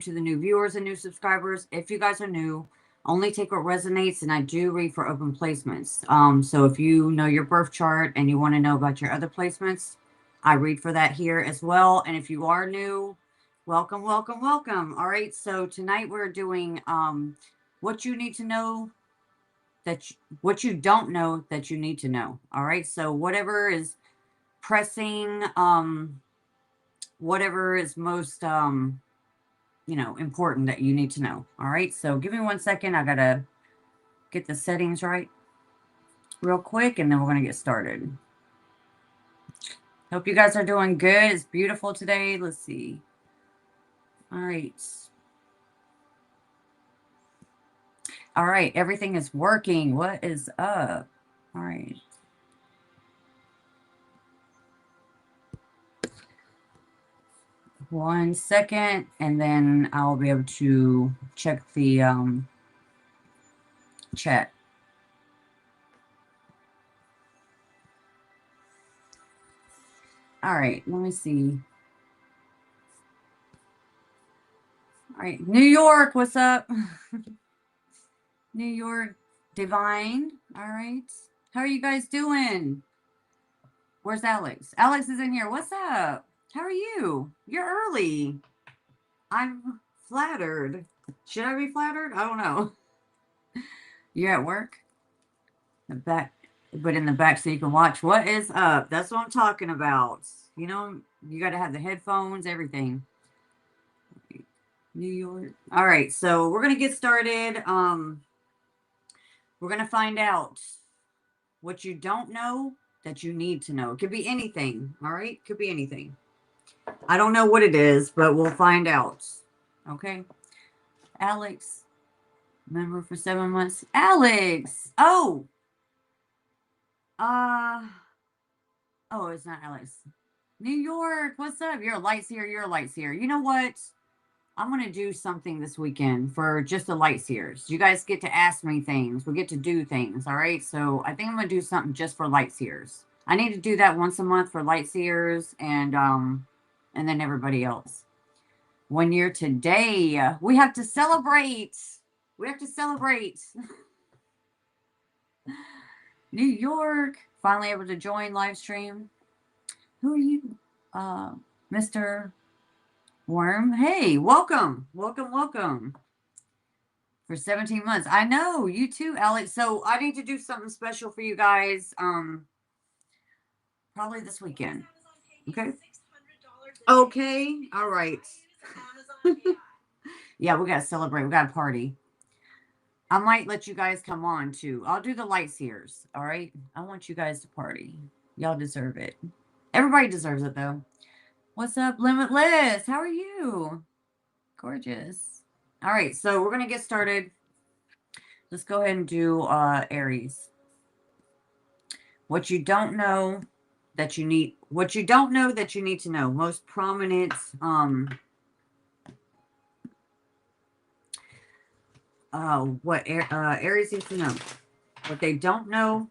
to the new viewers and new subscribers. If you guys are new, only take what resonates, and I do read for open placements. So if you know your birth chart and you want to know about your other placements, I read for that here as well. And if you are new, welcome, welcome, welcome. All right, so tonight we're doing what you need to know what you don't know that you need to know. All right, so whatever is pressing, whatever is most important that you need to know. All right, so give me 1 second. I gotta get the settings right real quick, and then we're gonna get started. Hope you guys are doing good. It's beautiful today. Let's see. All right. All right, everything is working. What is up? All right. One second, and then I'll be able to check the chat. All right, let me see. All right, New York, what's up? New York, Divine. All right. How are you guys doing? Where's Alex? Alex is in here. What's up? How are you? You're early. I'm flattered. Should I be flattered? I don't know. You're at work? The back, but in the back so you can watch. What is up? That's what I'm talking about. You know, you got to have the headphones, everything. New York. All right, so we're going to get started. We're going to find out what you don't know that you need to know. It could be anything, all right? Could be anything. I don't know what it is, but we'll find out. Okay? Alex, member for 7 months. Alex! Oh, it's not Alex. New York, what's up? You're a light seer. You're a light seer. You know what? I'm going to do something this weekend for just the light seers. You guys get to ask me things. We get to do things. All right. So I think I'm going to do something just for light seers. I need to do that once a month for light seers and then everybody else. 1 year today. We have to celebrate. We have to celebrate. New York. Finally able to join live stream. Who are you? Mr. Worm. Hey, welcome. Welcome, welcome. For 17 months. I know, you too, Alex. So I need to do something special for you guys. Probably this weekend. Okay. Okay. All right. Yeah, we gotta celebrate. We gotta party. I might let you guys come on too. I'll do the light seers. All right. I want you guys to party. Y'all deserve it. Everybody deserves it though. What's up, Limitless? How are you? Gorgeous. All right, so we're gonna get started. Let's go ahead and do Aries. What you don't know that you need. What you don't know that you need to know. Most prominent. What Aries needs to know. What they don't know.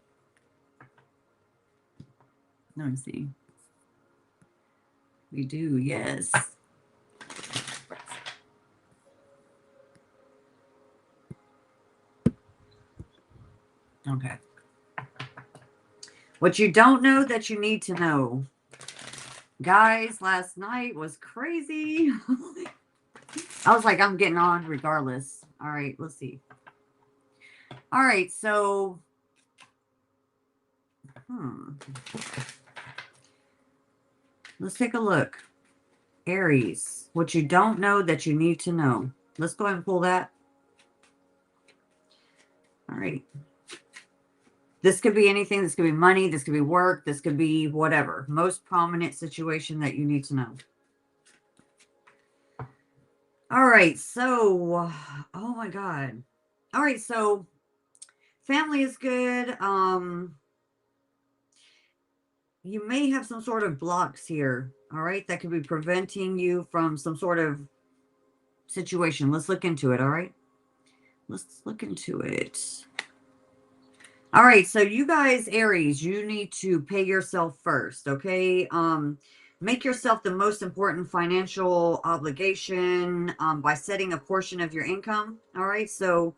Let me see. We do, yes. Okay. What you don't know that you need to know. Guys, last night was crazy. I was like, I'm getting on regardless. All right, let's see. All right, so let's take a look. Aries, what you don't know that you need to know. Let's go ahead and pull that. All right. This could be anything. This could be money. This could be work. This could be whatever. Most prominent situation that you need to know. All right. So, oh my God. All right. So, family is good. You may have some sort of blocks here. All right. That could be preventing you from some sort of situation. Let's look into it. All right. Let's look into it. All right, so you guys, Aries, you need to pay yourself first, okay? Make yourself the most important financial obligation by setting a portion of your income. All right. So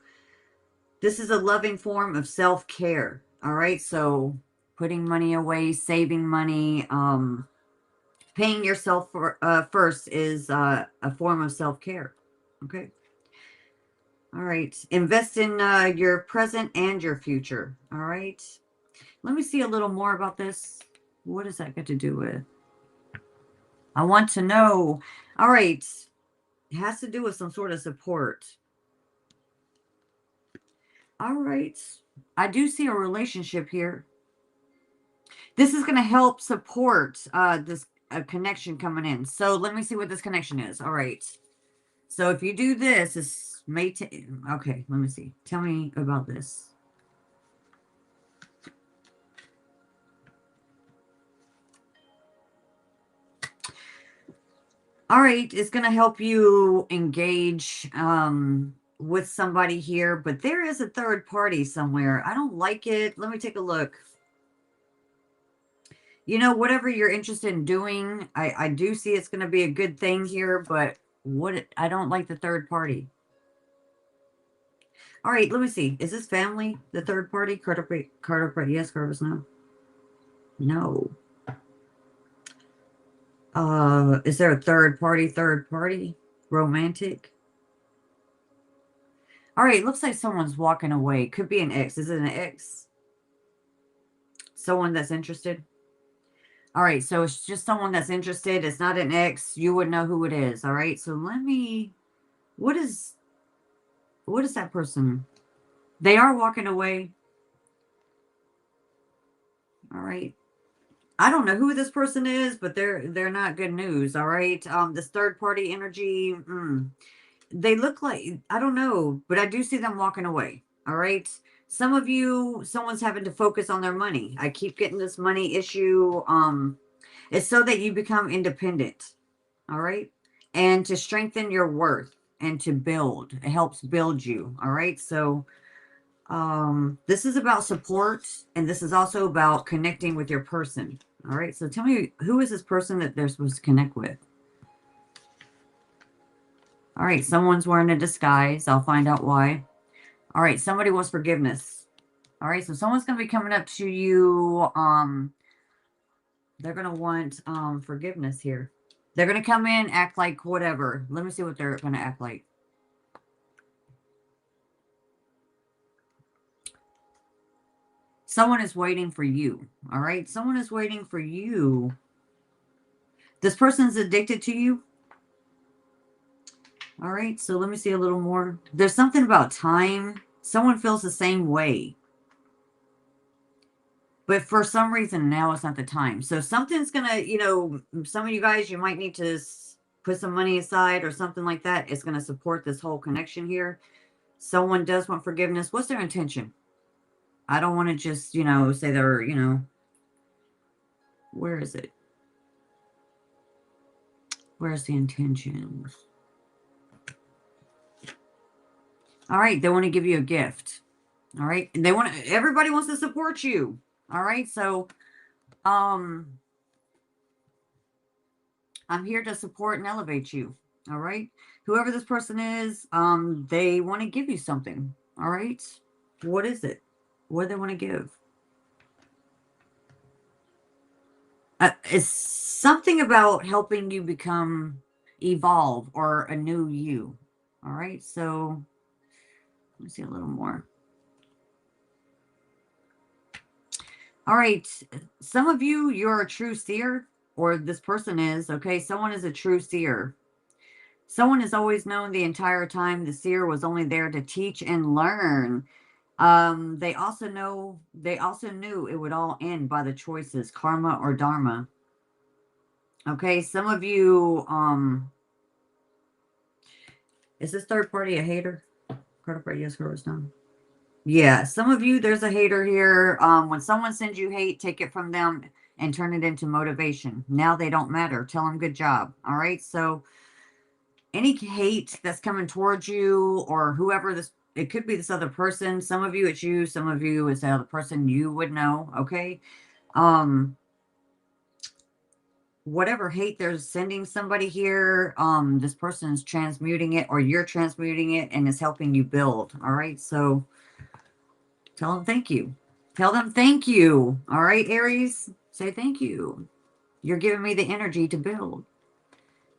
this is a loving form of self-care. All right. So putting money away, saving money, paying yourself for, first is a form of self-care. Okay. All right. Invest in your present and your future. All right. Let me see a little more about this. What does that got to do with? I want to know. All right. It has to do with some sort of support. All right. I do see a relationship here. This is going to help support this connection coming in. So let me see what this connection is. All right. So if you do this, this may take... Okay, let me see. Tell me about this. All right, it's going to help you engage with somebody here, but there is a third party somewhere. I don't like it. Let me take a look. You know, whatever you're interested in doing, I do see it's going to be a good thing here, but I don't like the third party. All right, let me see. Is this family the third party? Carter, yes, Carter's no. No. Is there a third party? Romantic? All right, looks like someone's walking away. Could be an ex. Is it an ex? Someone that's interested? All right, so it's just someone that's interested. It's not an ex. You would know who it is. All right, so let me... What is that person? They are walking away. All right. I don't know who this person is, but they're not good news. All right. This third party energy... They look like, I don't know, but I do see them walking away. All right. Some of you, someone's having to focus on their money. I keep getting this money issue. It's so that you become independent. All right. And to strengthen your worth and to build. It helps build you. All right. So this is about support, and this is also about connecting with your person. All right. So tell me, who is this person that they're supposed to connect with? All right, someone's wearing a disguise. I'll find out why. All right, somebody wants forgiveness. All right, so someone's going to be coming up to you. They're going to want forgiveness here. They're going to come in, act like whatever. Let me see what they're going to act like. Someone is waiting for you. All right, someone is waiting for you. This person's addicted to you. All right, so let me see a little more. There's something about time. Someone feels the same way. But for some reason, now it's not the time. So something's going to, you know, some of you guys, you might need to put some money aside or something like that. It's going to support this whole connection here. Someone does want forgiveness. What's their intention? I don't want to just, you know, say they're, you know, where is it? Where's the intention? All right, they want to give you a gift. All right, and they want to, everybody wants to support you. All right, so I'm here to support and elevate you. All right, whoever this person is, they want to give you something. All right, what is it? What do they want to give? It's something about helping you evolve, or a new you. All right, so let me see a little more. All right, some of you, you're a true seer, or this person is, okay? Someone is a true seer. Someone has always known the entire time the seer was only there to teach and learn. They also knew it would all end by the choices, karma or dharma. Okay, some of you, is this third party a hater? Card party, yes, girl, no. Yeah, some of you, there's a hater here. When someone sends you hate, take it from them and turn it into motivation. Now they don't matter. Tell them good job. All right, so any hate that's coming towards you, or whoever this, it could be this other person. Some of you, it's you. Some of you, it's the other person you would know. Okay. whatever hate they're sending somebody here, this person is transmuting it, or you're transmuting it, and is helping you build. All right, so tell them thank you. Tell them thank you. All right, Aries, say thank you. You're giving me the energy to build.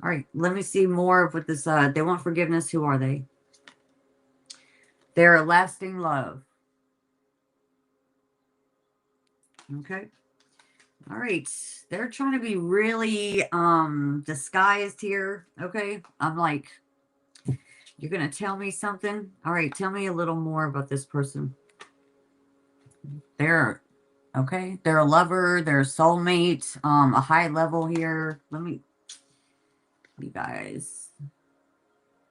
All right, let me see more of what this, they want forgiveness. Who are they? They're a lasting love. Okay. All right. They're trying to be really disguised here. Okay. I'm like, you're going to tell me something? All right. Tell me a little more about this person. They're, okay. They're a lover. They're a soulmate. A high level here. Let me, you guys.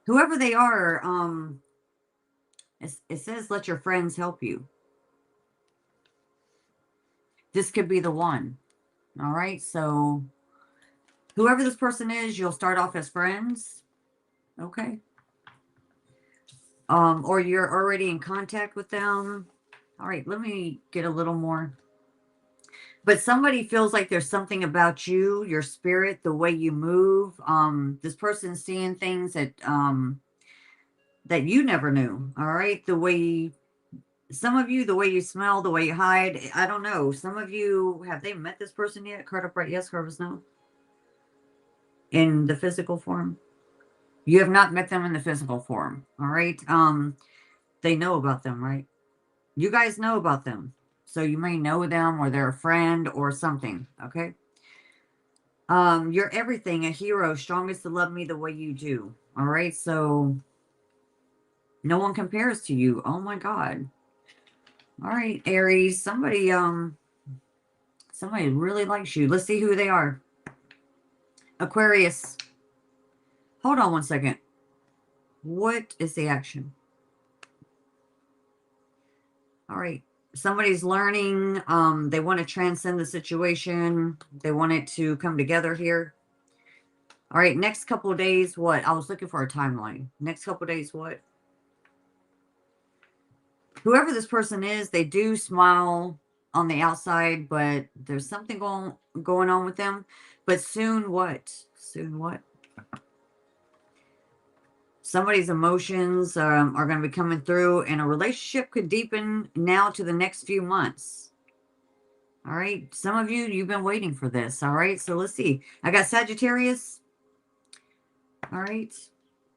Whoever they are, it says let your friends help you. This could be the one. All right. So whoever this person is, you'll start off as friends. Okay. Or you're already in contact with them. All right, let me get a little more. But somebody feels like there's something about you, your spirit, the way you move. This person's seeing things that that you never knew. All right, the way some of you, the way you smell, the way you hide. I don't know. Some of you, have they met this person yet? Card upright, yes. Card was no. In the physical form, you have not met them in the physical form. All right. They know about them, right? You guys know about them. So you may know them, or they're a friend or something. Okay. You're everything, a hero, strongest to love me the way you do. All right. So no one compares to you. Oh my God. All right, Aries. Somebody really likes you. Let's see who they are. Aquarius. Hold on one second. What is the action? All right. Somebody's learning. They want to transcend the situation. They want it to come together here. All right. Next couple of days, what? I was looking for a timeline. Next couple of days, what? Whoever this person is, they do smile on the outside, but there's something going on with them. But soon what? Soon what? Somebody's emotions are going to be coming through, and a relationship could deepen now to the next few months. All right. Some of you, you've been waiting for this. All right. So let's see. I got Sagittarius. All right.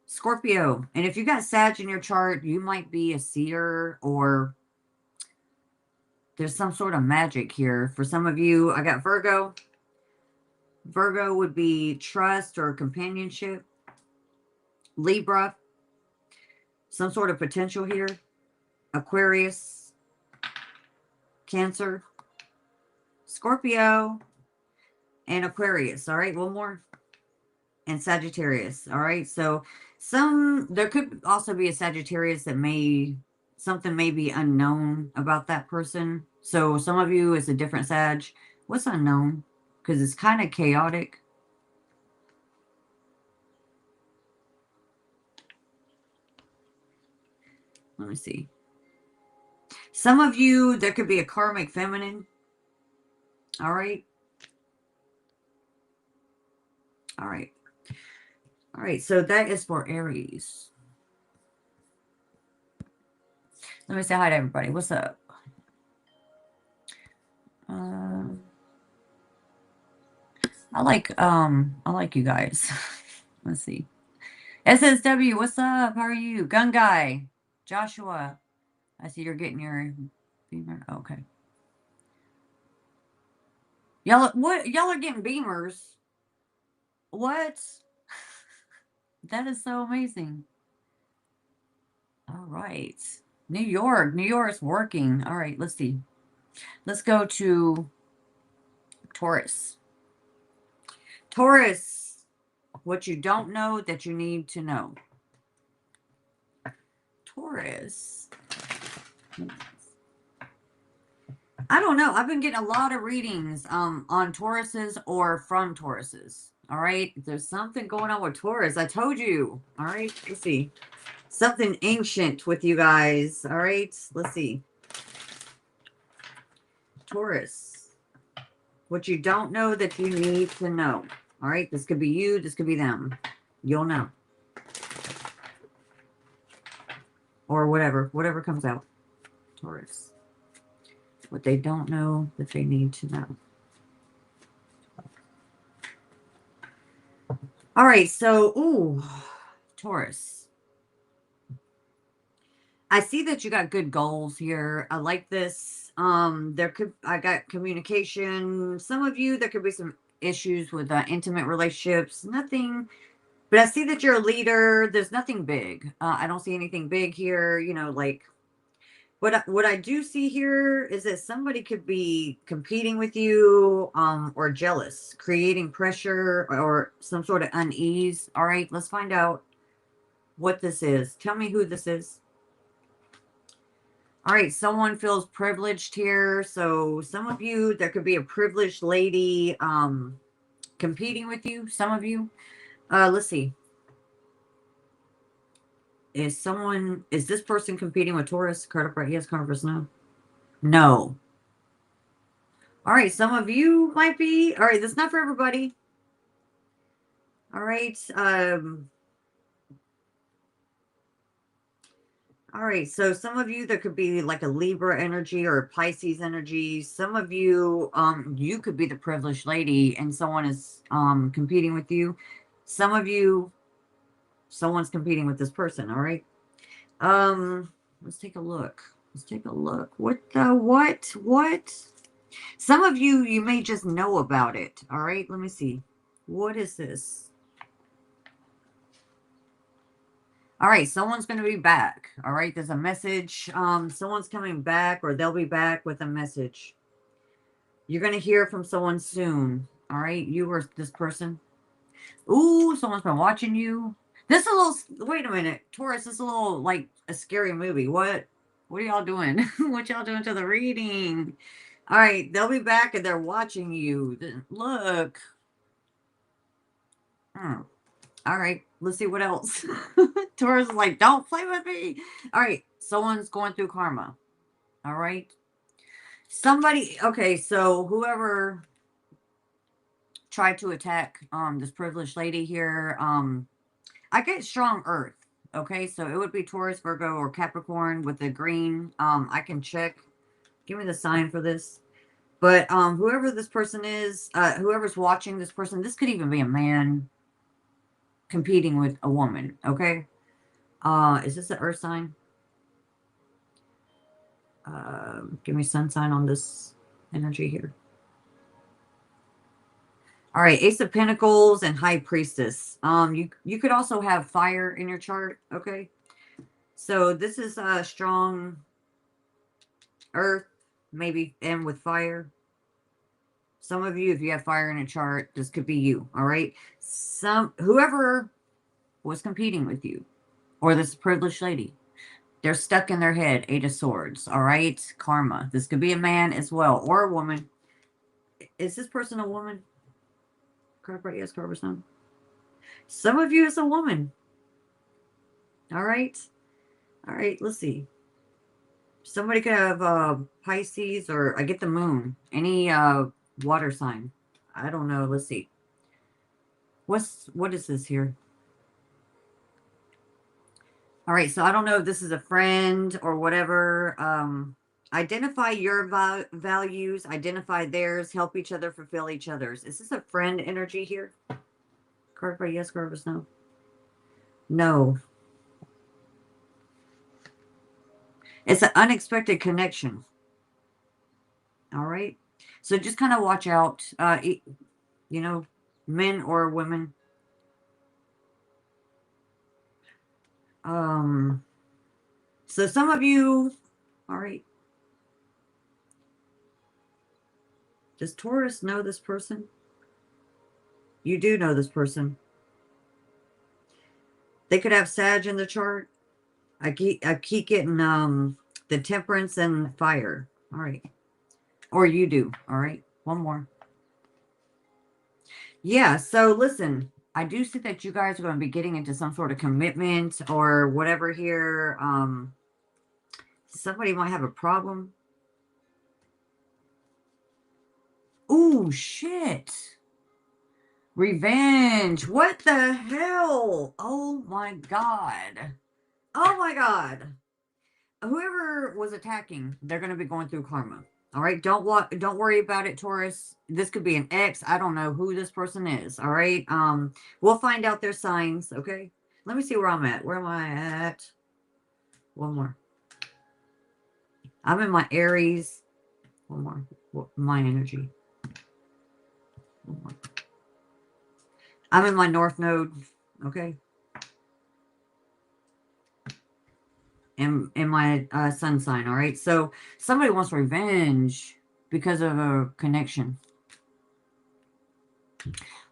Scorpio. And if you got Sag in your chart, you might be a seer, or there's some sort of magic here. For some of you, I got Virgo. Virgo would be trust or companionship. Libra. Some sort of potential here. Aquarius. Cancer. Scorpio. And Aquarius. All right. One more. And Sagittarius. All right. So there could also be a Sagittarius that something may be unknown about that person. So some of you is a different Sag. What's unknown? Because it's kind of chaotic. Let me see. Some of you, there could be a karmic feminine. All right. All right. All right. So that is for Aries. Let me say hi to everybody. What's up? I like you guys. Let's see. SSW, what's up? How are you? Gun Guy. Joshua. I see you're getting your beamer. Okay. Y'all are getting beamers. What? That is so amazing. All right. New York. New York's working. All right, let's see. Let's go to Taurus. Taurus, what you don't know that you need to know. Taurus. I don't know. I've been getting a lot of readings on Tauruses or from Tauruses. All right. There's something going on with Taurus. I told you. All right. Let's see. Something ancient with you guys. All right. Let's see. Taurus. What you don't know that you need to know. All right, this could be you, this could be them. You'll know. Or whatever comes out. Taurus. What they don't know that they need to know. All right, so, ooh, Taurus. I see that you got good goals here. I like this. I got communication. Some of you, there could be some issues with intimate relationships. Nothing, but I see that you're a leader. There's nothing big. I don't see anything big here. You know, like what I do see here is that somebody could be competing with you, or jealous, creating pressure or some sort of unease. All right, let's find out what this is. Tell me who this is. All right, someone feels privileged here. So some of you, there could be a privileged lady competing with you. Some of you. Let's see. Is this person competing with Taurus? Card upright, yes. Card reverse, no. No. All right, some of you might be. All right, that's not for everybody. All right. All right, so some of you, there could be like a Libra energy or a Pisces energy. Some of you, you could be the privileged lady and someone is competing with you. Some of you, someone's competing with this person, all right? Let's take a look. Let's take a look. What? Some of you, you may just know about it, all right? Let me see. What is this? All right, someone's going to be back. All right, there's a message. Someone's coming back, or they'll be back with a message. You're going to hear from someone soon. All right, you or this person. Ooh, someone's been watching you. This is a little, wait a minute, Taurus, this is a little like a scary movie. What are y'all doing? What y'all doing to the reading? All right, they'll be back and they're watching you. Look. All right, let's see what else. Taurus is like, don't play with me. All right, someone's going through karma. All right. Somebody, okay, so whoever tried to attack this privileged lady here, I get strong earth. Okay, so it would be Taurus, Virgo, or Capricorn with the green. I can check. Give me the sign for this. But whoever this person is, whoever's watching this person, this could even be a man competing with a woman, okay? Is this the earth sign? Give me sun sign on this energy here. All right, Ace of Pentacles and High Priestess. You could also have fire in your chart, okay? So this is a strong earth, maybe, and with fire. Some of you, if you have fire in a chart, this could be you, all right? Whoever was competing with you, or this privileged lady, they're stuck in their head. Eight of Swords, all right? Karma. This could be a man as well, or a woman. Is this person a woman? Card right, yes, card no. Some of you is a woman. All right. All right, let's see. Somebody could have Pisces, or I get the moon. Any water sign. I don't know. Let's see. What is this here? All right, so I don't know if this is a friend or whatever. Identify your values, identify theirs, help each other, fulfill each other's. Is this a friend energy here? Card by yes, card was no. No. It's an unexpected connection. All right. So just kind of watch out, you know, men or women. So some of you, all right. Does Taurus know this person? You do know this person. They could have Sag in the chart. I keep getting the Temperance and Fire. All right. Or you do. All right. One more. Yeah. So listen, I do see that you guys are going to be getting into some sort of commitment or whatever here. Somebody might have a problem. Oh, shit. Revenge. What the hell? Oh, my God. Oh, my God. Whoever was attacking, they're going to be going through karma. All right. Don't worry about it, Taurus. This could be an ex. I don't know who this person is. All right. We'll find out their signs. Okay. Let me see where I'm at. Where am I at? One more. I'm in my Aries. One more. My energy. One more. I'm in my North Node. Okay. In my sun sign. All right. So somebody wants revenge because of a connection.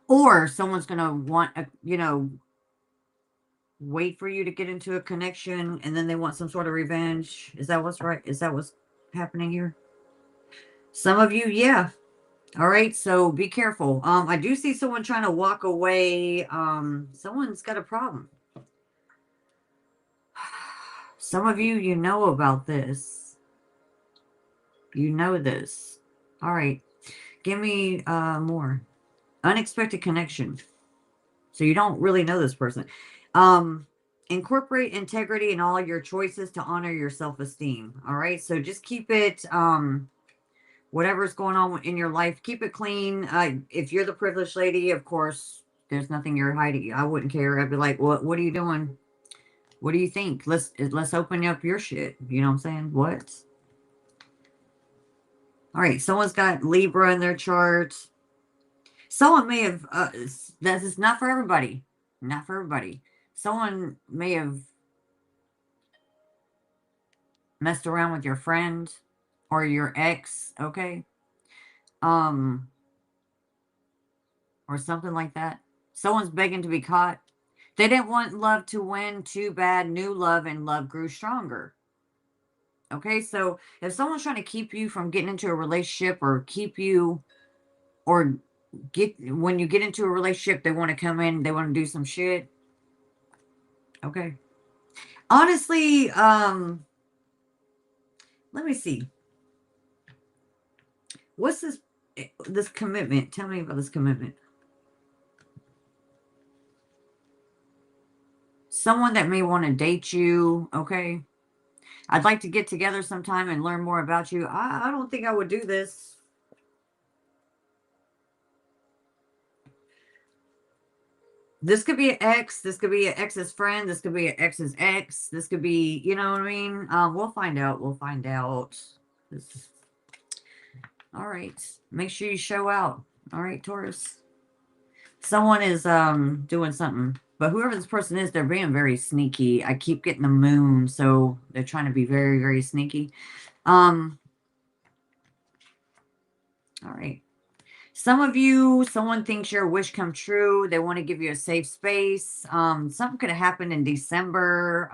Or someone's going to want, wait for you to get into a connection and then they want some sort of revenge. Is that what's right? Is that what's happening here? Some of you, yeah. All right, so be careful. I do see someone trying to walk away. Someone's got a problem. Some of you, you know about this. You know this. All right. Give me more. Unexpected connection. So you don't really know this person. Incorporate integrity in all your choices to honor your self-esteem. All right. So just keep it, whatever's going on in your life, keep it clean. If you're the privileged lady, of course, there's nothing you're hiding. I wouldn't care. I'd be like, what are you doing? What do you think? Let's open up your shit. You know what I'm saying? What? All right. Someone's got Libra in their chart. Someone may have, this is not for everybody. Not for everybody. Someone may have messed around with your friend or your ex, okay? Or something like that. Someone's begging to be caught. They didn't want love to win. Too bad. New love and love grew stronger. Okay, so if someone's trying to keep you from getting into a relationship or keep you or when you get into a relationship, they want to come in, they want to do some shit. Okay. Honestly, let me see. What's this commitment? Tell me about this commitment. Someone that may want to date you, okay? I'd like to get together sometime and learn more about you. I don't think I would do this. This could be an ex. This could be an ex's friend. This could be an ex's ex. This could be, you know what I mean? We'll find out. We'll find out. All right. Make sure you show out. All right, Taurus. Someone is doing something. But whoever this person is, they're being very sneaky. I keep getting the moon, so they're trying to be very, very sneaky. All right. Some of you, someone thinks your wish come true. They want to give you a safe space. Something could have happened in December.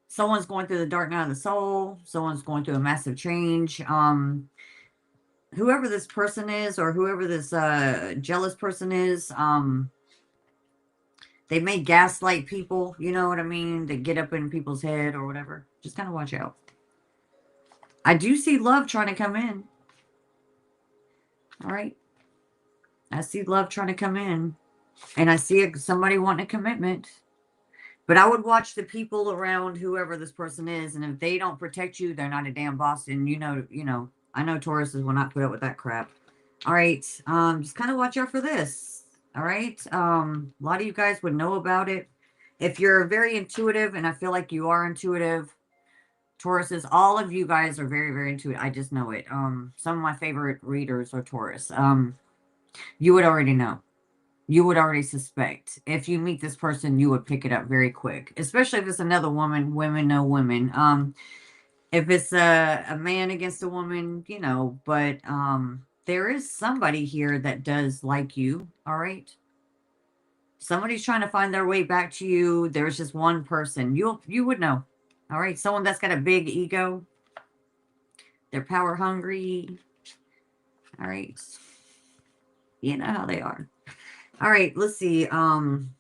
Someone's going through the dark night of the soul. Someone's going through a massive change. Whoever this person is or whoever this jealous person is, they may gaslight people. You know what I mean? They get up in people's head or whatever. Just kind of watch out. I do see love trying to come in. All right. I see love trying to come in. And I see somebody wanting a commitment. But I would watch the people around whoever this person is. And if they don't protect you, they're not a damn boss. And you know, I know Tauruses will not put up with that crap. All right. Just kind of watch out for this. All right. A lot of you guys would know about it. If you're very intuitive, and I feel like you are intuitive, Tauruses, all of you guys are very, very intuitive. I just know it. Some of my favorite readers are Taurus. You would already know. You would already suspect. If you meet this person, you would pick it up very quick. Especially if it's another woman. Women know women. If it's a man against a woman, you know. But there is somebody here that does like you. All right. Somebody's trying to find their way back to you. There's just one person. You would know. All right. Someone that's got a big ego. They're power hungry. All right. You know how they are. All right. Let's see. One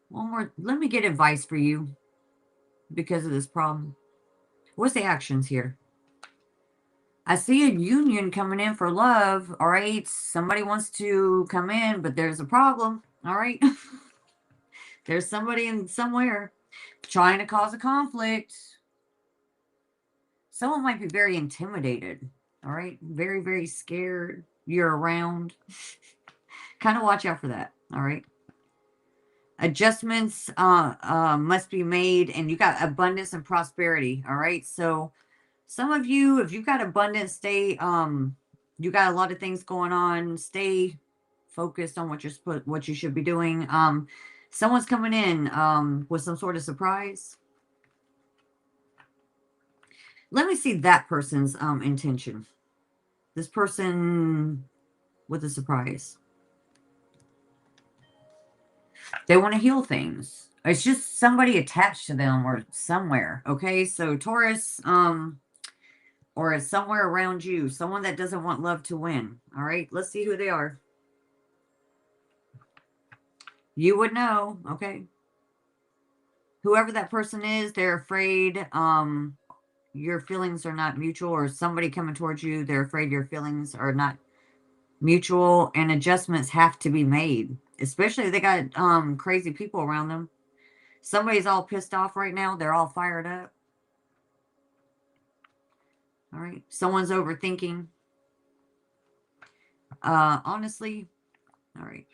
more. Let me get advice for you because of this problem. What's the actions here? I see a union coming in for love. All right. Somebody wants to come in, but there's a problem. All right. There's somebody in somewhere trying to cause a conflict. Someone might be very intimidated. All right. Very, very scared you're around. Kind of watch out for that. All right. Adjustments must be made, and you got abundance and prosperity. All right. So some of you, if you've got abundance, stay, you got a lot of things going on, stay focused on what you should be doing. Someone's coming in with some sort of surprise. Let me see that person's intention. This person with a surprise. They want to heal things. It's just somebody attached to them or somewhere. Okay, so Taurus, or it's somewhere around you, someone that doesn't want love to win. All right, let's see who they are. You would know, okay? Whoever that person is, they're afraid your feelings are not mutual, or somebody coming towards you, they're afraid your feelings are not mutual, and adjustments have to be made, especially if they got crazy people around them. Somebody's all pissed off right now. They're all fired up. All right. Someone's overthinking. Honestly, all right.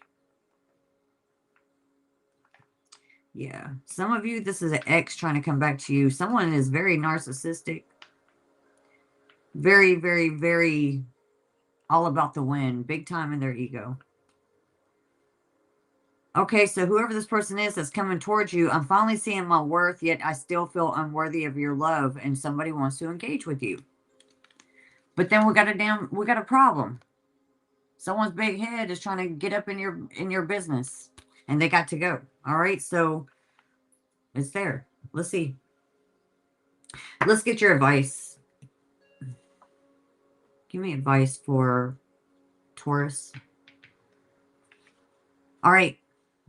Yeah. Some of you, this is an ex trying to come back to you. Someone is very narcissistic. Very, very, very all about the win. Big time in their ego. Okay, so whoever this person is that's coming towards you, I'm finally seeing my worth, yet I still feel unworthy of your love, and somebody wants to engage with you. But then we got a problem. Someone's big head is trying to get up in your business, and they got to go. All right, so it's there. Let's see. Let's get your advice. Give me advice for Taurus. All right,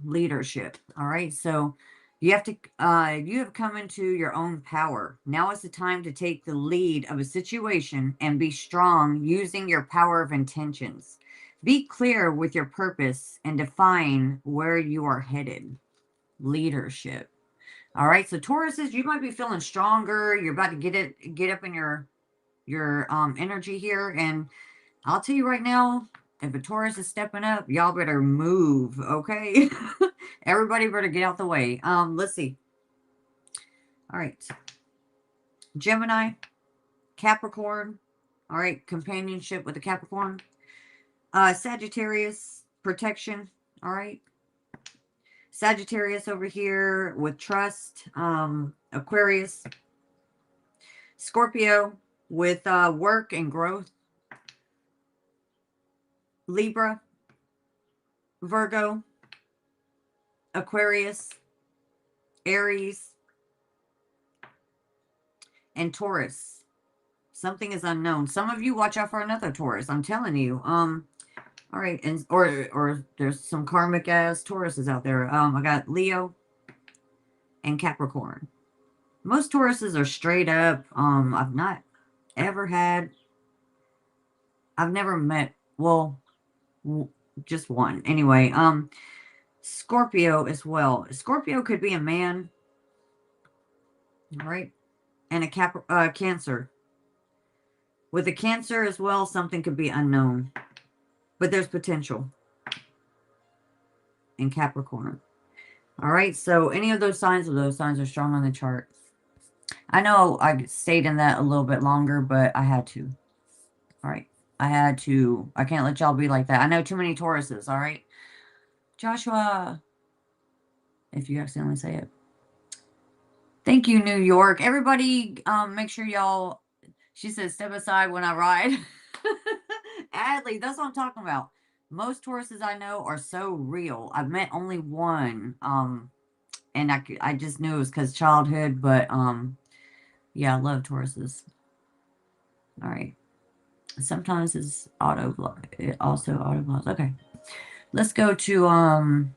leadership. All right, so you have come into your own power. Now is the time to take the lead of a situation and be strong using your power of intentions. Be clear with your purpose and define where you are headed. Leadership. All right, so Tauruses, you might be feeling stronger. You're about to get up in your energy here, and I'll tell you right now, if a Taurus is stepping up, y'all better move, okay? Everybody better get out the way. Let's see. All right. Gemini, Capricorn. All right, companionship with the Capricorn. Sagittarius, protection. All right. Sagittarius over here with trust. Aquarius. Scorpio with work and growth. Libra, Virgo, Aquarius, Aries, and Taurus. Something is unknown. Some of you watch out for another Taurus. I'm telling you. All right, and or there's some karmic ass Tauruses out there. I got Leo and Capricorn. Most Tauruses are straight up. I've not ever had. I've never met. Well, just one. Anyway, Scorpio as well. Scorpio could be a man. All right, and a Cancer. With a Cancer as well, something could be unknown, but there's potential in Capricorn. All right, so any of those signs are strong on the chart. I know I stayed in that a little bit longer, but I had to. All right, I had to. I can't let y'all be like that. I know too many Tauruses. All right, Joshua, if you accidentally say it. Thank you, New York. Everybody, make sure y'all, she says, step aside when I ride. Adley, that's what I'm talking about. Most Tauruses I know are so real. I've met only one. And I just knew it was because childhood, but yeah, I love Tauruses. All right. Sometimes it's it also auto. Okay. Let's go to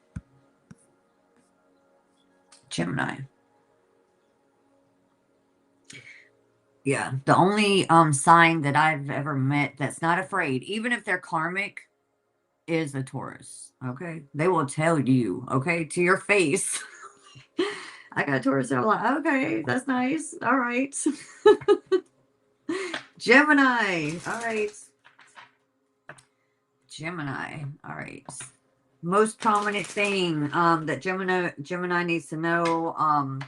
Gemini. Yeah, the only sign that I've ever met that's not afraid, even if they're karmic, is a Taurus. Okay, they will tell you, okay, to your face. I got a Taurus. I'm like, okay, that's nice. All right. Gemini. All right. Gemini. All right. Most prominent thing that Gemini needs to know.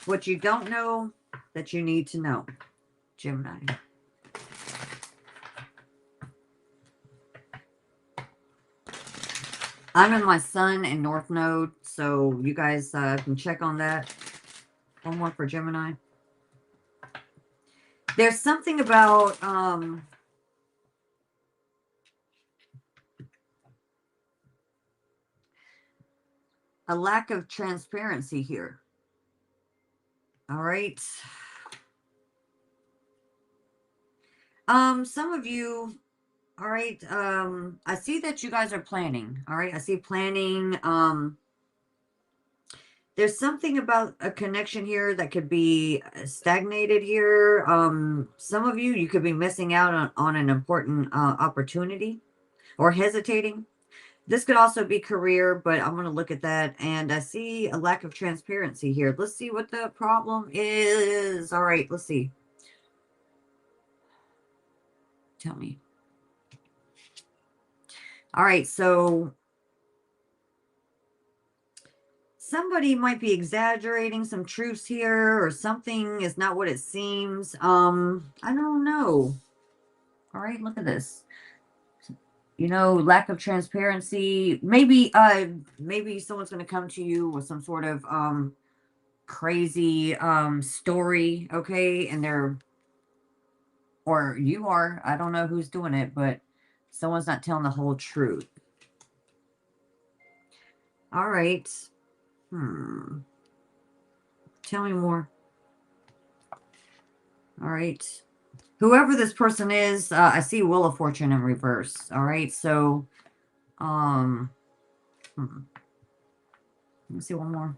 What you don't know that you need to know. Gemini. I'm in my Sun and North Node, so you guys can check on that. One more for Gemini. There's something about a lack of transparency here. All right. Some of you, all right, I see that you guys are planning. All right, I see planning. There's something about a connection here that could be stagnated here. Some of you could be missing out on an important opportunity or hesitating. This could also be career, but I'm going to look at that. And I see a lack of transparency here. Let's see what the problem is. All right, let's see. Tell me. All right, so somebody might be exaggerating some truths here, or something is not what it seems. I don't know. All right, look at this. You know, lack of transparency. Maybe someone's going to come to you with some sort of crazy story, okay? And they're, or you are, I don't know who's doing it, but someone's not telling the whole truth. All right. Tell me more. All right. Whoever this person is, I see Wheel of Fortune in reverse. All right. So, let me see one more.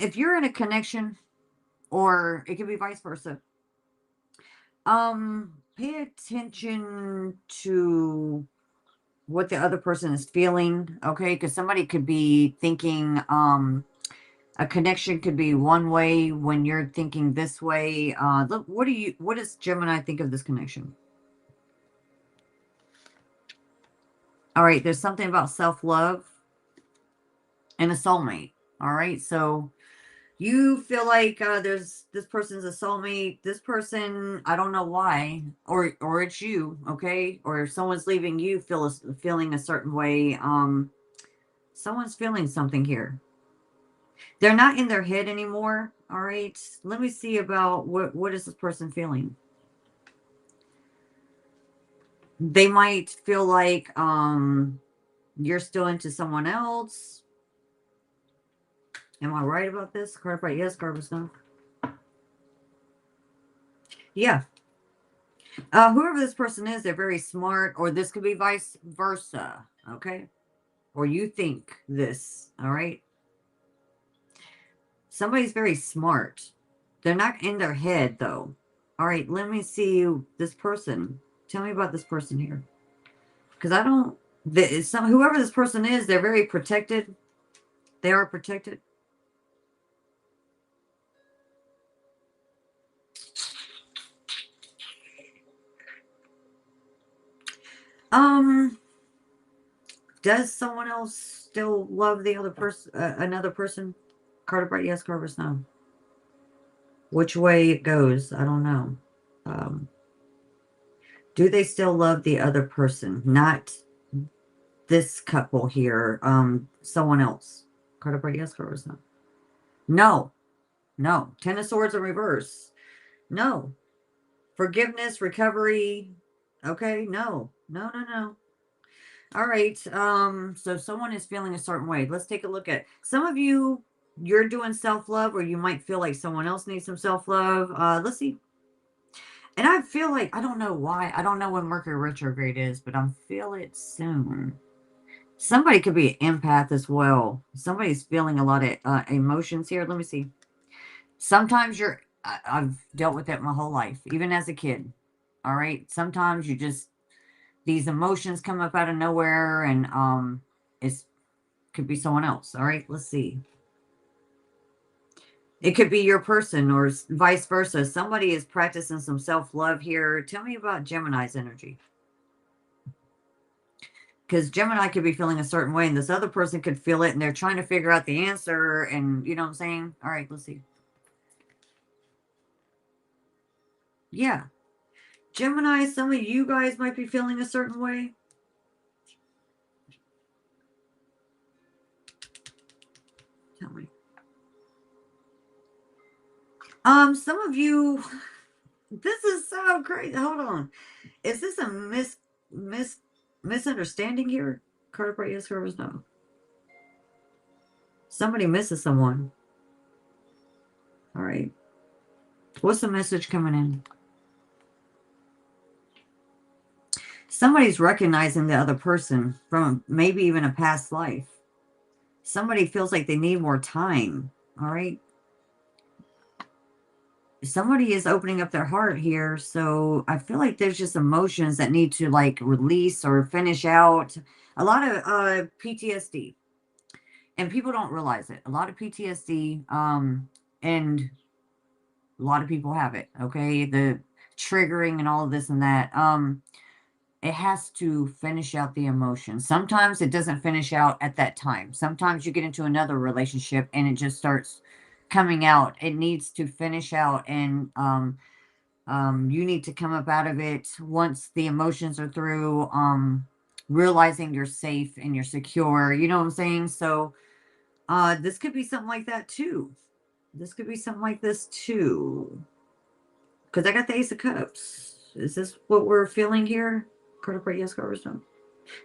If you're in a connection, or it could be vice versa, pay attention to what the other person is feeling, okay? Because somebody could be thinking, a connection could be one way when you're thinking this way. Look, what does Gemini think of this connection? All right, there's something about self-love and a soulmate. All right, so you feel like this person's a soulmate. This person, I don't know why, or it's you, okay? Or if someone's leaving you feeling a certain way. Someone's feeling something here. They're not in their head anymore. All right, let me see about what is this person feeling. They might feel like you're still into someone else. Am I right about this? Card right? Yes, card was no. Yeah. Whoever this person is, they're very smart, or this could be vice versa, okay? Or you think this, all right? Somebody's very smart. They're not in their head, though. All right, let me see this person. Tell me about this person here. Because I don't... whoever this person is, they're very protected. They are protected. Does someone else still love the other person, another person? Card of right, yes, card of no. Which way it goes, I don't know. Do they still love the other person? Not this couple here. Someone else. Card of right, yes, card of no. No. No. Ten of Swords in reverse. No. Forgiveness, recovery. Okay, no. No, no, no. All right. So someone is feeling a certain way. Let's take a look at some of you. You're doing self-love, or you might feel like someone else needs some self-love. Let's see. And I feel like, I don't know why. I don't know when Mercury retrograde is, but I feel it soon. Somebody could be an empath as well. Somebody's feeling a lot of emotions here. Let me see. Sometimes I've dealt with it my whole life, even as a kid. All right. Sometimes you just, these emotions come up out of nowhere, and it's could be someone else. All right. Let's see. It could be your person or vice versa. Somebody is practicing some self-love here. Tell me about Gemini's energy. Because Gemini could be feeling a certain way, and this other person could feel it, and they're trying to figure out the answer, and you know what I'm saying? All right, let's see. Yeah. Gemini, some of you guys might be feeling a certain way. Tell me. Some of you, this is so crazy. Hold on. Is this a misunderstanding here? Card part, yes, card was no. Somebody misses someone. All right. What's the message coming in? Somebody's recognizing the other person from maybe even a past life. Somebody feels like they need more time. All right. Somebody is opening up their heart here. So I feel like there's just emotions that need to like release or finish out. A lot of PTSD. And people don't realize it. A lot of PTSD. And a lot of people have it. Okay. The triggering and all of this and that. It has to finish out the emotion. Sometimes it doesn't finish out at that time. Sometimes you get into another relationship and it just starts coming out. It needs to finish out, and you need to come up out of it once the emotions are through. Realizing you're safe and you're secure. You know what I'm saying? So this could be something like that too. This could be something like this too. Because I got the Ace of Cups. Is this what we're feeling here? Card of yes, card of no.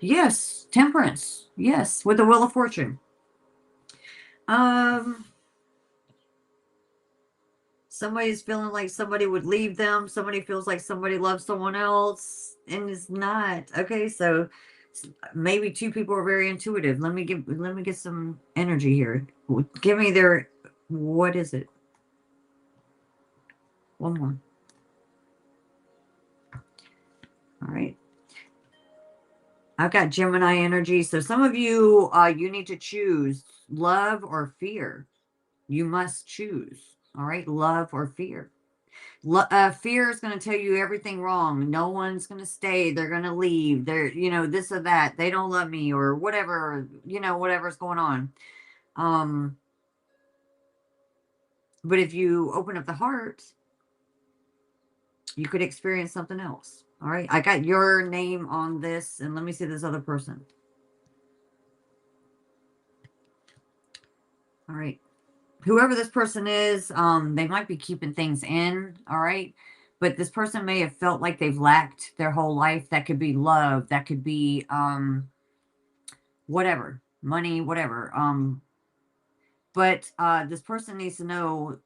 Yes, temperance. Yes, with the Wheel of Fortune. Um, somebody's feeling like somebody would leave them. Somebody feels like somebody loves someone else and is not. Okay, so maybe two people are very intuitive. Let me get some energy here. Give me their, what is it? One more. All right. I've got Gemini energy. So some of you, you need to choose love or fear. You must choose. All right. Love or fear. Fear is going to tell you everything wrong. No one's going to stay. They're going to leave. They're, this or that. They don't love me or whatever, whatever's going on. But if you open up the heart, you could experience something else. All right. I got your name on this, and let me see this other person. All right. Whoever this person is, they might be keeping things in, all right? But this person may have felt like they've lacked their whole life. That could be love. That could be whatever, money, whatever. But this person needs to know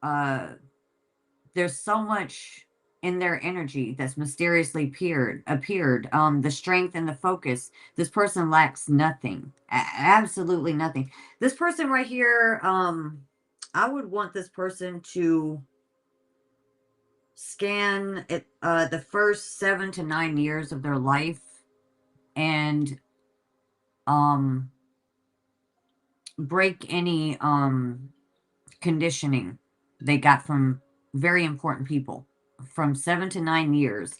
there's so much in their energy that's mysteriously appeared. The strength and the focus. This person lacks nothing. Absolutely nothing. This person right here, I would want this person to scan it, the first 7 to 9 years of their life, and break any conditioning they got from very important people from 7 to 9 years.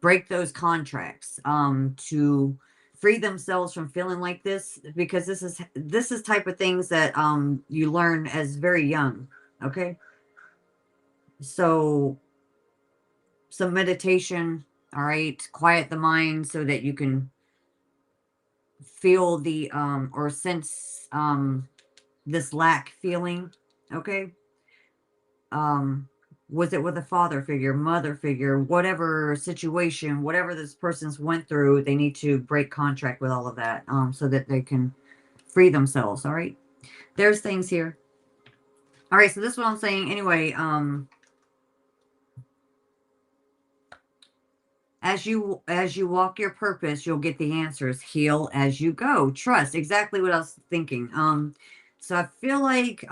Break those contracts to free themselves from feeling like this, because this is type of things that you learn as very young. Okay, so some meditation. All right, quiet the mind so that you can feel the or sense this lack feeling. Okay, was it with a father figure, mother figure, whatever situation, whatever this person's went through, they need to break contract with all of that so that they can free themselves. All right, there's things here. All right, so this is what I'm saying anyway. As you walk your purpose, you'll get the answers. Heal as you go. Trust. Exactly what I was thinking. So I feel like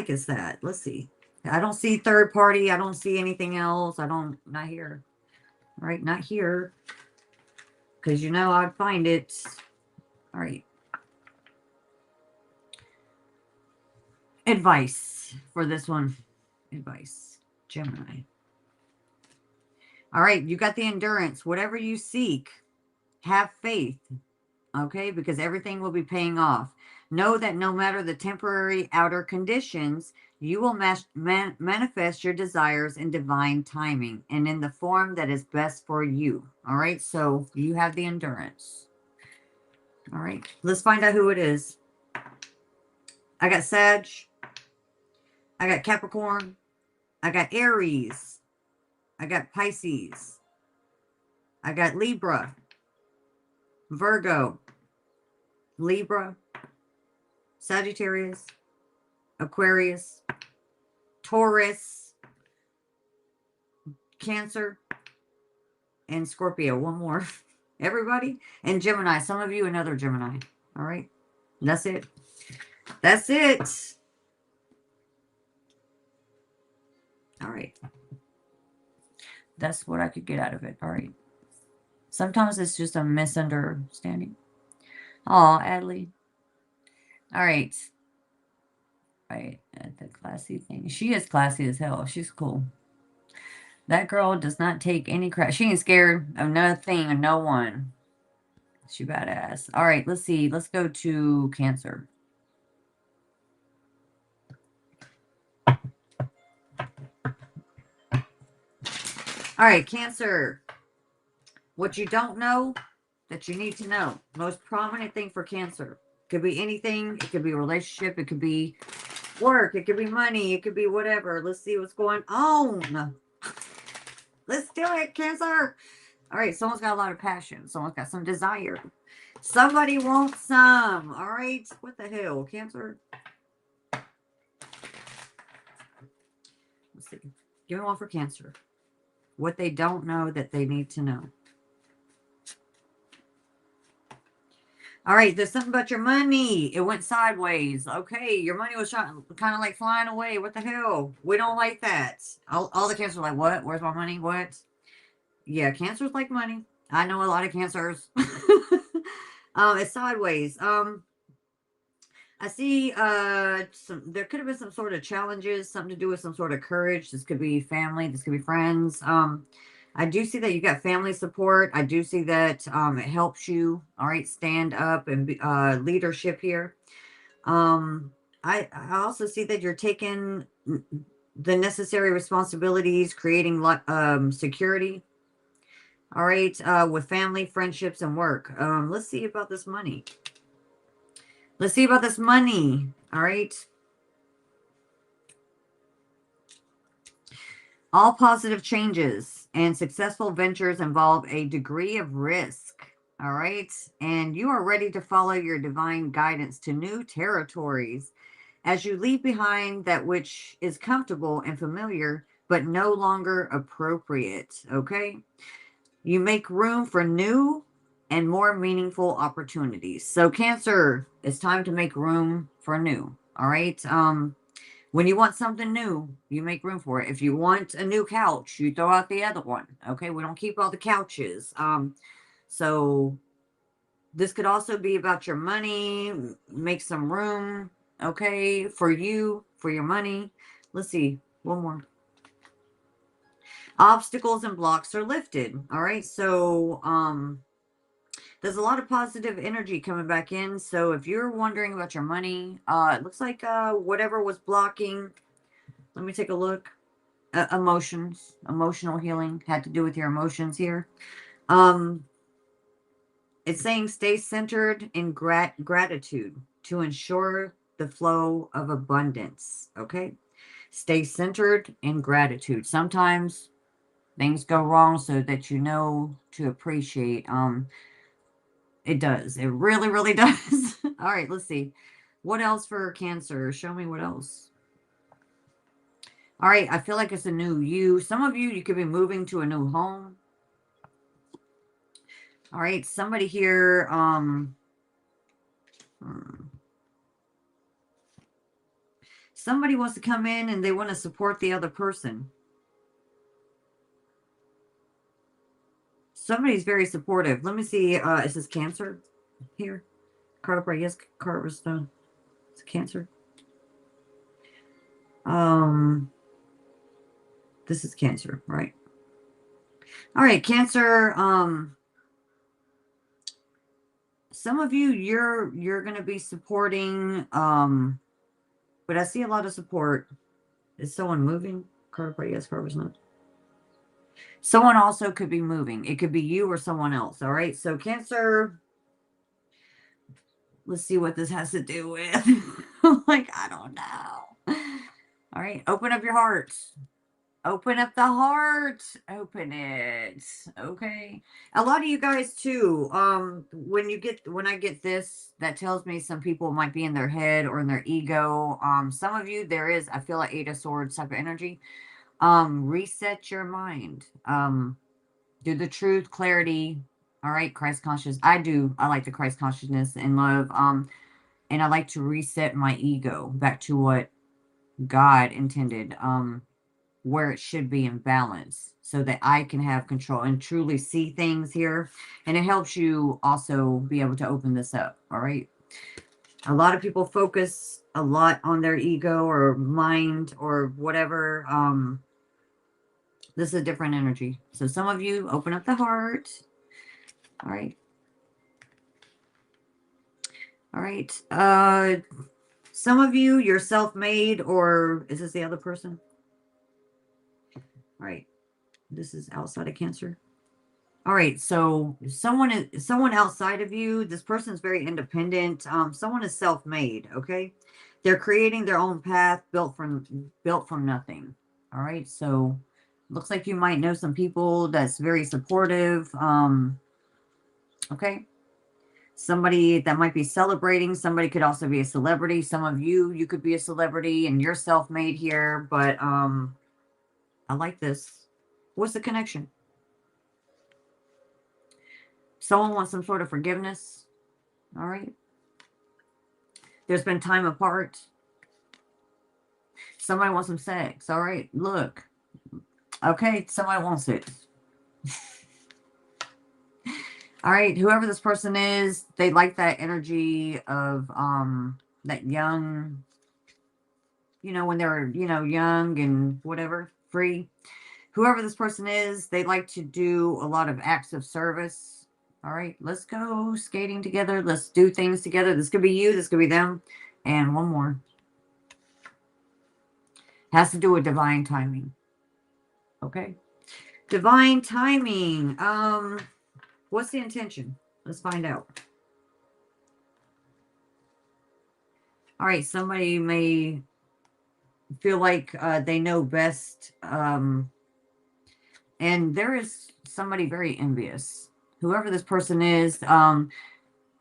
it's that. Let's see. I don't see third party. I don't see anything else. Not here. All right, not here. Because you know I'd find it. All right. Advice for this one. Advice. Gemini. All right, you got the endurance. Whatever you seek, have faith, okay? Because everything will be paying off. Know that no matter the temporary outer conditions, you will manifest your desires in divine timing and in the form that is best for you. All right, so you have the endurance. All right, let's find out who it is. I got Sag. I got Capricorn. I got Aries. I got Pisces. I got Libra, Virgo, Libra, Sagittarius, Aquarius, Taurus, Cancer, and Scorpio. One more. Everybody. And Gemini. Some of you, another Gemini. All right. That's it. That's it. All right. That's what I could get out of it. All right. Sometimes it's just a misunderstanding. Oh, Adley. All right. Right. At the classy thing. She is classy as hell. She's cool. That girl does not take any crap. She ain't scared of nothing or no one. She badass. All right. Let's see. Let's go to Cancer. All right, Cancer. What you don't know that you need to know. Most prominent thing for Cancer. Could be anything. It could be a relationship. It could be work. It could be money. It could be whatever. Let's see what's going on. Let's do it, Cancer. All right, someone's got a lot of passion. Someone's got some desire. Somebody wants some. All right. What the hell, Cancer? Let's see. Give me one for Cancer. What they don't know that they need to know. All right, there's something about your money. It went sideways. Okay, your money was kind of like flying away. What the hell? We don't like that. All the Cancers are like, what? Where's my money? What? Yeah, Cancers like money. I know a lot of Cancers. It's sideways. I see there could have been some sort of challenges, something to do with some sort of courage. This could be family, this could be friends. I do see that you got family support. I do see that it helps you, all right, stand up and be leadership here. I also see that you're taking the necessary responsibilities, creating security. All right, with family, friendships, and work. Let's see about this money. Let's see about this money. All right. All positive changes and successful ventures involve a degree of risk. All right. And you are ready to follow your divine guidance to new territories as you leave behind that which is comfortable and familiar, but no longer appropriate. Okay. You make room for new and more meaningful opportunities. So Cancer, it's time to make room for new. All right. When you want something new, you make room for it. If you want a new couch, you throw out the other one. Okay. We don't keep all the couches. So this could also be about your money. Make some room. Okay. For you, for your money. Let's see. One more. Obstacles and blocks are lifted. All right. So, there's a lot of positive energy coming back in. So if you're wondering about your money, it looks like whatever was blocking, let me take a look. Emotions, emotional healing had to do with your emotions here. It's saying stay centered in gratitude to ensure the flow of abundance. Okay. Stay centered in gratitude. Sometimes things go wrong so that you know to appreciate. It does. It really, really does. All right, let's see. What else for Cancer? Show me what else. All right, I feel like it's a new you. Some of you, you could be moving to a new home. All right, somebody here, somebody wants to come in and they want to support the other person. Somebody's very supportive. Let me see, is this Cancer here? Card right, yes, card was the, it's Cancer. This is Cancer, right? All right, Cancer, some of you, you're going to be supporting, but I see a lot of support. Is someone moving? Card right, yes, card was not. Someone also could be moving. It could be you or someone else, all right? So Cancer, let's see what this has to do with. Like, I don't know. All right, open up your heart. Open up the heart. Open it. Okay. A lot of you guys too. When I get this, that tells me some people might be in their head or in their ego. Some of you, there is, I feel like 8 of Swords type of energy. Reset your mind. Do the truth, clarity. All right, Christ conscious. I like the Christ consciousness and love. And I like to reset my ego back to what God intended. Where it should be in balance so that I can have control and truly see things here. And it helps you also be able to open this up. All right. A lot of people focus a lot on their ego or mind or whatever. This is a different energy. So some of you open up the heart. All right. All right. Some of you, you're self-made, or is this the other person? All right. This is outside of Cancer. All right. So someone outside of you, this person's very independent. Someone is self-made. Okay. They're creating their own path built from nothing. All right. So looks like you might know some people that's very supportive. Okay. Somebody that might be celebrating. Somebody could also be a celebrity. Some of you could be a celebrity and you're self-made here. But I like this. What's the connection? Someone wants some sort of forgiveness. All right. There's been time apart. Somebody wants some sex. All right. Look. Okay. Somebody wants it. All right. Whoever this person is, they like that energy of that young, when they're, young and whatever, free. Whoever this person is, they like to do a lot of acts of service. All right, let's go skating together. Let's do things together. This could be you. This could be them. And one more. Has to do with divine timing. Okay. Divine timing. What's the intention? Let's find out. All right, somebody may feel like they know best. And there is somebody very envious. Whoever this person is, I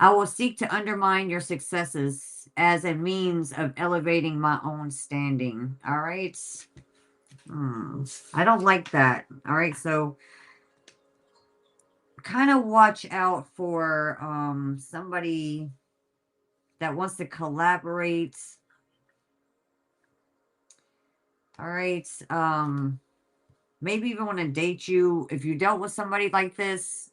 will seek to undermine your successes as a means of elevating my own standing. All right. I don't like that. All right. So kind of watch out for somebody that wants to collaborate. All right. Maybe even want to date you. If you dealt with somebody like this,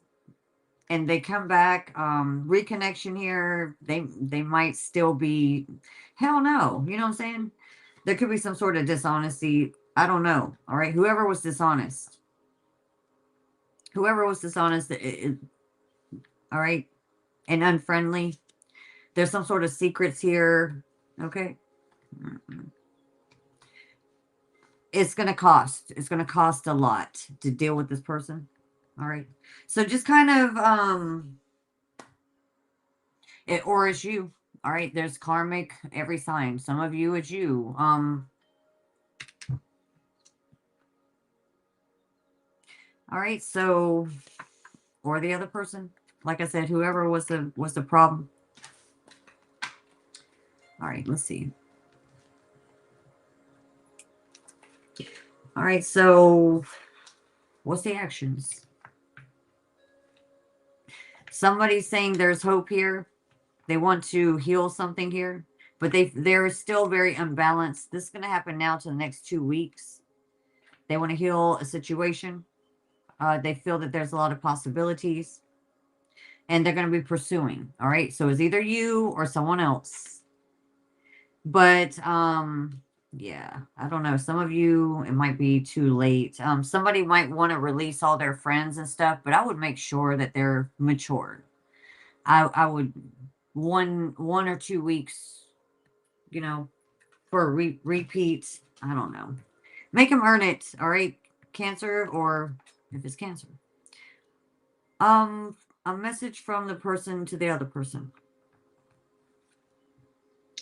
and they come back, reconnection here, they might still be, hell no, you know what I'm saying? There could be some sort of dishonesty. I don't know. All right. Whoever was dishonest, all right, and unfriendly, there's some sort of secrets here. Okay. It's going to cost a lot to deal with this person. All right. So just kind of, or it's you. All right. There's karmic every sign. Some of you, it's you. All right. So, or the other person, like I said, whoever was the problem. All right. Let's see. All right, so what's the actions? Somebody's saying there's hope here. They want to heal something here, but they're still very unbalanced. This is going to happen now to the next 2 weeks. They want to heal a situation. They feel that there's a lot of possibilities, and they're going to be pursuing. All right, so it's either you or someone else. But yeah, I don't know. Some of you, it might be too late. Somebody might want to release all their friends and stuff, but I would make sure that they're mature. I would 1 or 2 weeks, you know, for a repeat. I don't know. Make them earn it. All right, Cancer, or if it's Cancer. A message from the person to the other person.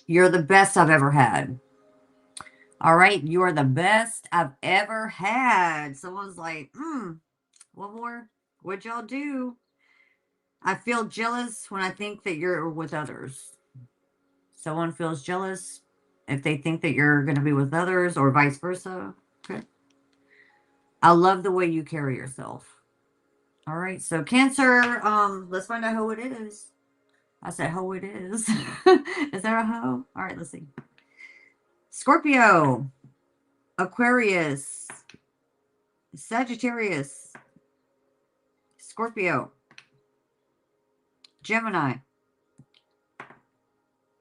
You're the best I've ever had. All right, you are the best I've ever had. Someone's like, one more. What'd y'all do? I feel jealous when I think that you're with others. Someone feels jealous if they think that you're going to be with others, or vice versa. Okay. I love the way you carry yourself. All right, so Cancer, let's find out who it is. I said who it is. Is there a hoe? All right, let's see. Scorpio, Aquarius, Sagittarius, Scorpio, Gemini,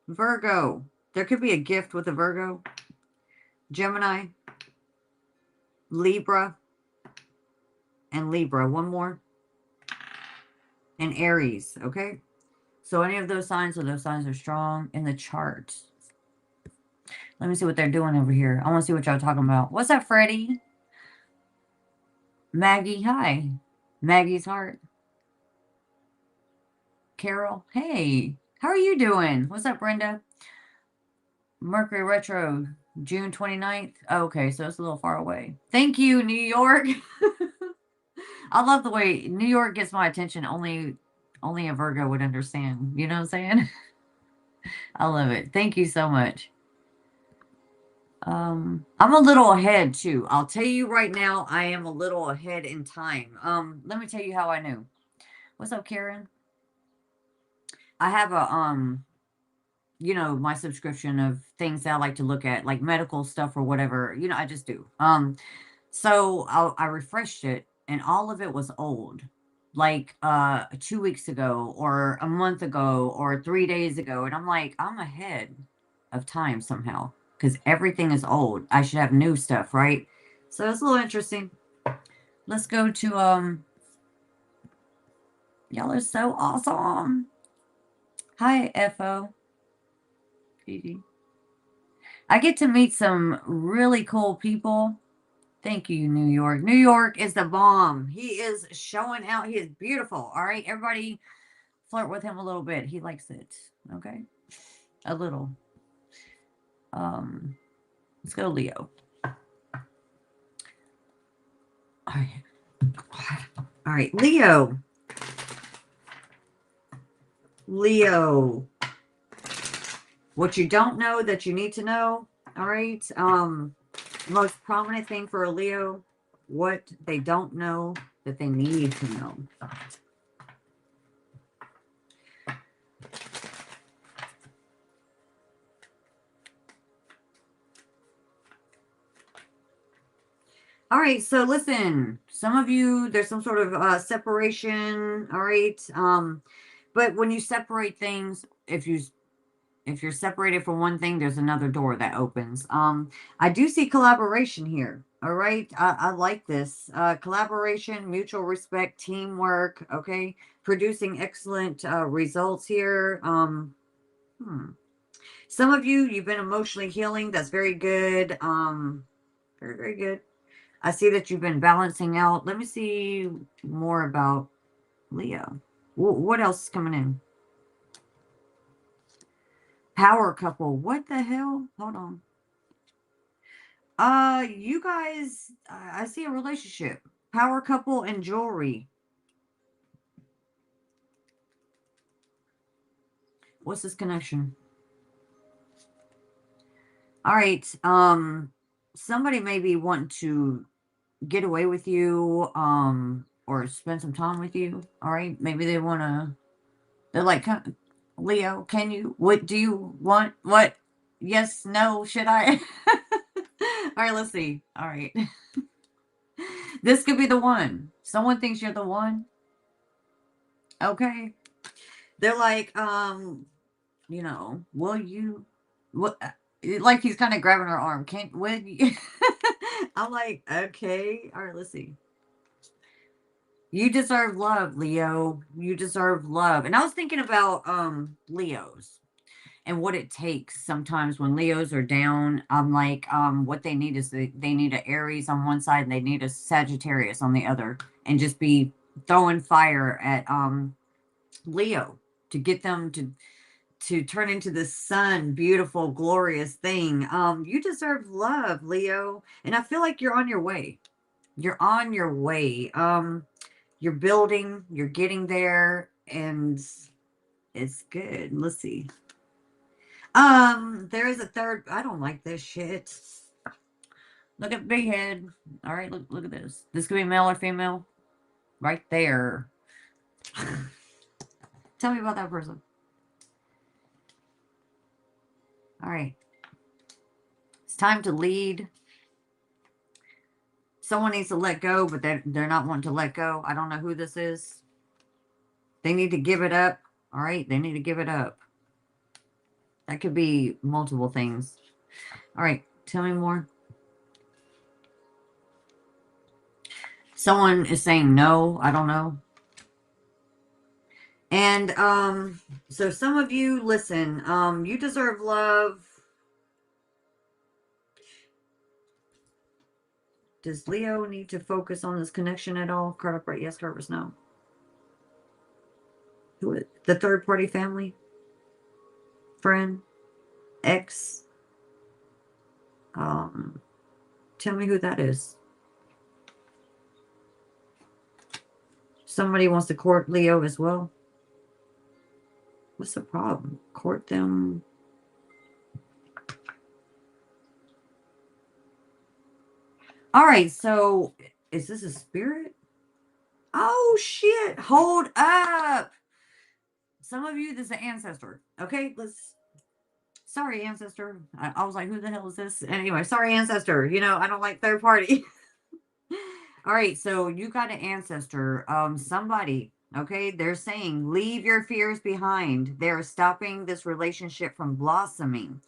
Virgo. There could be a gift with a Virgo. Gemini, Libra, and Libra. One more. And Aries, okay? So any of those signs, or those signs are strong in the chart. Let me see what they're doing over here. I want to see what y'all talking about. What's up, Freddie? Maggie, hi. Maggie's heart. Carol, hey. How are you doing? What's up, Brenda? Mercury retro, June 29th. Oh, okay, so it's a little far away. Thank you, New York. I love the way New York gets my attention. Only a Virgo would understand. You know what I'm saying? I love it. Thank you so much. I'm a little ahead too. I'll tell you right now, I am a little ahead in time. Let me tell you how I knew. What's up, Karen? I have a you know, my subscription of things that I like to look at, like medical stuff or whatever. You know, I just do. So I refreshed it, and all of it was old, like 2 weeks ago, or a month ago, or 3 days ago, and I'm like, I'm ahead of time somehow, because everything is old. I should have new stuff, right? So it's a little interesting. Let's go to y'all are so awesome. Hi, FO. I get to meet some really cool people. Thank you, New York. New York is the bomb. He is showing out. He is beautiful. All right, everybody flirt with him a little bit. He likes it. Okay, a little. Let's go, Leo. All right. All right, Leo. Leo. What you don't know that you need to know. All right. Most prominent thing for a Leo, what they don't know that they need to know. All right, so listen, some of you, there's some sort of separation, all right? But when you separate things, if you're separated from one thing, there's another door that opens. I do see collaboration here, all right? I like this. Collaboration, mutual respect, teamwork, okay? Producing excellent results here. Some of you, you've been emotionally healing. That's very good. Very, very good. I see that you've been balancing out. Let me see more about Leo. What else is coming in? Power couple. What the hell? Hold on. You guys, I see a relationship. Power couple and jewelry. What's this connection? All right. somebody may be wanting to get away with you, or spend some time with you. All right. Maybe they want to, they're like, Leo, can you, what do you want? What? Yes, no, should I? All right, let's see. All right. This could be the one. Someone thinks you're the one. Okay. They're like, you know, will you, what, like he's kind of grabbing her arm. Can't, would you? I'm like, okay. All right, let's see. You deserve love, Leo. You deserve love. And I was thinking about Leos and what it takes sometimes when Leos are down. I'm like, what they need is they need an Aries on one side and they need a Sagittarius on the other, and just be throwing fire at Leo to get them to turn into this sun, beautiful, glorious thing. You deserve love, Leo. And I feel like you're on your way. You're on your way. You're building, you're getting there, and it's good. Let's see. There is a third. I don't like this shit. Look at the big head. All right, look at this. This could be male or female. Right there. Tell me about that person. All right. It's time to lead. Someone needs to let go, but they're not wanting to let go. I don't know who this is. They need to give it up. All right, they need to give it up. That could be multiple things. All right, tell me more. Someone is saying no. I don't know. And so some of you, listen, you deserve love. Does Leo need to focus on this connection at all? Card upright, yes. Card reverse, no. Who is the third party family? Friend? Ex? Tell me who that is. Somebody wants to court Leo as well. What's the problem? Court them. All right, so is this a spirit? Oh, shit. Hold up. Some of you, this is an ancestor. Okay, sorry, ancestor. I was like, who the hell is this? Anyway, sorry, ancestor. You know, I don't like third party. All right, so you got an ancestor. Somebody, okay, they're saying, leave your fears behind. They're stopping this relationship from blossoming.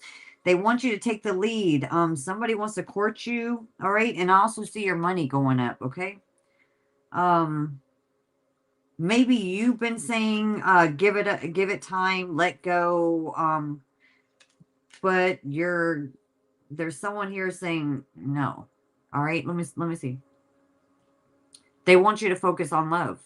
They want you to take the lead. Somebody wants to court you, all right? And I also see your money going up, okay? Maybe you've been saying, give it time, let go. But there's someone here saying no. All right, let me see. They want you to focus on love.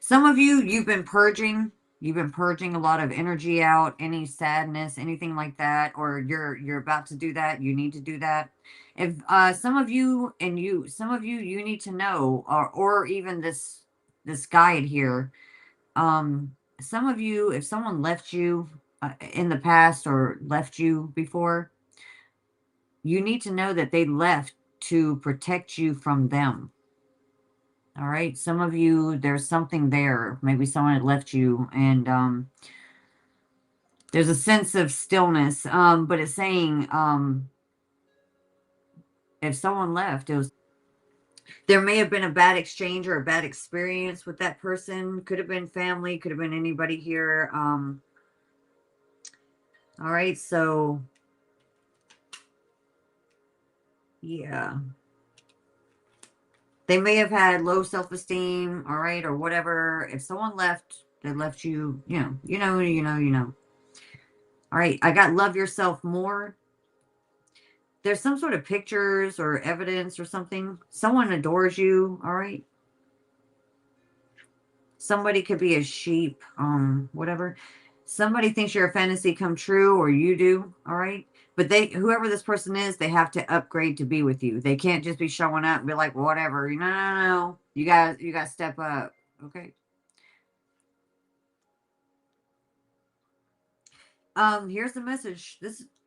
Some of you, you've been purging a lot of energy out, any sadness, anything like that, or you're about to do that. You need to do that. If some of you you need to know, or even this guide here. Some of you, if someone left you in the past or left you before, you need to know that they left to protect you from them. All right. Some of you, there's something there. Maybe someone had left you, and there's a sense of stillness. But it's saying, if someone left, there may have been a bad exchange or a bad experience with that person. Could have been family, could have been anybody here. All right. So yeah. They may have had low self-esteem, all right, or whatever. If someone left, they left you, you know. All right, I got love yourself more. There's some sort of pictures or evidence or something. Someone adores you, all right. Somebody could be a sheep, whatever. Somebody thinks you're a fantasy come true, or you do, all right. But whoever this person is, they have to upgrade to be with you. They can't just be showing up and be like, whatever. No. You got to step up, okay. Here's the message.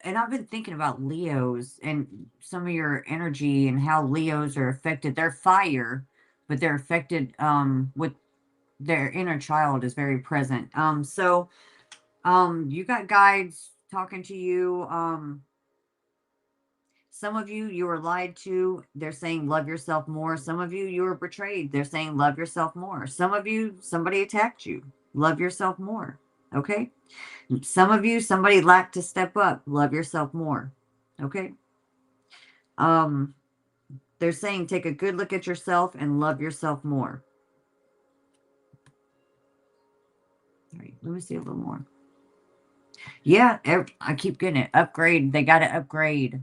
And I've been thinking about Leos and some of your energy and how Leos are affected. They're fire, but they're affected with their inner child is very present. You got guides talking to you. Some of you, you were lied to. They're saying love yourself more. Some of you, you were betrayed. They're saying love yourself more. Some of you, somebody attacked you. Love yourself more. Okay? Some of you, somebody lacked to step up. Love yourself more. Okay? Um, they're saying take a good look at yourself and love yourself more. All right, let me see a little more. Yeah, I keep getting it. Upgrade. They got to upgrade.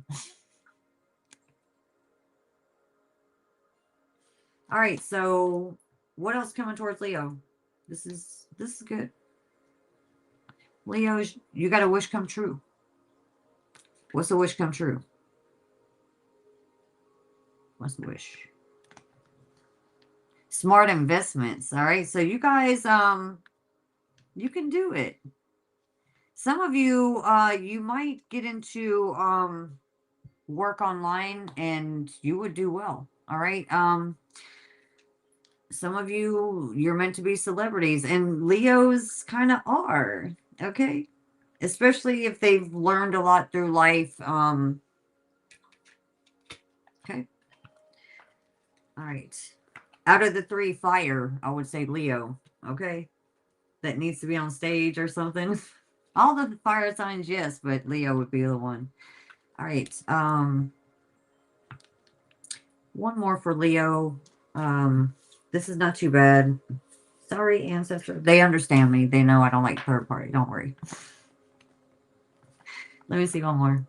All right, so what else coming towards Leo? This is good. Leo, you got a wish come true. What's the wish come true? What's the wish? Smart investments. All right, so you guys, you can do it. Some of you, you might get into work online and you would do well. All right. Some of you, you're meant to be celebrities, and Leos kind of are. Okay. Especially if they've learned a lot through life. Okay. All right. Out of the three, fire, I would say Leo. Okay. That needs to be on stage or something. All the fire signs, yes, but Leo would be the one. All right. One more for Leo. This is not too bad. Sorry, ancestor. They understand me. They know I don't like third party. Don't worry. Let me see one more.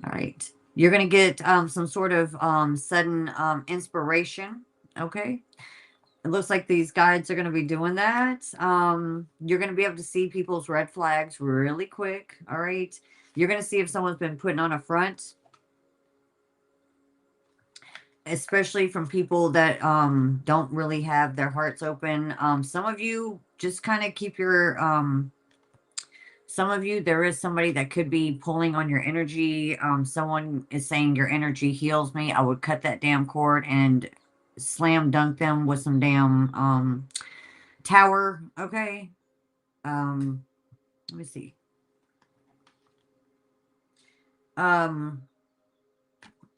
All right. You're going to get some sort of sudden inspiration. Okay. It looks like these guides are going to be doing that. You're going to be able to see people's red flags really quick. All right. You're going to see if someone's been putting on a front, especially from people that don't really have their hearts open. Some of you just kind of keep your some of you, there is somebody that could be pulling on your energy. Someone is saying your energy heals me. I would cut that damn cord and slam dunk them with some damn tower. Okay. Let me see.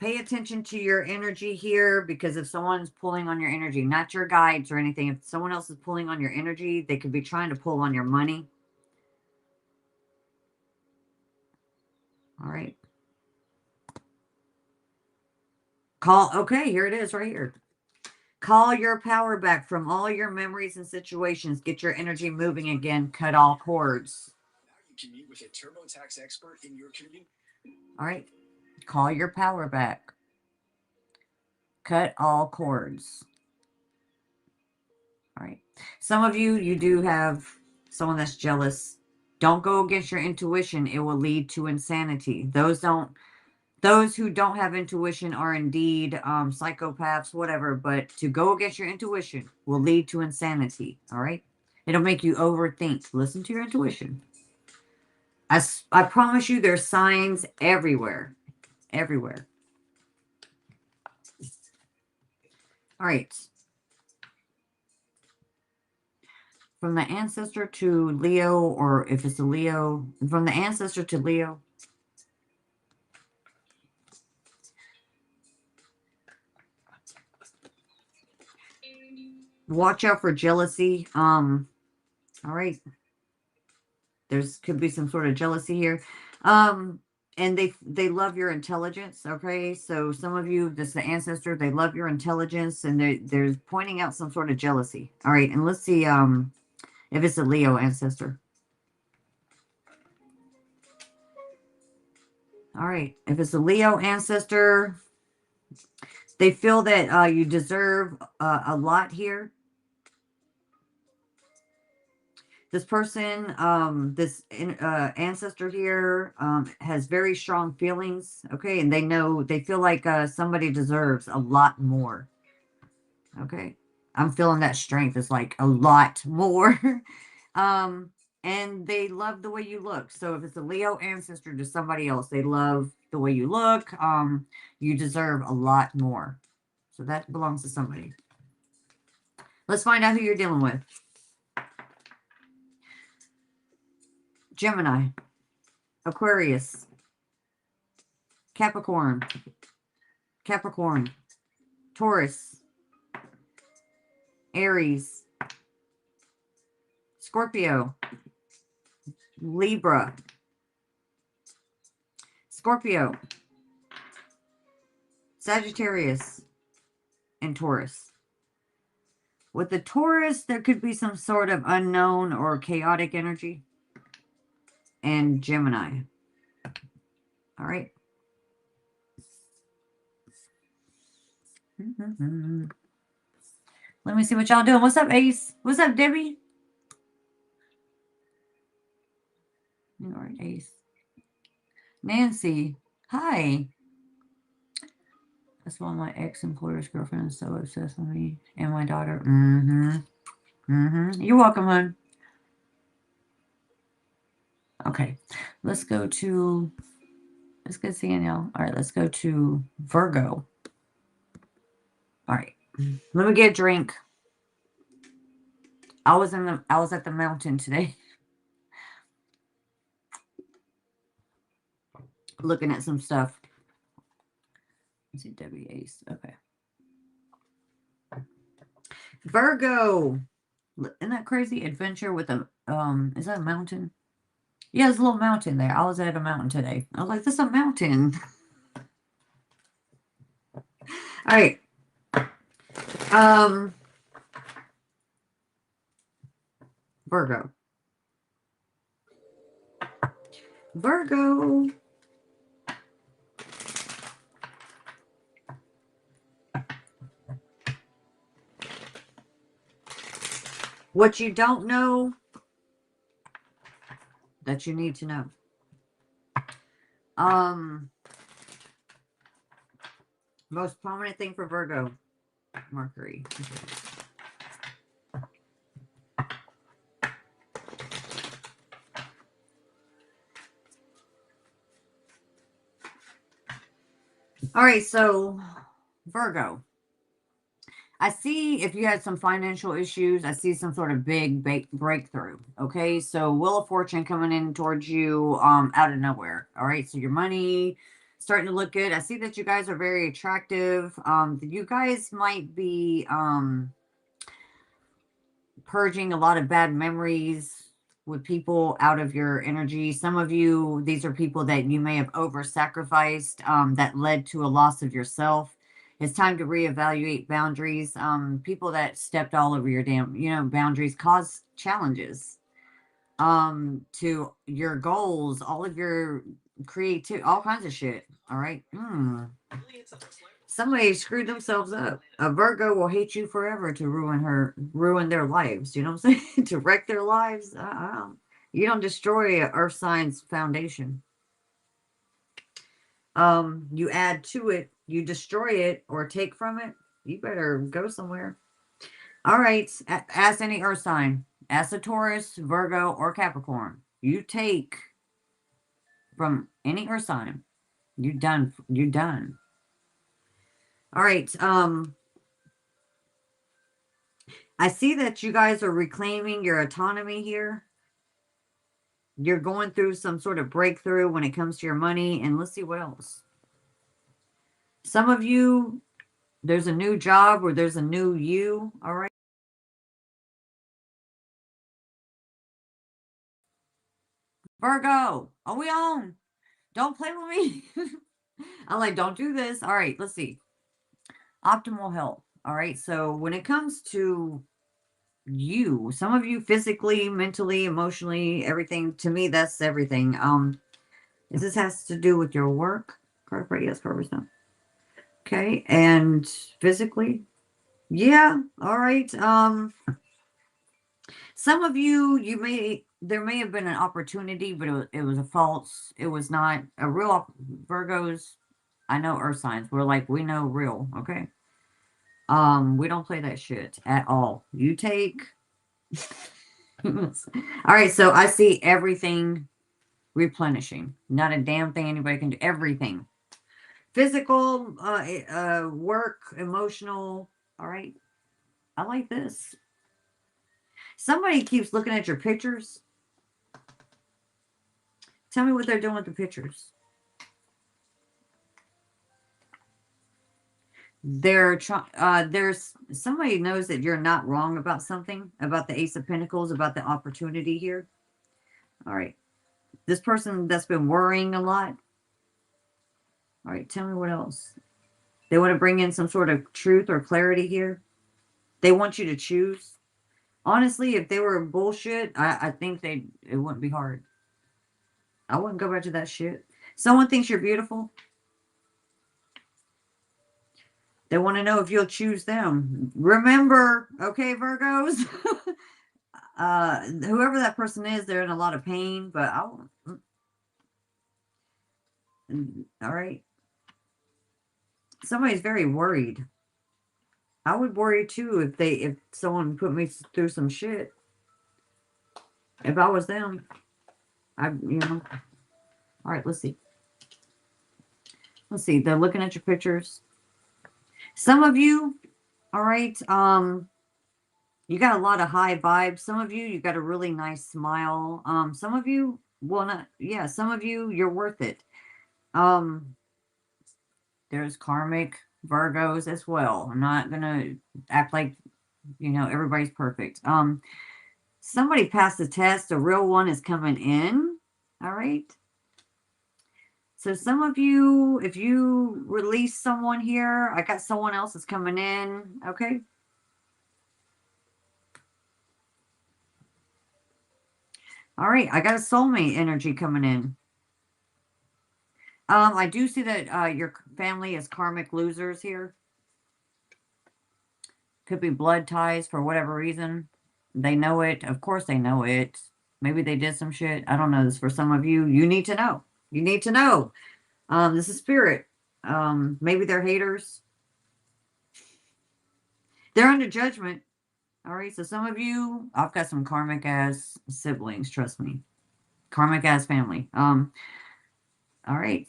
Pay attention to your energy here, because if someone's pulling on your energy, not your guides or anything, if someone else is pulling on your energy, they could be trying to pull on your money. All right. Okay, here it is right here. Call your power back from all your memories and situations. Get your energy moving again. Cut all cords. Now you can meet with a TurboTax expert in your community. All right. Call your power back. Cut all cords. All right. Some of you, you do have someone that's jealous. Don't go against your intuition. It will lead to insanity. Those who don't have intuition are indeed psychopaths, whatever. But to go against your intuition will lead to insanity. All right. It'll make you overthink. Listen to your intuition. I promise you, there's signs everywhere. Everywhere. All right. From the ancestor to Leo, or if it's a Leo, from the ancestor to Leo. Watch out for jealousy. All right. There's could be some sort of jealousy here. And they love your intelligence. Okay. So some of you, this is the ancestor, they love your intelligence, and they're pointing out some sort of jealousy. All right. And let's see if it's a Leo ancestor. All right. If it's a Leo ancestor, they feel that you deserve a lot here. This person, this ancestor here, has very strong feelings. Okay. And they feel like somebody deserves a lot more. Okay. I'm feeling that strength is like a lot more. and they love the way you look. So if it's a Leo ancestor to somebody else, they love the way you look. You deserve a lot more. So that belongs to somebody. Let's find out who you're dealing with. Gemini, Aquarius, Capricorn, Taurus, Aries, Scorpio, Libra, Scorpio, Sagittarius, and Taurus. With the Taurus, there could be some sort of unknown or chaotic energy. And Gemini. All right. Let me see what y'all doing. What's up, Ace? What's up, Debbie? All right, Ace. Nancy. Hi. That's why my ex-employer's girlfriend is so obsessed with me and my daughter. You're welcome, hon. Okay. Let's go to... It's good seeing y'all. All right, let's go to Virgo. All right. Let me get a drink. I was at the mountain today. Looking at some stuff. Let's see, Debbie Ace. Okay. Virgo. Isn't that crazy? Adventure with a is that a mountain? Yeah, there's a little mountain there. I was at a mountain today. I was like, this is a mountain. All right. Virgo. What you don't know that you need to know. Most prominent thing for Virgo, Mercury. All right, so Virgo. I see if you had some financial issues, I see some sort of big breakthrough. Okay, so Wheel of Fortune coming in towards you out of nowhere. All right, so your money starting to look good. I see that you guys are very attractive. You guys might be purging a lot of bad memories with people out of your energy. Some of you, these are people that you may have over-sacrificed that led to a loss of yourself. It's time to reevaluate boundaries. People that stepped all over your damn, boundaries cause challenges to your goals, all of your creativity, all kinds of shit. All right. Somebody screwed themselves up. A Virgo will hate you forever to ruin their lives. You know what I'm saying? To wreck their lives. You don't destroy an earth sign's foundation. You add to it, you destroy it or take from it, you better go somewhere. All right. Ask any earth sign. Ask a Taurus, Virgo, or Capricorn. You take from any earth sign. You're done. You're done. All right. I see that you guys are reclaiming your autonomy here. You're going through some sort of breakthrough when it comes to your money. And let's see what else. Some of you, there's a new job or there's a new you. All right. Virgo, are we on? Don't play with me. I'm like, don't do this. All right, let's see. Optimal health. All right. So when it comes to you, some of you physically, mentally, emotionally, everything, to me, that's everything. This has to do with your work. Card for yes, card no. Okay. And physically. Yeah. All right. Some of you, there may have been an opportunity, but it was a false, it was not a real. Virgos, I know earth signs. We know real, okay? We don't play that shit at all. You take All right, so I see everything replenishing. Not a damn thing anybody can do. Everything. Physical, work, emotional. All right. I like this. Somebody keeps looking at your pictures. Tell me what they're doing with the pictures. There's somebody knows that you're not wrong about something, about the Ace of Pentacles, about the opportunity here. All right. This person that's been worrying a lot. All right, tell me what else. They want to bring in some sort of truth or clarity here. They want you to choose. Honestly, if they were bullshit, I think it wouldn't be hard. I wouldn't go back to that shit. Someone thinks you're beautiful. They want to know if you'll choose them. Remember, okay, Virgos? Whoever that person is, they're in a lot of pain, but all right. Somebody's very worried. I would worry too if someone put me through some shit. If I was them, All right, let's see. Let's see. They're looking at your pictures. Some of you, all right, you got a lot of high vibes. Some of you got a really nice smile. Some of you, well, not, yeah, some of you, you're worth it. There's karmic Virgos as well. I'm not gonna act like, everybody's perfect. Somebody passed the test. A real one is coming in. All right. So some of you, if you release someone here, I got someone else that's coming in. Okay. All right. I got a soulmate energy coming in. I do see that your family is karmic losers here. Could be blood ties for whatever reason. They know it. Of course they know it. Maybe they did some shit. I don't know. This for some of you. You need to know. You need to know. This is spirit. Maybe they're haters. They're under judgment. All right. So some of you, I've got some karmic ass siblings. Trust me. Karmic ass family. All right.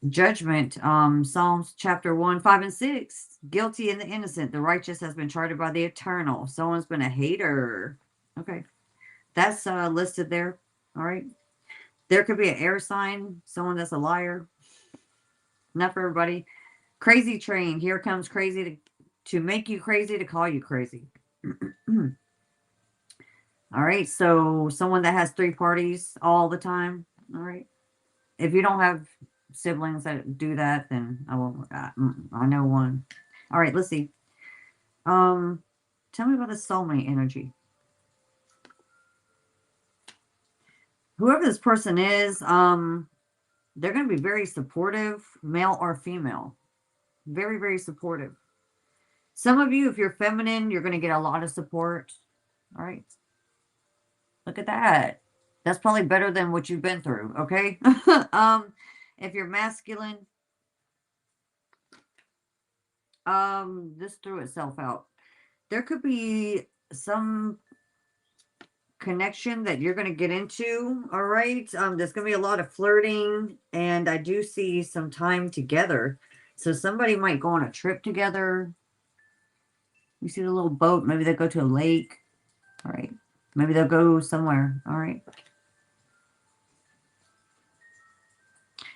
Judgment, Psalms chapter 1, 5, and 6. Guilty and the innocent. The righteous has been charged by the eternal. Someone's been a hater. Okay. That's listed there. All right. There could be an air sign. Someone that's a liar. Not for everybody. Crazy train. Here comes crazy to make you crazy, to call you crazy. All right. So someone that has 3 parties all the time. All right. If you don't have siblings that do that, then I know one. All right, let's see. Tell me about the soulmate energy. Whoever this person is, they're going to be very supportive, male or female. Very, very supportive. Some of you, if you're feminine, you're going to get a lot of support. All right. Look at that. That's probably better than what you've been through, okay? If you're masculine, this threw itself out. There could be some connection that you're going to get into, all right? There's going to be a lot of flirting, and I do see some time together. So somebody might go on a trip together. You see the little boat. Maybe they'll go to a lake. All right. Maybe they'll go somewhere. All right.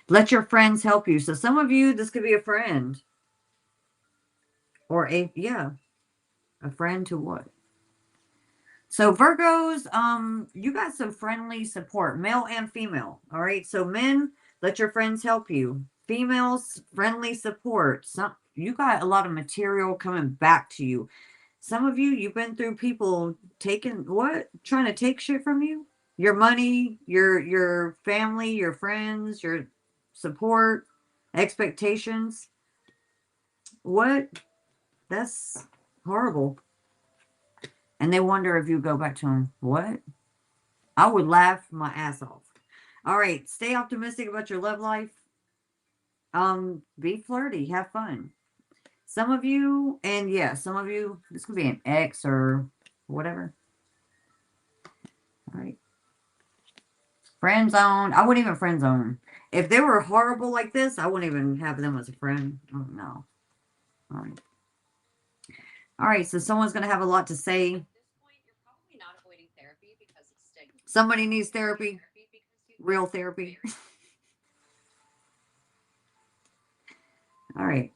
Let your friends help you. So some of you, this could be a friend. Or a friend to what? So Virgos, you got some friendly support, male and female. All right. So men, let your friends help you. Females, friendly support. You got a lot of material coming back to you. Some of you, you've been through people trying to take shit from you. Your money, your family, your friends, your support, expectations. What? That's horrible. And they wonder if you go back to them. What? I would laugh my ass off. All right. Stay optimistic about your love life. Be flirty. Have fun. Some of you, this could be an ex or whatever. All right. Friend zone. I wouldn't even friend zone. If they were horrible like this, I wouldn't even have them as a friend. Oh, no. All right. All right, so someone's going to have a lot to say. At this point, you're probably not avoiding therapy because it's stigma. Somebody needs therapy. Real therapy. All right.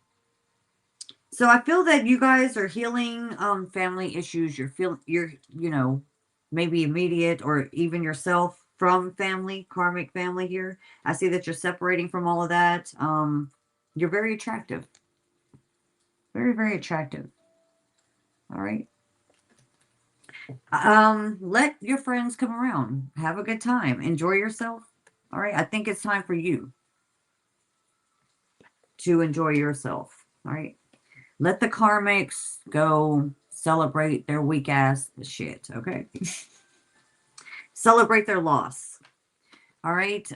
So I feel that you guys are healing family issues. You're you know, maybe immediate or even yourself from family, karmic family here. I see that you're separating from all of that. You're very attractive. Very, very attractive. All right. Let your friends come around. Have a good time. Enjoy yourself. All right. I think it's time for you to enjoy yourself. All right. Let the karmics go celebrate their weak ass shit. Okay. Celebrate their loss. All right.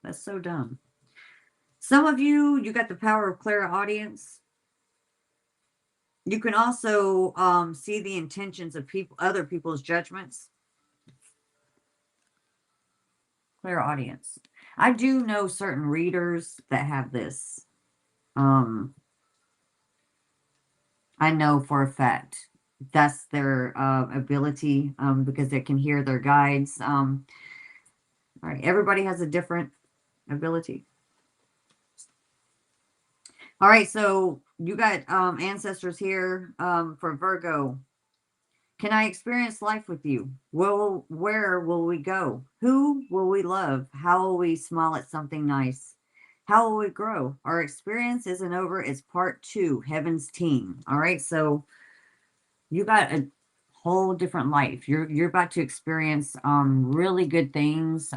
That's so dumb. Some of you, you got the power of clairaudience. You can also see the intentions of other people's judgments. Clairaudience. I do know certain readers that have this. I know for a fact that's their ability because they can hear their guides. All right, everybody has a different ability. All right, so you got ancestors here for Virgo. Can I experience life with you? Where will we go? Who will we love? How will we smile at something nice? How will we grow? Our experience isn't over. It's part 2, Heaven's Team. All right, so you got a whole different life. You're about to experience really good things.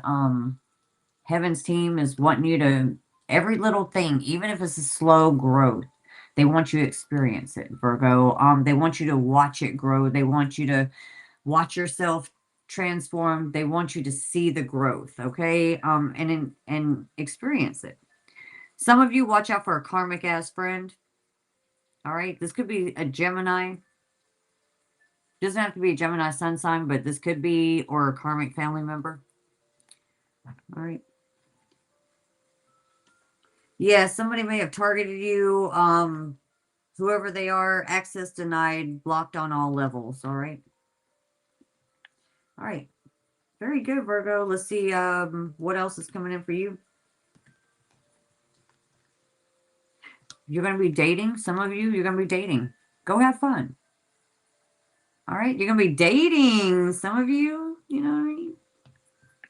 Heaven's Team is wanting you to, every little thing, even if it's a slow growth, they want you to experience it, Virgo. They want you to watch it grow. They want you to watch yourself transform. They want you to see the growth, okay? And experience it. Some of you watch out for a karmic ass friend. All right, this could be a Gemini. Doesn't have to be a Gemini sun sign, but this could be, or a karmic family member. All right. Yeah, somebody may have targeted you. Whoever they are, access denied, blocked on all levels. All right. All right. Very good, Virgo. Let's see what else is coming in for you. You're going to be dating. Some of you, you're going to be dating. Go have fun. All right. You're going to be dating. Some of you, you know what I mean?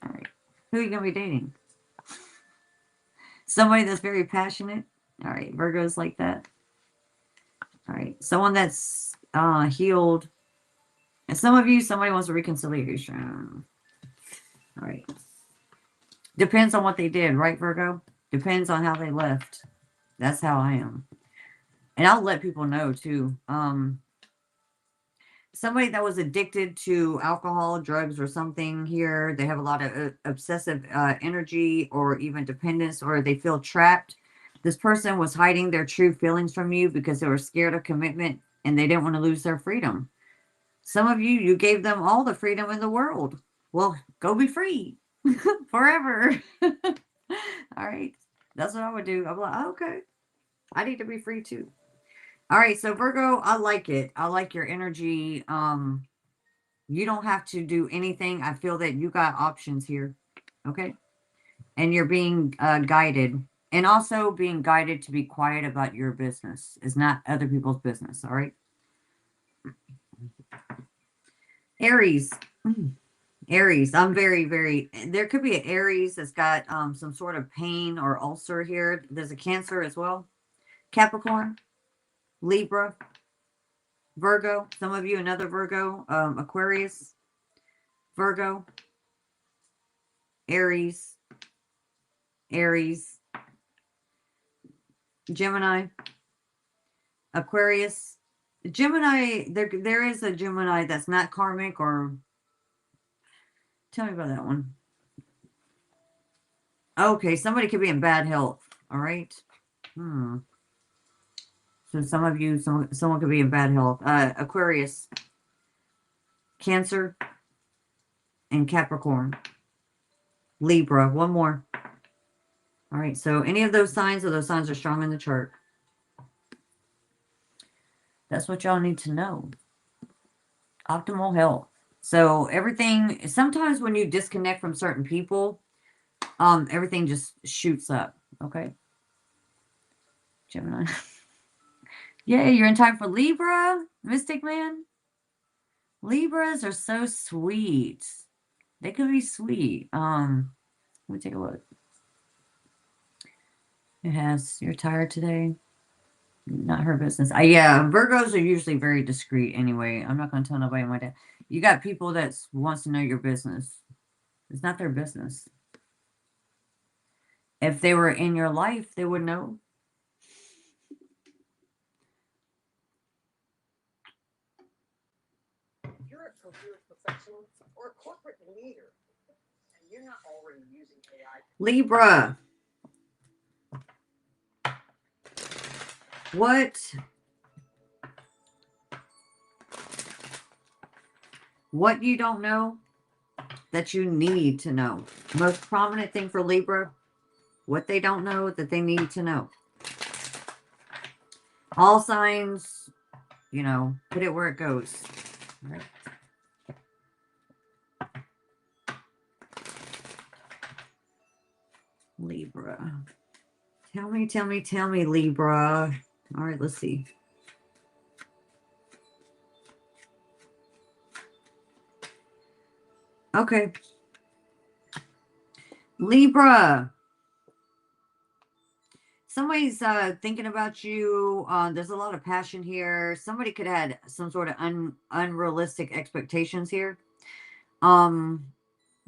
All right. Who are you going to be dating? Somebody that's very passionate. All right. Virgo's like that. All right. Someone that's healed. And some of you, somebody wants a reconciliation. All right. Depends on what they did, right, Virgo? Depends on how they left. That's how I am. And I'll let people know, too. Somebody that was addicted to alcohol, drugs, or something here, they have a lot of obsessive energy or even dependence, or they feel trapped. This person was hiding their true feelings from you because they were scared of commitment and they didn't want to lose their freedom. Some of you, you gave them all the freedom in the world. Well, go be free forever. All right. That's what I would do. I'm like, oh, okay. I need to be free too. All right. So Virgo, I like it. I like your energy. You don't have to do anything. I feel that you got options here. Okay. And you're being guided. And also being guided to be quiet about your business. It's not other people's business. All right. Aries. Aries. I'm very, there could be an Aries that's got some sort of pain or ulcer here. There's a Cancer as well. Capricorn, Libra, Virgo. Some of you, another Virgo, Aquarius, Virgo, Aries, Aries, Gemini, Aquarius. Gemini, there is a Gemini that's not karmic, or tell me about that one. Okay, somebody could be in bad health. All right. So some of you, someone could be in bad health. Aquarius, Cancer, and Capricorn. Libra, one more. All right, so any of those signs are strong in the chart. That's what y'all need to know. Optimal health. So everything, sometimes when you disconnect from certain people, everything just shoots up. Okay. Gemini. Yay, you're in time for Libra, Mystic Man. Libras are so sweet. They could be sweet. Let me take a look. It has, you're tired today. Not her business. Yeah, Virgos are usually very discreet anyway. I'm not going to tell nobody my dad. You got people that wants to know your business. It's not their business. If they were in your life, they would know. You're a career professional or a corporate leader, and you're not already using AI. Libra. What you don't know that you need to know. Most prominent thing for Libra, what they don't know that they need to know. All signs, you know, put it where it goes. All right. Libra. Tell me, Libra. All right, let's see. Okay. Libra. Somebody's thinking about you. There's a lot of passion here. Somebody could have had some sort of unrealistic expectations here.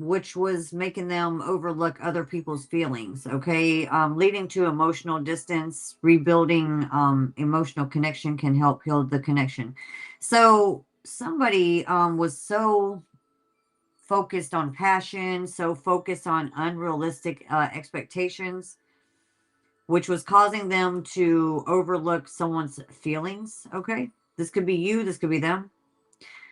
Which was making them overlook other people's feelings, okay? Leading to emotional distance. Rebuilding emotional connection can help heal the connection. So somebody was so focused on passion, so focused on unrealistic expectations, which was causing them to overlook someone's feelings, okay? This could be you, this could be them.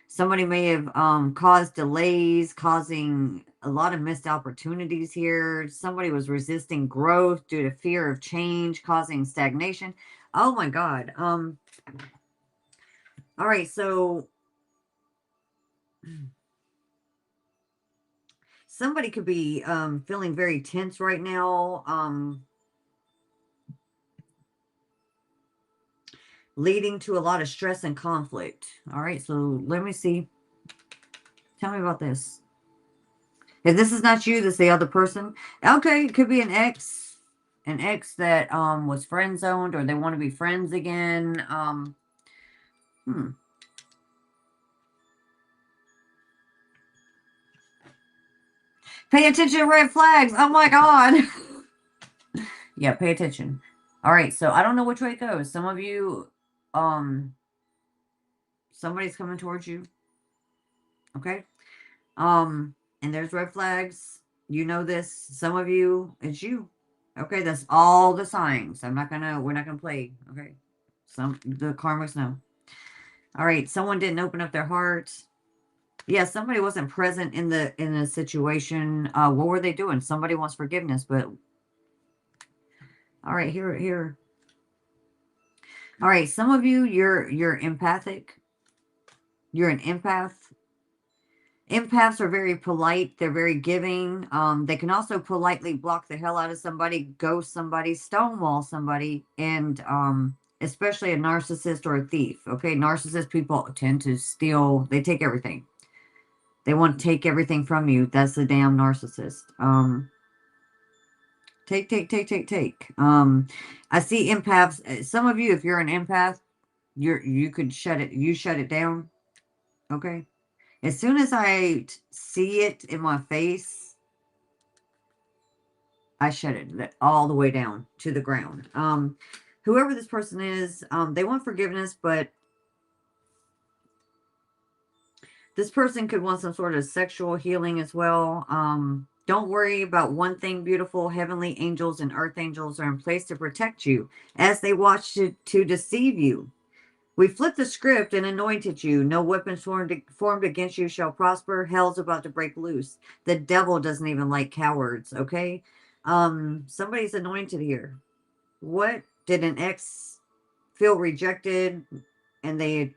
Somebody may have caused delays, causing a lot of missed opportunities here. Somebody was resisting growth due to fear of change, causing stagnation. Oh my God. All right, so somebody could be feeling very tense right now, leading to a lot of stress and conflict. All right, so let me see. Tell me about this. If this is not you, this is the other person. Okay, it could be an ex that was friend zoned, or they want to be friends again. Pay attention to red flags. Oh my God. Yeah, pay attention. All right, so I don't know which way it goes. Some of you, somebody's coming towards you. Okay. And there's red flags. You know this. Some of you, it's you. Okay, that's all the signs. we're not gonna play. Okay. The karmics know. All right, someone didn't open up their heart. Yeah, somebody wasn't present in the situation. What were they doing? Somebody wants forgiveness, but all right, here. All right, some of you, you're empathic. You're an empath. Empaths are very polite. They're very giving. They can also politely block the hell out of somebody, ghost somebody, stonewall somebody, and especially a narcissist or a thief. Okay, narcissist people tend to steal. They take everything. They want to take everything from you. That's the damn narcissist. Take. I see empaths. Some of you, if you're an empath, you could shut it. You shut it down. Okay. As soon as I see it in my face, I shut it all the way down to the ground. Whoever this person is, they want forgiveness, but this person could want some sort of sexual healing as well. Don't worry about one thing, beautiful. Heavenly angels and earth angels are in place to protect you as they watch to deceive you. We flipped the script and anointed you. No weapons formed against you shall prosper. Hell's about to break loose. The devil doesn't even like cowards, okay? Somebody's anointed here. What? Did an ex feel rejected and they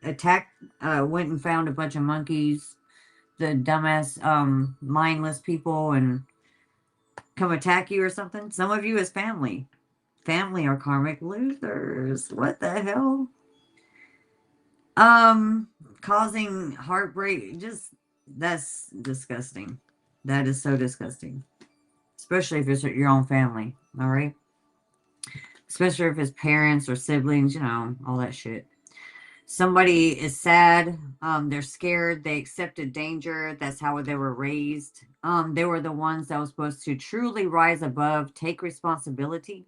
attacked, went and found a bunch of monkeys, the dumbass, mindless people, and come attack you or something? Some of you is family. Family are karmic losers. What the hell? Causing heartbreak. Just, that's disgusting. That is so disgusting. Especially if it's your own family. All right. Especially if it's parents or siblings, you know, all that shit. Somebody is sad. They're scared. They accepted danger. That's how they were raised. They were the ones that were supposed to truly rise above, take responsibility.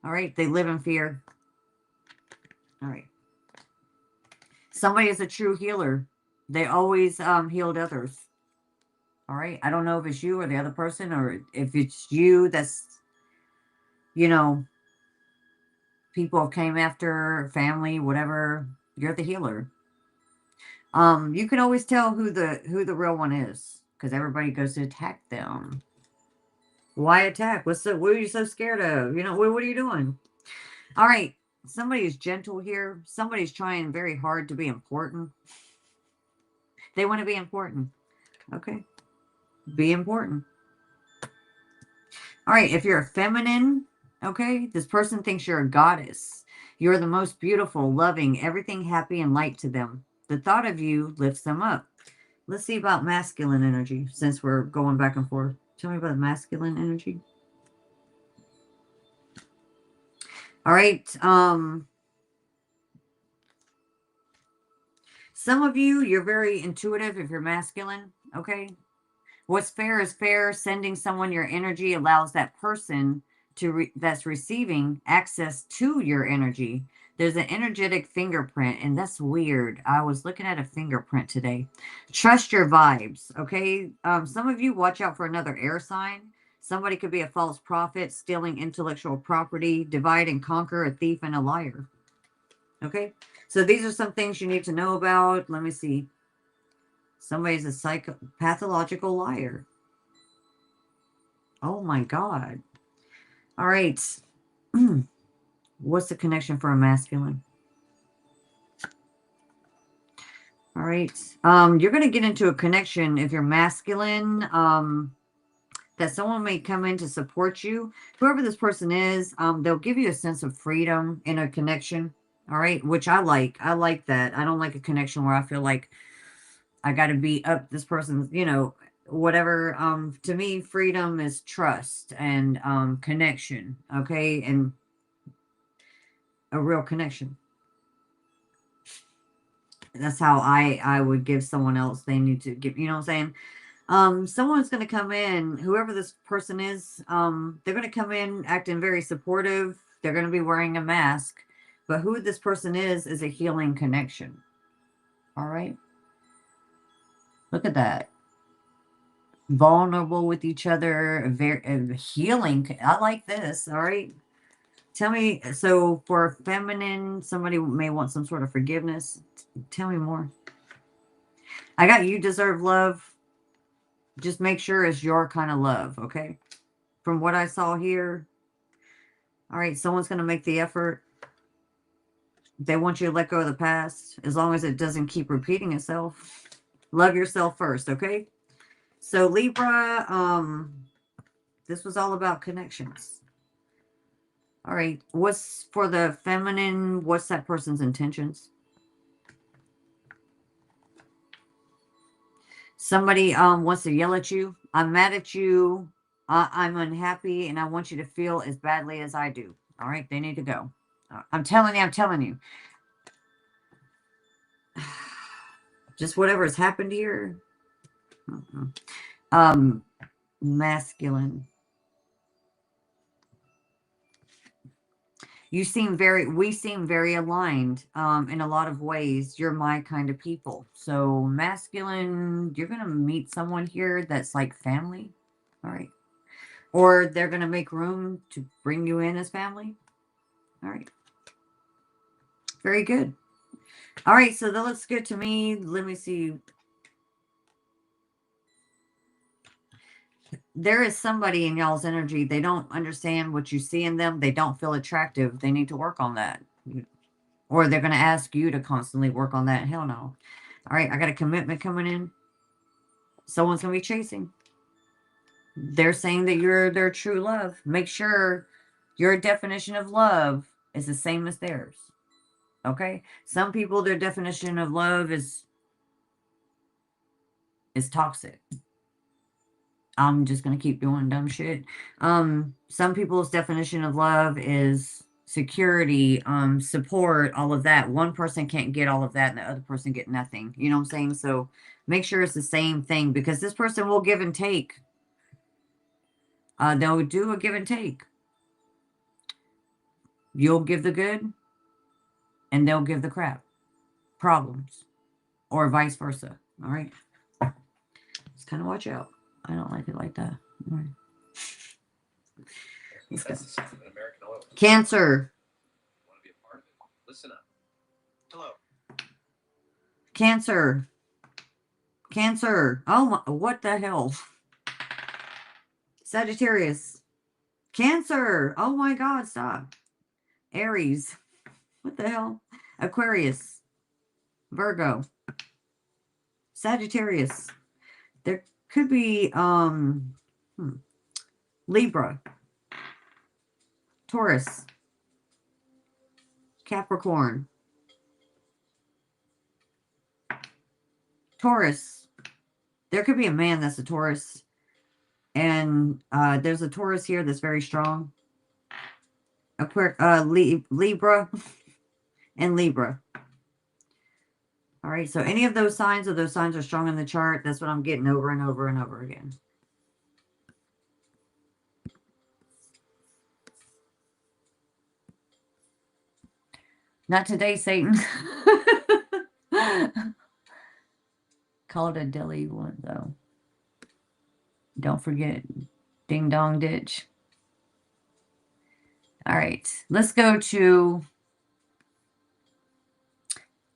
All right. They live in fear. All right. Somebody is a true healer. They always healed others. All right. I don't know if it's you or the other person, or if it's you that's, you know, people came after, family, whatever. You're the healer. You can always tell who the real one is, because everybody goes to attack them. Why attack? What are you so scared of? You know, what are you doing? All right. Somebody is gentle here. Somebody's trying very hard to be important. They want to be important. Okay. Be important. All right. If you're a feminine, okay, this person thinks you're a goddess. You're the most beautiful, loving, everything happy and light to them. The thought of you lifts them up. Let's see about masculine energy, since we're going back and forth. Tell me about masculine energy. All right. Some of you, you're very intuitive if you're masculine, okay? What's fair is fair. Sending someone your energy allows that person that's receiving access to your energy. There's an energetic fingerprint, and that's weird. I was looking at a fingerprint today. Trust your vibes, okay? Some of you, watch out for another air sign. Somebody could be a false prophet, stealing intellectual property, divide and conquer, a thief, and a liar. Okay? So these are some things you need to know about. Let me see. Somebody's a pathological liar. Oh my God. All right. What's the connection for a masculine? All right. You're going to get into a connection if you're masculine, that someone may come in to support you. Whoever this person is, they'll give you a sense of freedom in a connection. All right. Which I like. I like that. I don't like a connection where I feel like I got to be up this person's, you know, whatever. To me, freedom is trust and connection. Okay. And a real connection. That's how I would give someone else. They need to give, you know what I'm saying? Someone's going to come in, whoever this person is, they're going to come in acting very supportive. They're going to be wearing a mask, but who this person is a healing connection. All right. Look at that. Vulnerable with each other, very healing. I like this. All right. Tell me, so for feminine, somebody may want some sort of forgiveness. Tell me more. I got you deserve love. Just make sure it's your kind of love, okay? From what I saw here. All right, someone's going to make the effort. They want you to let go of the past, as long as it doesn't keep repeating itself. Love yourself first, okay? So Libra, this was all about connections. All right, what's for the feminine? What's that person's intentions? Somebody wants to yell at you. I'm mad at you. I'm unhappy, and I want you to feel as badly as I do. All right, they need to go. I'm telling you. Just whatever has happened here. Masculine. We seem very aligned in a lot of ways. You're my kind of people. So masculine, you're going to meet someone here that's like family. All right. Or they're going to make room to bring you in as family. All right. Very good. All right, so that looks good to me. Let me see. There is somebody in y'all's energy. They don't understand what you see in them. They don't feel attractive. They need to work on that. Or they're going to ask you to constantly work on that. Hell no. All right, I got a commitment coming in. Someone's going to be chasing. They're saying that you're their true love. Make sure your definition of love is the same as theirs. Okay? Some people, their definition of love is toxic. I'm just going to keep doing dumb shit. Some people's definition of love is security, support, all of that. One person can't get all of that and the other person get nothing. You know what I'm saying? So make sure it's the same thing, because this person will give and take. They'll do a give and take. You'll give the good and they'll give the crap. Problems. Or vice versa. All right? Just kind of watch out. I don't like it like that. All right. Let's go. Cancer. Listen up. Hello. Cancer. Cancer. Oh, my, what the hell? Sagittarius. Cancer. Oh my God, stop. Aries. What the hell? Aquarius. Virgo. Sagittarius. There could be Libra. Taurus. Capricorn. Taurus. There could be a man that's a Taurus. And there's a Taurus here that's very strong. Libra and Libra. All right, so any of those signs are strong in the chart. That's what I'm getting over and over and over again. Not today, Satan. Called a dilly one, though. Don't forget, ding dong ditch. All right, let's go to,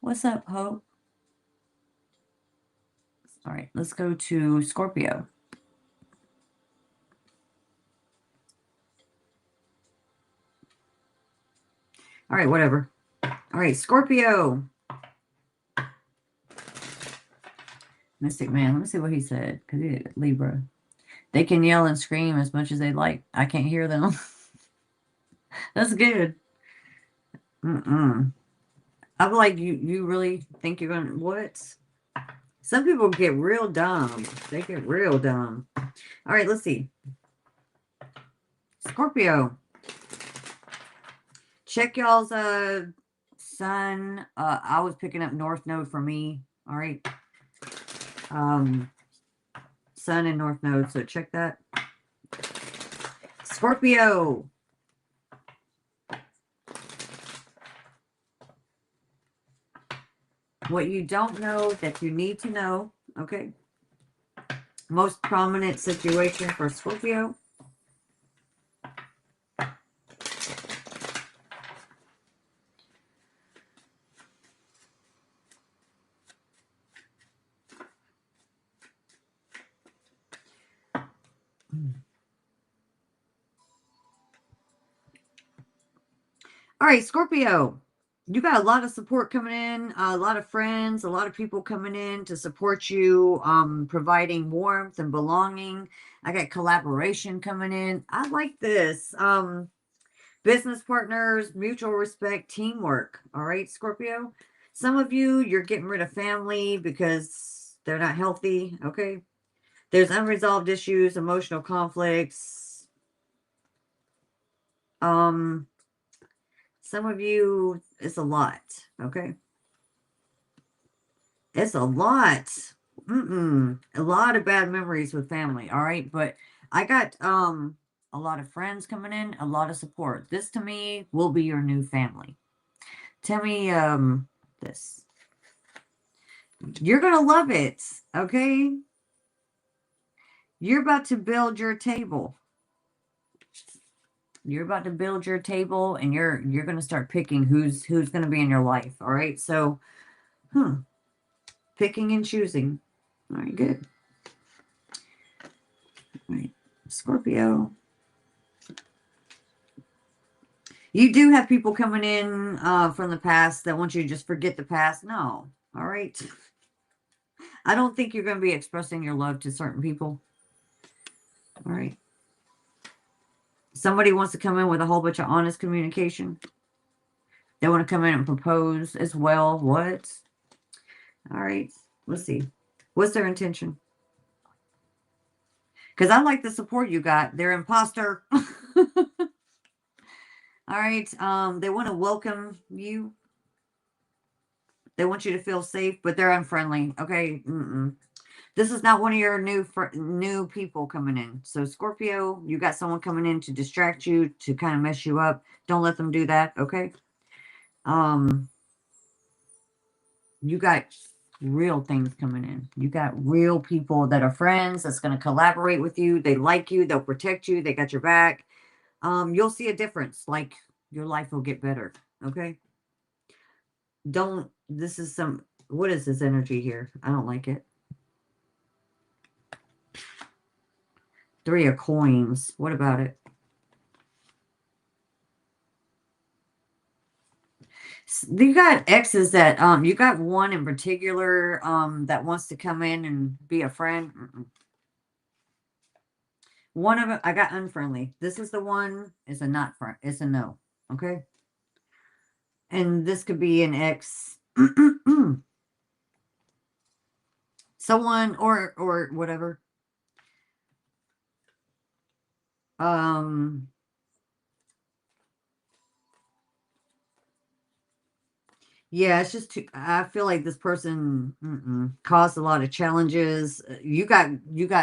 what's up, Hope? All right, let's go to Scorpio. All right, whatever. All right, Scorpio. Mystic man, let me see what he said. Because Libra. They can yell and scream as much as they like. I can't hear them. That's good. I'm like, you really think you're going to, what? Some people get real dumb. They get real dumb. All right, let's see. Scorpio. Check y'all's sun. I was picking up North Node for me. All right. Sun and North Node, so check that. Scorpio. What you don't know that you need to know, okay? Most prominent situation for Scorpio. All right, Scorpio. You got a lot of support coming in, a lot of friends, a lot of people coming in to support you, providing warmth and belonging. I got collaboration coming in. I like this. Business partners, mutual respect, teamwork. All right, Scorpio. Some of you, you're getting rid of family because they're not healthy. Okay. There's unresolved issues, emotional conflicts. Some of you, it's a lot, okay? It's a lot. A lot of bad memories with family, all right? But I got a lot of friends coming in, a lot of support. This, to me, will be your new family. Tell me this. You're going to love it, okay? You're about to build your table. You're about to build your table, and you're going to start picking who's going to be in your life. All right. So, picking and choosing. All right, good. All right, Scorpio. You do have people coming in from the past that want you to just forget the past. No. All right. I don't think you're going to be expressing your love to certain people. All right. Somebody wants to come in with a whole bunch of honest communication. They want to come in and propose as well. What? All right. Let's see. What's their intention? Because I like the support you got. They're imposter. All right. They want to welcome you. They want you to feel safe, but they're unfriendly. Okay. This is not one of your new people coming in. So Scorpio, you got someone coming in to distract you, to kind of mess you up. Don't let them do that. Okay. You got real things coming in. You got real people that are friends that's going to collaborate with you. They like you. They'll protect you. They got your back. You'll see a difference. Like, your life will get better. Okay. This is what is this energy here? I don't like it. 3 of coins. What about it? You got exes that, you got one in particular, that wants to come in and be a friend. One of them, I got unfriendly. This is the one, it's a not friend. It's a no. Okay. And this could be an ex. Someone or whatever. Yeah, it's just I feel like this person caused a lot of challenges. You got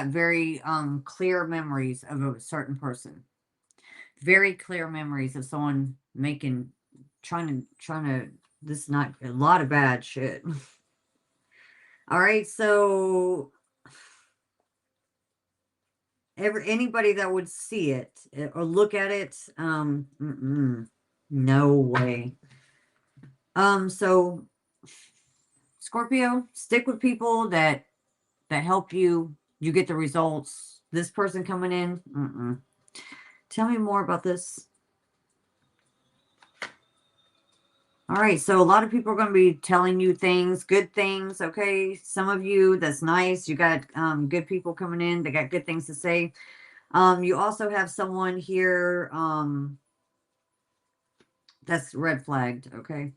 very clear memories of a certain person. Very clear memories of someone trying to this is not a lot of bad shit. All right, so anybody that would see it or look at it, no way. So Scorpio, stick with people that help you. You get the results. This person coming in, tell me more about this. All right, so a lot of people are going to be telling you things, good things, okay? Some of you, that's nice. You got good people coming in. They got good things to say. You also have someone here that's red flagged, okay?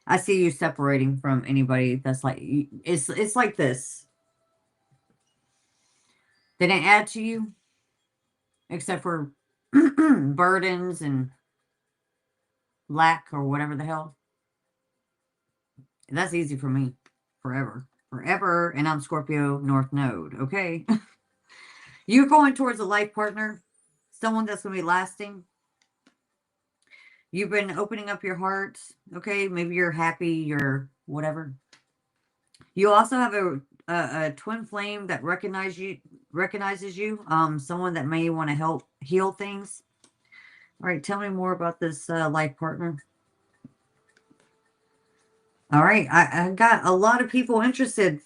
I see you separating from anybody that's like, it's like this. They didn't add to you, except for burdens and lack or whatever the hell. That's easy for me. Forever. And I'm Scorpio North Node, okay? You're going towards a life partner, someone that's going to be lasting. You've been opening up your heart, okay? Maybe you're happy, you're whatever. You also have a twin flame that recognizes you, someone that may want to help heal things. All right, tell me more about this life partner. All right, I got a lot of people interested.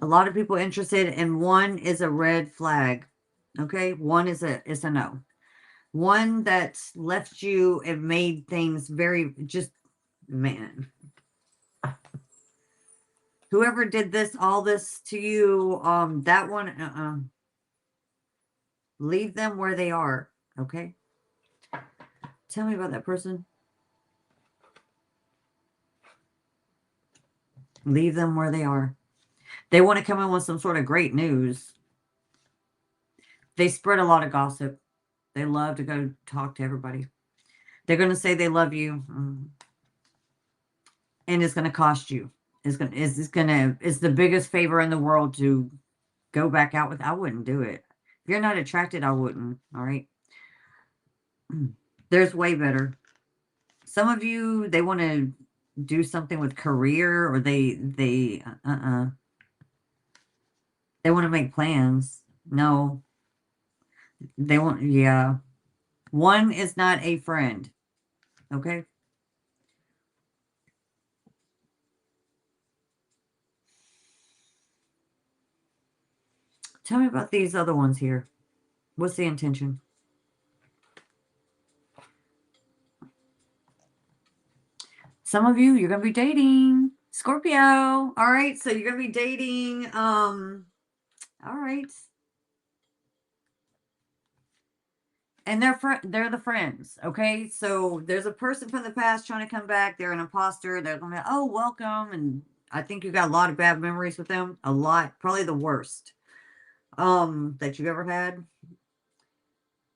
A lot of people interested, and one is a red flag. Okay, one is a no. One that left you and made things very just, man. Whoever did all this to you, that one, leave them where they are. Okay. Tell me about that person. Leave them where they are. They want to come in with some sort of great news. They spread a lot of gossip. They love to go talk to everybody. They're going to say they love you. And it's going to cost you. It's the biggest favor in the world to go back out with. I wouldn't do it. If you're not attracted, I wouldn't. All right. There's way better. Some of you, they want to do something with career, or they want to make plans. No. They want, yeah. One is not a friend. Okay. Tell me about these other ones here. What's the intention? Some of you, you're going to be dating Scorpio. All right. So you're going to be dating, all right. And they're the friends. Okay. So there's a person from the past trying to come back. They're an imposter. They're going to be, oh, welcome. And I think you got a lot of bad memories with them. A lot, probably the worst, that you've ever had.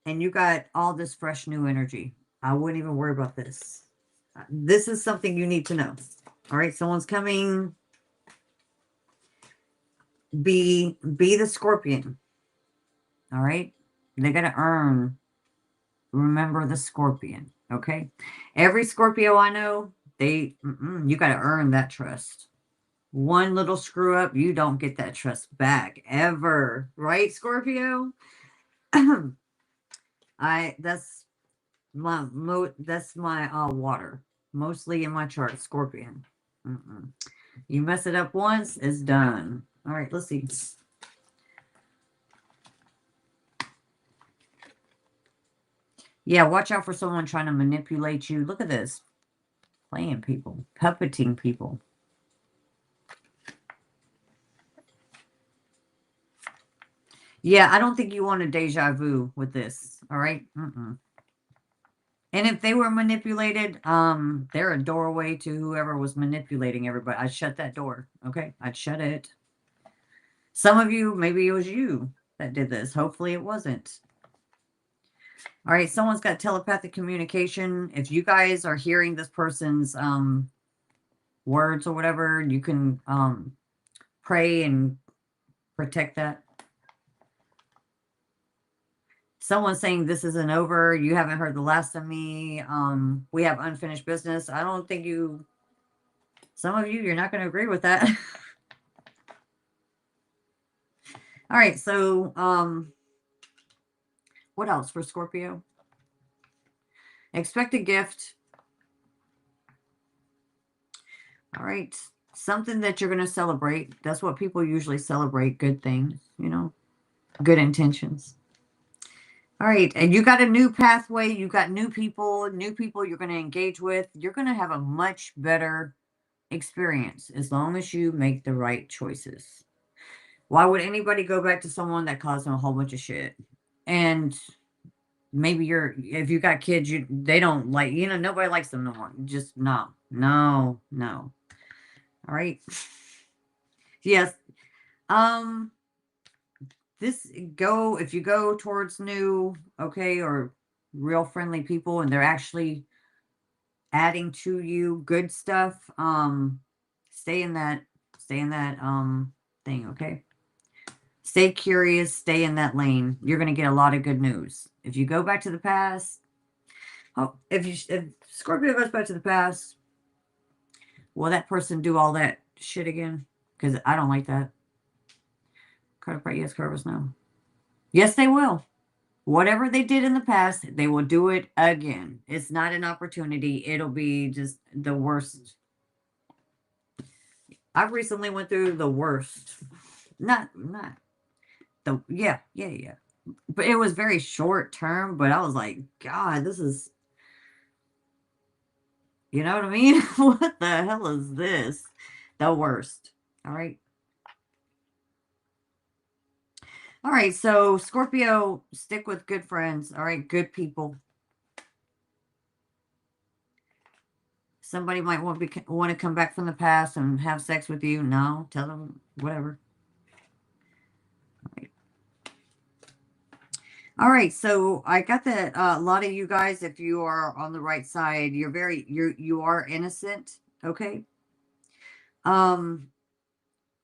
And you got all this fresh new energy. I wouldn't even worry about this. This is something you need to know. All right, someone's coming. Be the Scorpion. All right, they got to earn. Remember the Scorpion. Okay, every Scorpio I know, you got to earn that trust. One little screw up, you don't get that trust back ever. Right, Scorpio? That's my water, mostly in my chart, Scorpion. You mess it up once, it's done. All right, let's see. Yeah, watch out for someone trying to manipulate you. Look at this. Playing people, puppeting people. Yeah, I don't think you want a deja vu with this. All right? And if they were manipulated, they're a doorway to whoever was manipulating everybody. I'd shut that door. Okay? I'd shut it. Some of you, maybe it was you that did this. Hopefully it wasn't. All right, someone's got telepathic communication. If you guys are hearing this person's words or whatever, you can pray and protect that. Someone's saying this isn't over. You haven't heard the last of me. We have unfinished business. I don't think you... Some of you, you're not going to agree with that. All right, so what else for Scorpio? Expect a gift. All right. Something that you're going to celebrate. That's what people usually celebrate. Good things, you know. Good intentions. All right. And you got a new pathway. You got new people you're going to engage with. You're going to have a much better experience as long as you make the right choices. Why would anybody go back to someone that caused them a whole bunch of shit? And maybe if you got kids, they don't like, nobody likes them no more. Just no. All right. Yes. If you go towards new, okay, or real friendly people and they're actually adding to you good stuff, stay in that thing, okay? Stay curious, stay in that lane. You're going to get a lot of good news. If you go back to the past, if Scorpio goes back to the past, will that person do all that shit again? Because I don't like that. Card right, yes, Carvers, no. Yes, they will. Whatever they did in the past, they will do it again. It's not an opportunity. It'll be just the worst. I've recently went through the worst. Yeah. But it was very short term, but I was like, God, this is, you know what I mean? What the hell is this? The worst. All right. All right. So Scorpio, stick with good friends. All right. Good people. Somebody might want to come back from the past and have sex with you. No, tell them whatever. All right, so I got that a lot of you guys, if you are on the right side, you are innocent, okay? In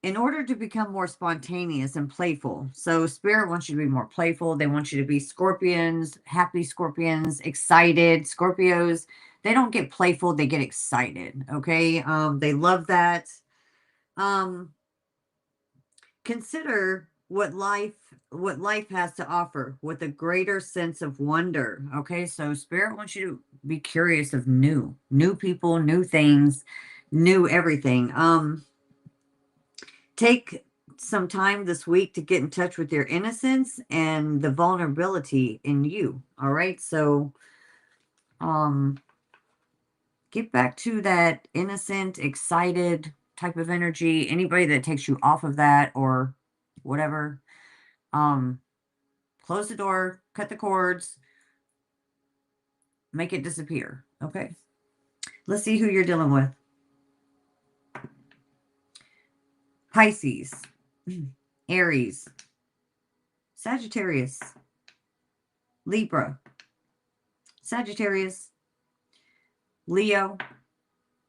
order to become more spontaneous and playful. So Spirit wants you to be more playful. They want you to be Scorpions, happy Scorpions, excited. Scorpios, they don't get playful, they get excited, okay? They love that. Consider what life has to offer with a greater sense of wonder. Okay, so Spirit wants you to be curious of new people, new things, new everything. Take some time this week to get in touch with your innocence and the vulnerability in you. All right, so get back to that innocent, excited type of energy. Anybody that takes you off of that or whatever, close the door, cut the cords, make it disappear. Okay. Let's see who you're dealing with. Pisces, Aries, Sagittarius, Libra, Sagittarius, Leo,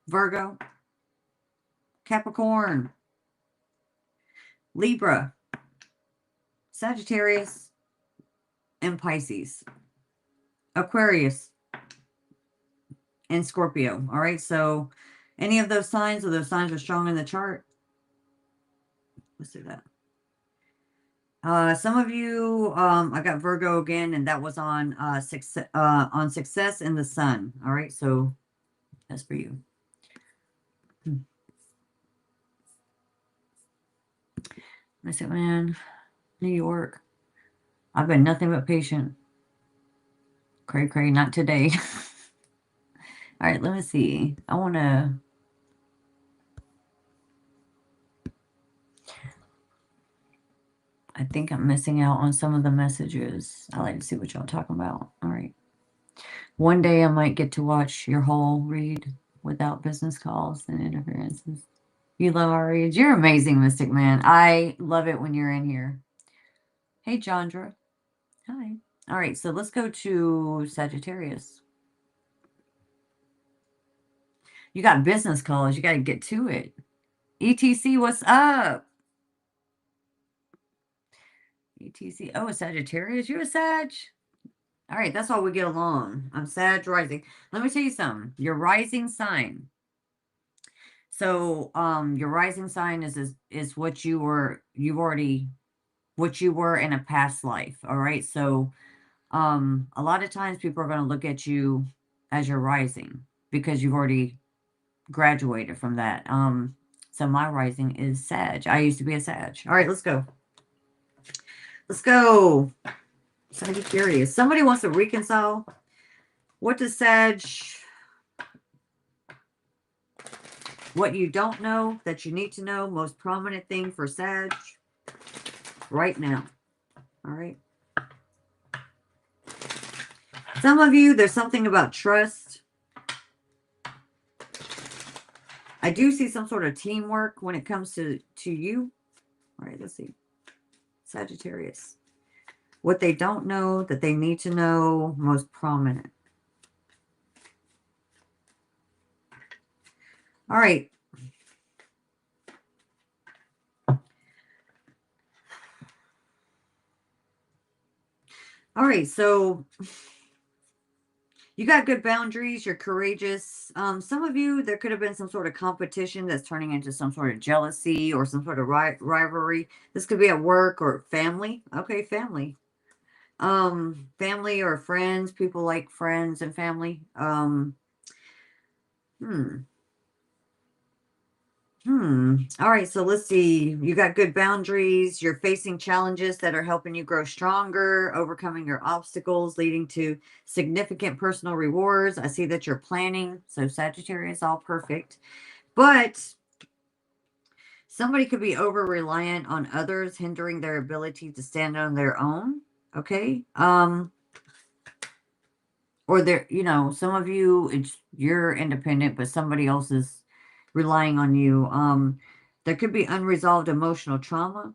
Virgo, Capricorn, Libra, Sagittarius, and Pisces, Aquarius, and Scorpio. All right, so any of those signs, or those signs are strong in the chart. Let's do that. Some of you, I got Virgo again, and that was on success in the sun. All right, so that's for you. I said, man, New York. I've been nothing but patient. Cray, not today. All right, let me see. I think I'm missing out on some of the messages. I like to see what y'all talking about. All right. One day I might get to watch your whole read without business calls and interferences. You love Aries. You're amazing, Mystic Man. I love it when you're in here. Hey, Jandra. Hi. All right, so let's go to Sagittarius. You got business calls. You got to get to it. ETC, what's up? ETC. Oh, a Sagittarius? You're a Sag? All right, that's why we get along. I'm Sag rising. Let me tell you something. Your rising sign. So, your rising sign is what you were in a past life. All right. So, a lot of times people are going to look at you as your rising because you've already graduated from that. So my rising is Sag. I used to be a Sag. All right, let's go. Let's go. Sagittarius. Somebody wants to reconcile. What does Sag... What you don't know that you need to know. Most prominent thing for Sag right now. All right. Some of you, there's something about trust. I do see some sort of teamwork when it comes to you. All right, let's see. Sagittarius. What they don't know that they need to know, most prominent. All right. All right, so you got good boundaries. You're courageous. Some of you, there could have been some sort of competition that's turning into some sort of jealousy or some sort of rivalry. This could be at work or family. Okay, family. Family or friends. People like friends and family. All right, so let's see. You got good boundaries. You're facing challenges that are helping you grow stronger, overcoming your obstacles, leading to significant personal rewards. I see that you're planning. So Sagittarius, all perfect. But somebody could be over-reliant on others, hindering their ability to stand on their own. Okay? Or they're, some of you, you're independent, but somebody else is relying on you. There could be unresolved emotional trauma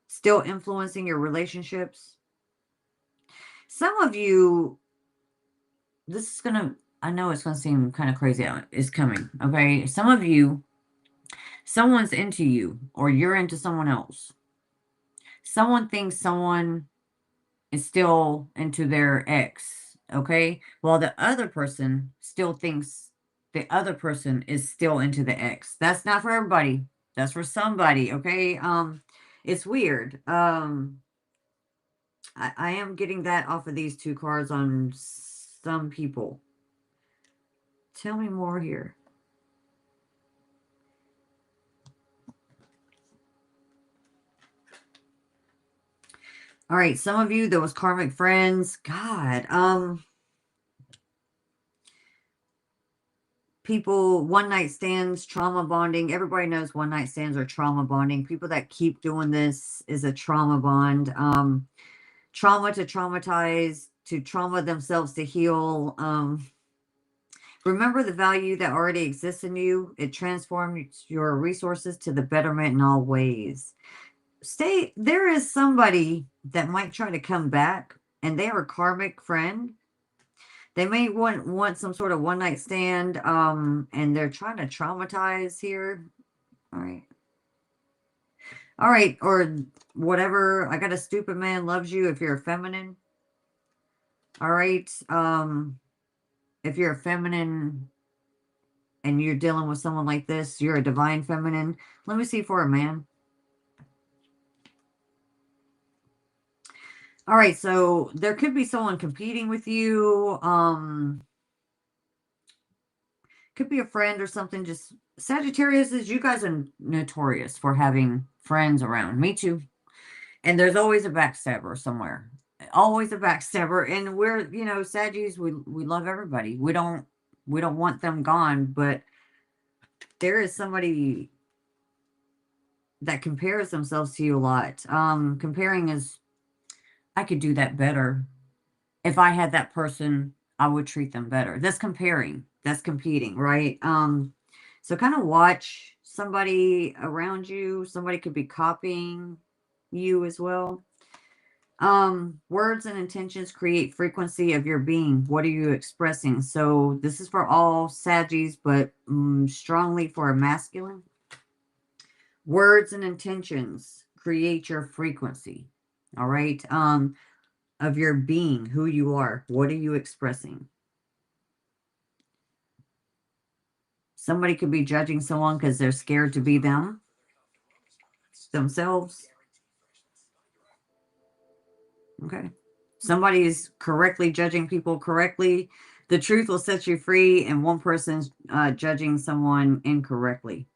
still influencing your relationships. Some of you, I know it's going to seem kind of crazy. It's coming, okay? Some of you, someone's into you or you're into someone else. Someone thinks someone is still into their ex, okay? While the other person still thinks the other person is still into the ex. That's not for everybody. That's for somebody, okay? It's weird. I am getting that off of these two cards on some people. Tell me more here. All right, some of you, there was karmic friends. God, people, one-night stands, trauma bonding. Everybody knows one-night stands are trauma bonding. People that keep doing this is a trauma bond. Trauma to traumatize, to trauma themselves to heal. Remember the value that already exists in you. It transforms your resources to the betterment in all ways. There is somebody that might try to come back, and they are a karmic friend. They may want some sort of one-night stand, and they're trying to traumatize here. All right. All right, or whatever. I got a stupid man loves you if you're a feminine. All right. If you're a feminine and you're dealing with someone like this, you're a divine feminine. Let me see for a man. All right, so there could be someone competing with you. Could be a friend or something. Just Sagittarius, you guys are notorious for having friends around. Me too. And there's always a backstabber somewhere. Always a backstabber. And we're, you know, Saggies, we love everybody. We don't want them gone, but there is somebody that compares themselves to you a lot. Comparing is, I could do that better. If I had that person, I would treat them better. That's comparing. That's competing, right? So kind of watch somebody around you. Somebody could be copying you as well. Words and intentions create frequency of your being. What are you expressing? So this is for all Saggies, but strongly for a masculine. Words and intentions create your frequency. All right. Of your being, who you are. What are you expressing? Somebody could be judging someone because they're scared to be themselves. Okay. Somebody's correctly judging people correctly. The truth will set you free, and one person's judging someone incorrectly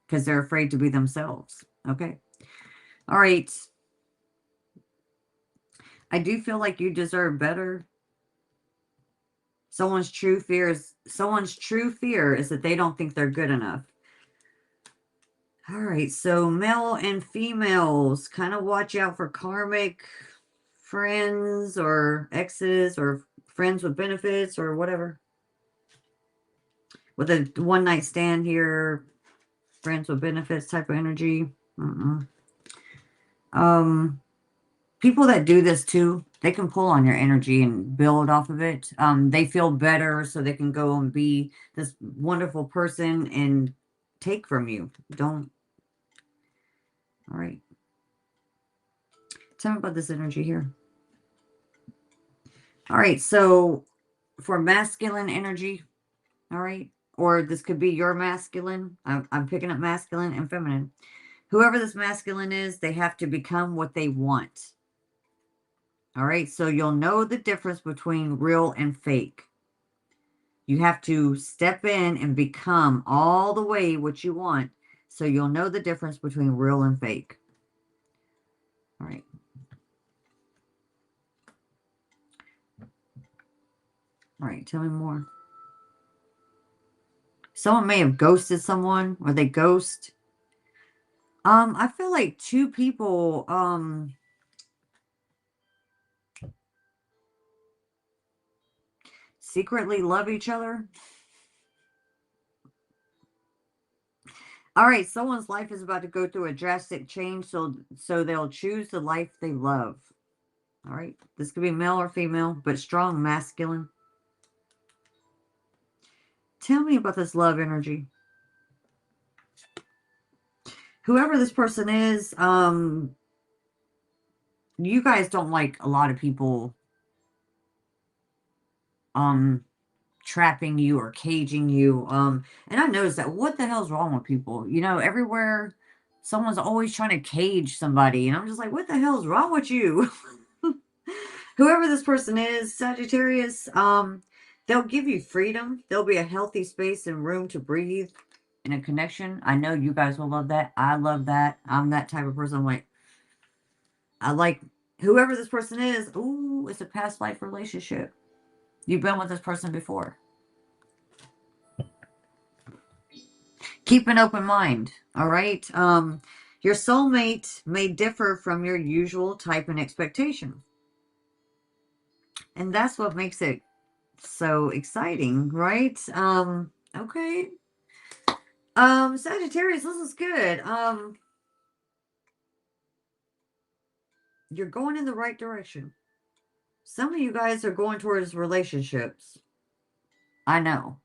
because they're afraid to be themselves. Okay. All right. I do feel like you deserve better. Someone's true fear is that they don't think they're good enough. All right, so male and females, kind of watch out for karmic friends or exes or friends with benefits or whatever. With a one-night stand here, friends with benefits type of energy. People that do this too, they can pull on your energy and build off of it. They feel better, so they can go and be this wonderful person and take from you. Don't. All right. Tell me about this energy here. All right, so for masculine energy, all right, or this could be your masculine. I'm picking up masculine and feminine. Whoever this masculine is, they have to become what they want. All right, so you'll know the difference between real and fake. You have to step in and become all the way what you want, so you'll know the difference between real and fake. All right. All right, tell me more. Someone may have ghosted someone, or they ghost. I feel like two people, secretly love each other. All right, someone's life is about to go through a drastic change, so they'll choose the life they love. All right, this could be male or female, but strong masculine. Tell me about this love energy. Whoever this person is, you guys don't like a lot of people trapping you or caging you. And I noticed that, what the hell's wrong with people? You know, everywhere someone's always trying to cage somebody. And I'm just like, what the hell's wrong with you? Whoever this person is, Sagittarius, they'll give you freedom. There'll be a healthy space and room to breathe in a connection. I know you guys will love that. I love that. I'm that type of person. I'm like, I like whoever this person is. Ooh, it's a past life relationship. You've been with this person before. Keep an open mind, all right? Your soulmate may differ from your usual type and expectation. And that's what makes it so exciting, right? Okay. Sagittarius, this is good. You're going in the right direction. Some of you guys are going towards relationships. I know.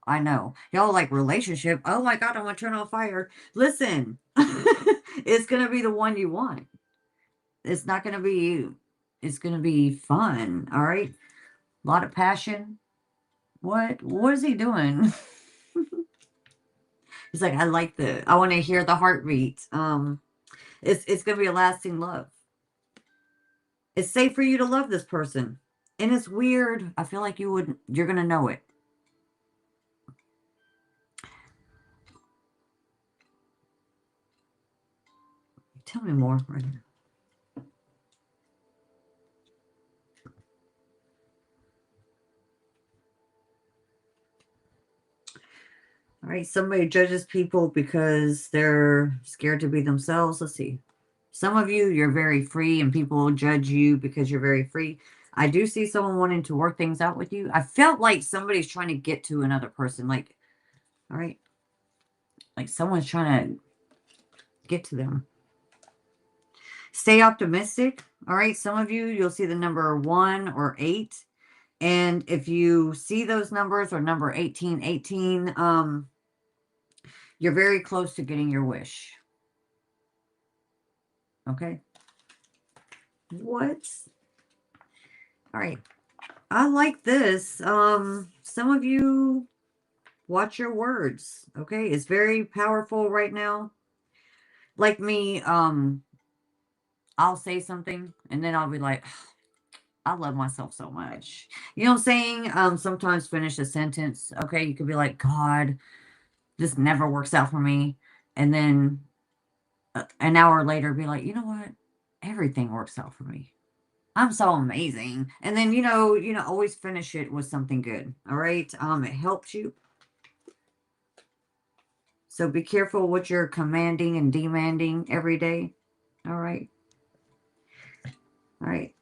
Y'all like relationship. Oh my God, I'm going to turn on fire. Listen, it's going to be the one you want. It's not going to be, it's going to be fun. All right. A lot of passion. What is he doing? He's like, I want to hear the heartbeat. It's going to be a lasting love. It's safe for you to love this person. And it's weird. I feel like you're going to know it. Tell me more right here. All right, somebody judges people because they're scared to be themselves. Let's see. Some of you, you're very free and people judge you because you're very free. I do see someone wanting to work things out with you. I felt like somebody's trying to get to another person. Like, all right, like someone's trying to get to them. Stay optimistic. All right, some of you, you'll see the number 1 or 8. And if you see those numbers or number 18, you're very close to getting your wish. Okay. What? All right. I like this. Some of you watch your words. Okay. It's very powerful right now. Like me, I'll say something and then I'll be like, I love myself so much. You know what I'm saying? Sometimes finish a sentence. Okay. You could be like, God, this never works out for me. And then an hour later be like, you know what? Everything works out for me. I'm so amazing. And then, you know, always finish it with something good. All right. It helps you. So be careful what you're commanding and demanding every day. All right. All right.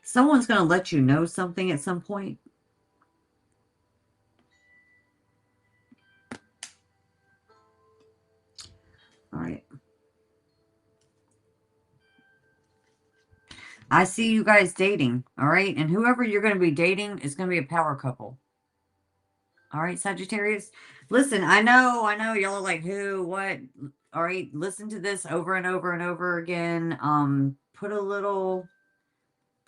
Someone's going to let you know something at some point. All right. I see you guys dating. All right. And whoever you're going to be dating is going to be a power couple. All right, Sagittarius. Listen, I know y'all are like, who, what? All right. Listen to this over and over and over again.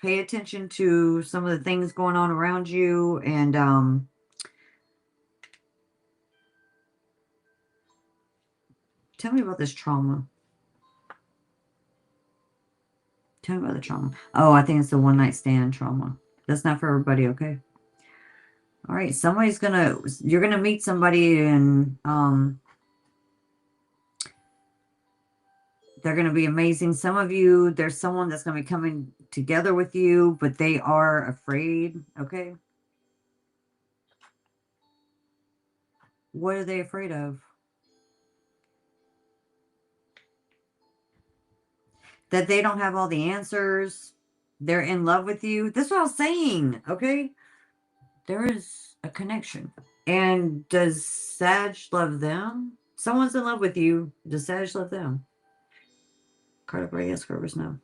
Pay attention to some of the things going on around you and tell me about this trauma. Tell me about the trauma. Oh, I think it's the one night stand trauma. That's not for everybody, okay? All right, you're gonna meet somebody and they're gonna be amazing. Some of you, there's someone that's gonna be coming together with you, but they are afraid, okay? What are they afraid of? That they don't have all the answers. They're in love with you. That's what I was saying, okay? There is a connection. And does Sag love them? Someone's in love with you. Does Sag love them? Card of yes, Scorpius, no.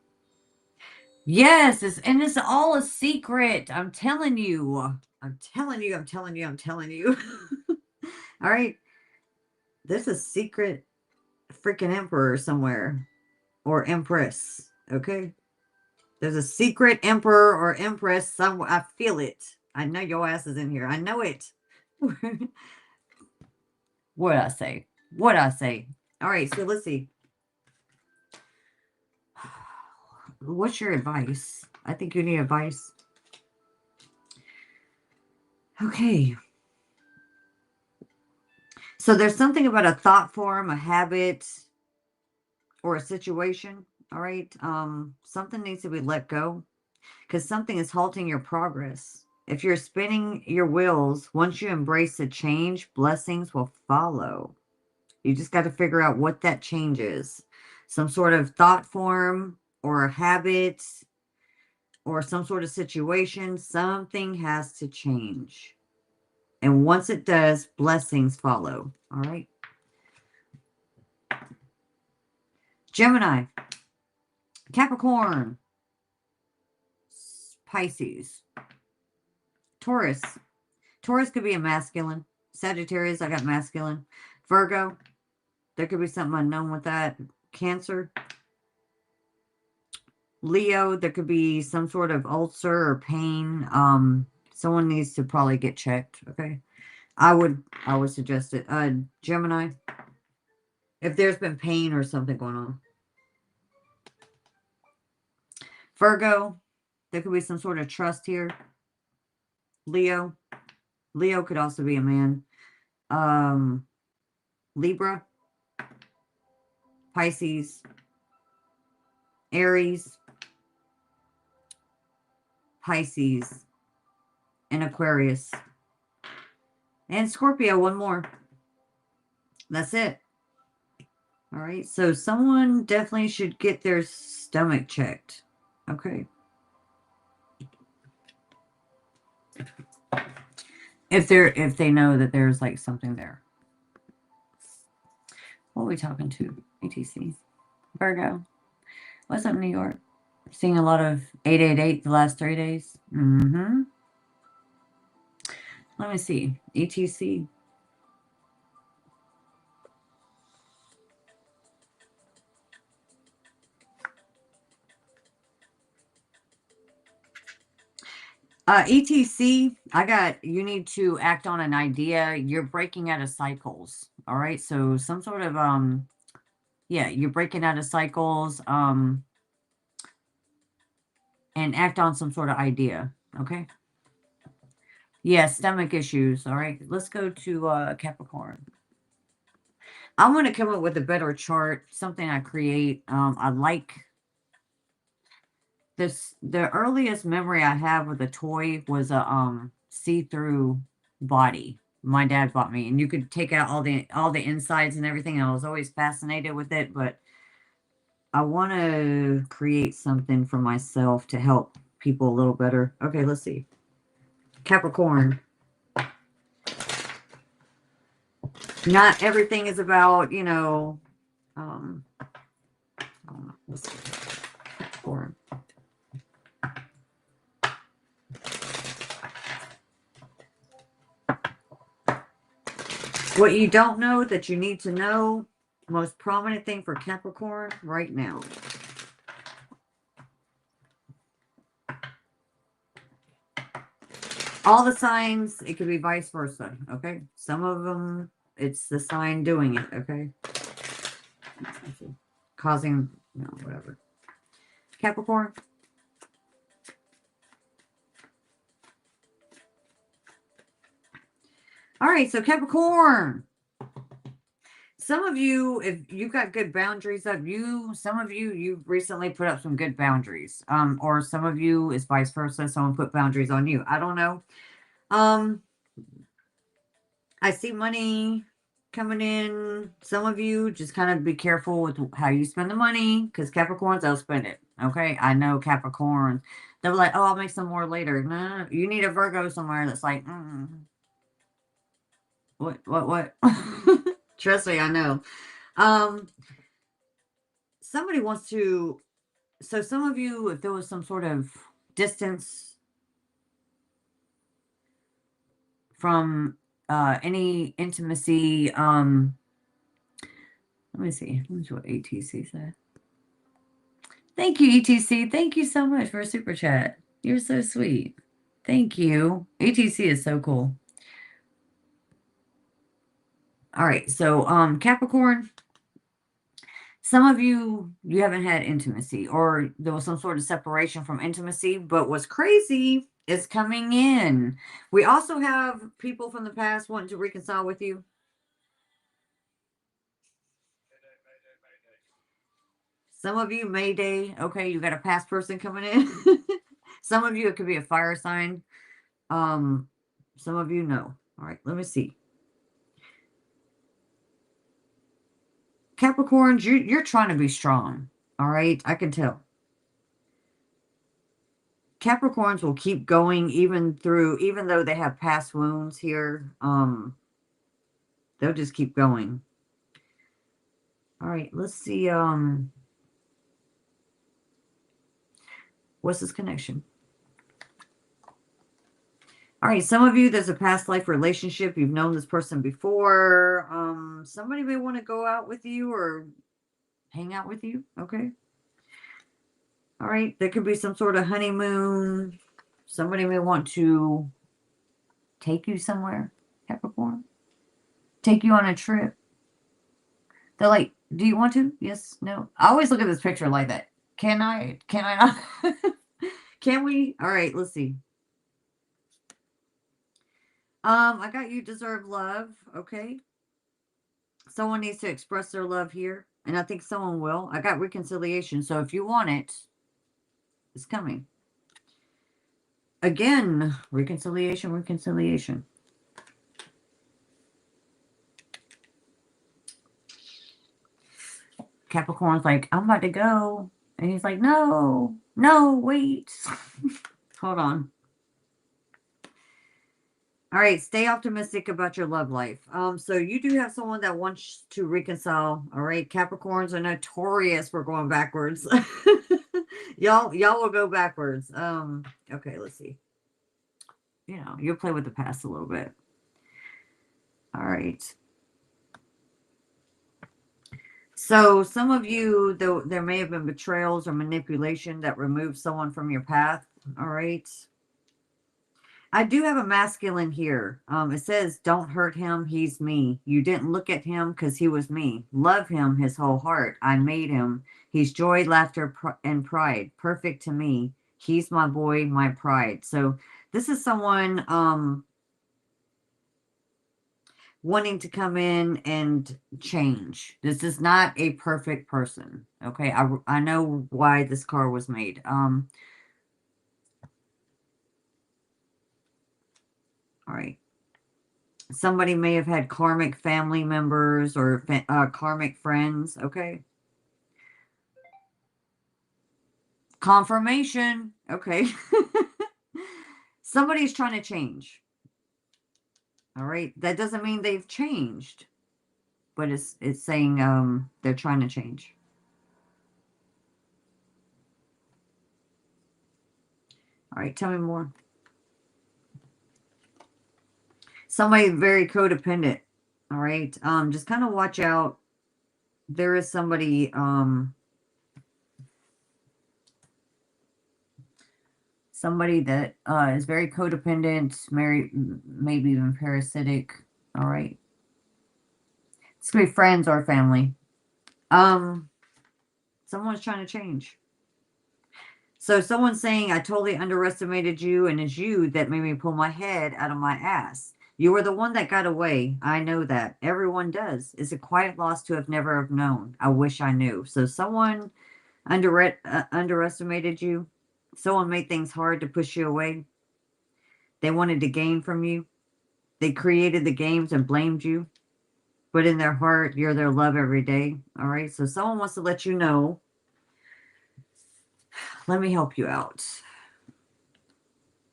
Yes, and it's all a secret. I'm telling you. I'm telling you. All right. There's a secret freaking emperor somewhere or empress. Okay. There's a secret emperor or empress somewhere. I feel it. I know your ass is in here. I know it. What'd I say? What'd I say? All right, so let's see. What's your advice? I think you need advice. Okay. So there's something about a thought form, a habit, or a situation. All right. Something needs to be let go because something is halting your progress. If you're spinning your wheels, once you embrace the change, blessings will follow. You just got to figure out what that change is. Some sort of thought form or a habit or some sort of situation. Something has to change. And once it does, blessings follow. All right. Gemini, Capricorn, Pisces, Taurus. Taurus could be a masculine. Sagittarius, I got masculine. Virgo, there could be something unknown with that. Cancer. Leo, there could be some sort of ulcer or pain. Someone needs to probably get checked. Okay. I would suggest it. Gemini, if there's been pain or something going on. Virgo, there could be some sort of trust here. Leo could also be a man. Libra, Pisces, Aries, Pisces, and Aquarius. And Scorpio, one more. That's it. All right, so someone definitely should get their stomach checked. Okay. If they know that there's like something there. What are we talking to? ATC. Virgo. What's up, New York? Seeing a lot of 888 the last 3 days. Let me see. ETC. ETC, you need to act on an idea. You're breaking out of cycles. All right. So some sort of, yeah, you're breaking out of cycles, and act on some sort of idea. Okay. Yeah. Stomach issues. All right. Let's go to, Capricorn. I want to come up with a better chart, something I create. I like this. The earliest memory I have with a toy was a see-through body my dad bought me, and you could take out all the insides and everything. I was always fascinated with it, but I want to create something for myself to help people a little better. Okay, let's see. Capricorn. Not everything is about, let's see. Capricorn. What you don't know that you need to know. Most prominent thing for Capricorn right now. All the signs, it could be vice versa, okay? Some of them, it's the sign doing it, okay? Causing, whatever. Capricorn. All right, so Capricorn. Some of you, if you've got good boundaries up, some of you've recently put up some good boundaries. Or some of you, is vice versa. Someone put boundaries on you. I don't know. I see money coming in. Some of you just kind of be careful with how you spend the money, because Capricorns, they'll spend it. Okay, I know Capricorns. They're like, oh, I'll make some more later. No, you need a Virgo somewhere that's like, what? Trust me, I know. Somebody wants to. So some of you, if there was some sort of distance from any intimacy, let Let me see. Let me see what ATC said. Thank you, ETC. Thank you so much for a super chat. You're so sweet. Thank you. ATC is so cool. All right. So, Capricorn, some of you haven't had intimacy, or there was some sort of separation from intimacy, but what's crazy is coming in. We also have people from the past wanting to reconcile with you. Some of you, Mayday. Okay, you got a past person coming in. Some of you, it could be a fire sign. Some of you, no. All right, let me see. Capricorns, you're trying to be strong. All right, I can tell. Capricorns will keep going even though they have past wounds here. They'll just keep going. All right, let's see. What's this connection? All right, some of you, there's a past life relationship. You've known this person before. Somebody may want to go out with you or hang out with you. Okay. All right, there could be some sort of honeymoon. Somebody may want to take you somewhere, Capricorn. Take you on a trip. They're like, do you want to? Yes, no. I always look at this picture like that. Can I not? Can we? All right, let's see. I got you deserve love. Okay. Someone needs to express their love here. And I think someone will. I got reconciliation. So if you want it, it's coming. Again, reconciliation, reconciliation. Capricorn's like, I'm about to go. And he's like, no, wait. Hold on. All right, stay optimistic about your love life. So you do have someone that wants to reconcile. All right, Capricorns are notorious for going backwards. y'all will go backwards. Okay, let's see. You know, you'll play with the past a little bit. All right. So some of you, though, there may have been betrayals or manipulation that removed someone from your path. All right. I do have a masculine here. It says, don't hurt him. He's me. You didn't look at him because he was me. Love him his whole heart. I made him. He's joy, laughter, and pride. Perfect to me. He's my boy, my pride. So this is someone wanting to come in and change. This is not a perfect person. Okay, I know why this card was made. All right. Somebody may have had karmic family members or karmic friends. Okay. Confirmation. Okay. Somebody's trying to change. All right. That doesn't mean they've changed, but it's saying they're trying to change. All right. Tell me more. Somebody very codependent. All right. Just kind of watch out. There is somebody somebody that is very codependent, maybe even parasitic. All right. It's going to be friends or family. Someone's trying to change. So someone's saying, I totally underestimated you, and it's you that made me pull my head out of my ass. You were the one that got away. I know that. Everyone does. It's a quiet loss to have never have known. I wish I knew. So someone underestimated you. Someone made things hard to push you away. They wanted to gain from you. They created the games and blamed you. But in their heart, you're their love every day. All right. So someone wants to let you know. Let me help you out.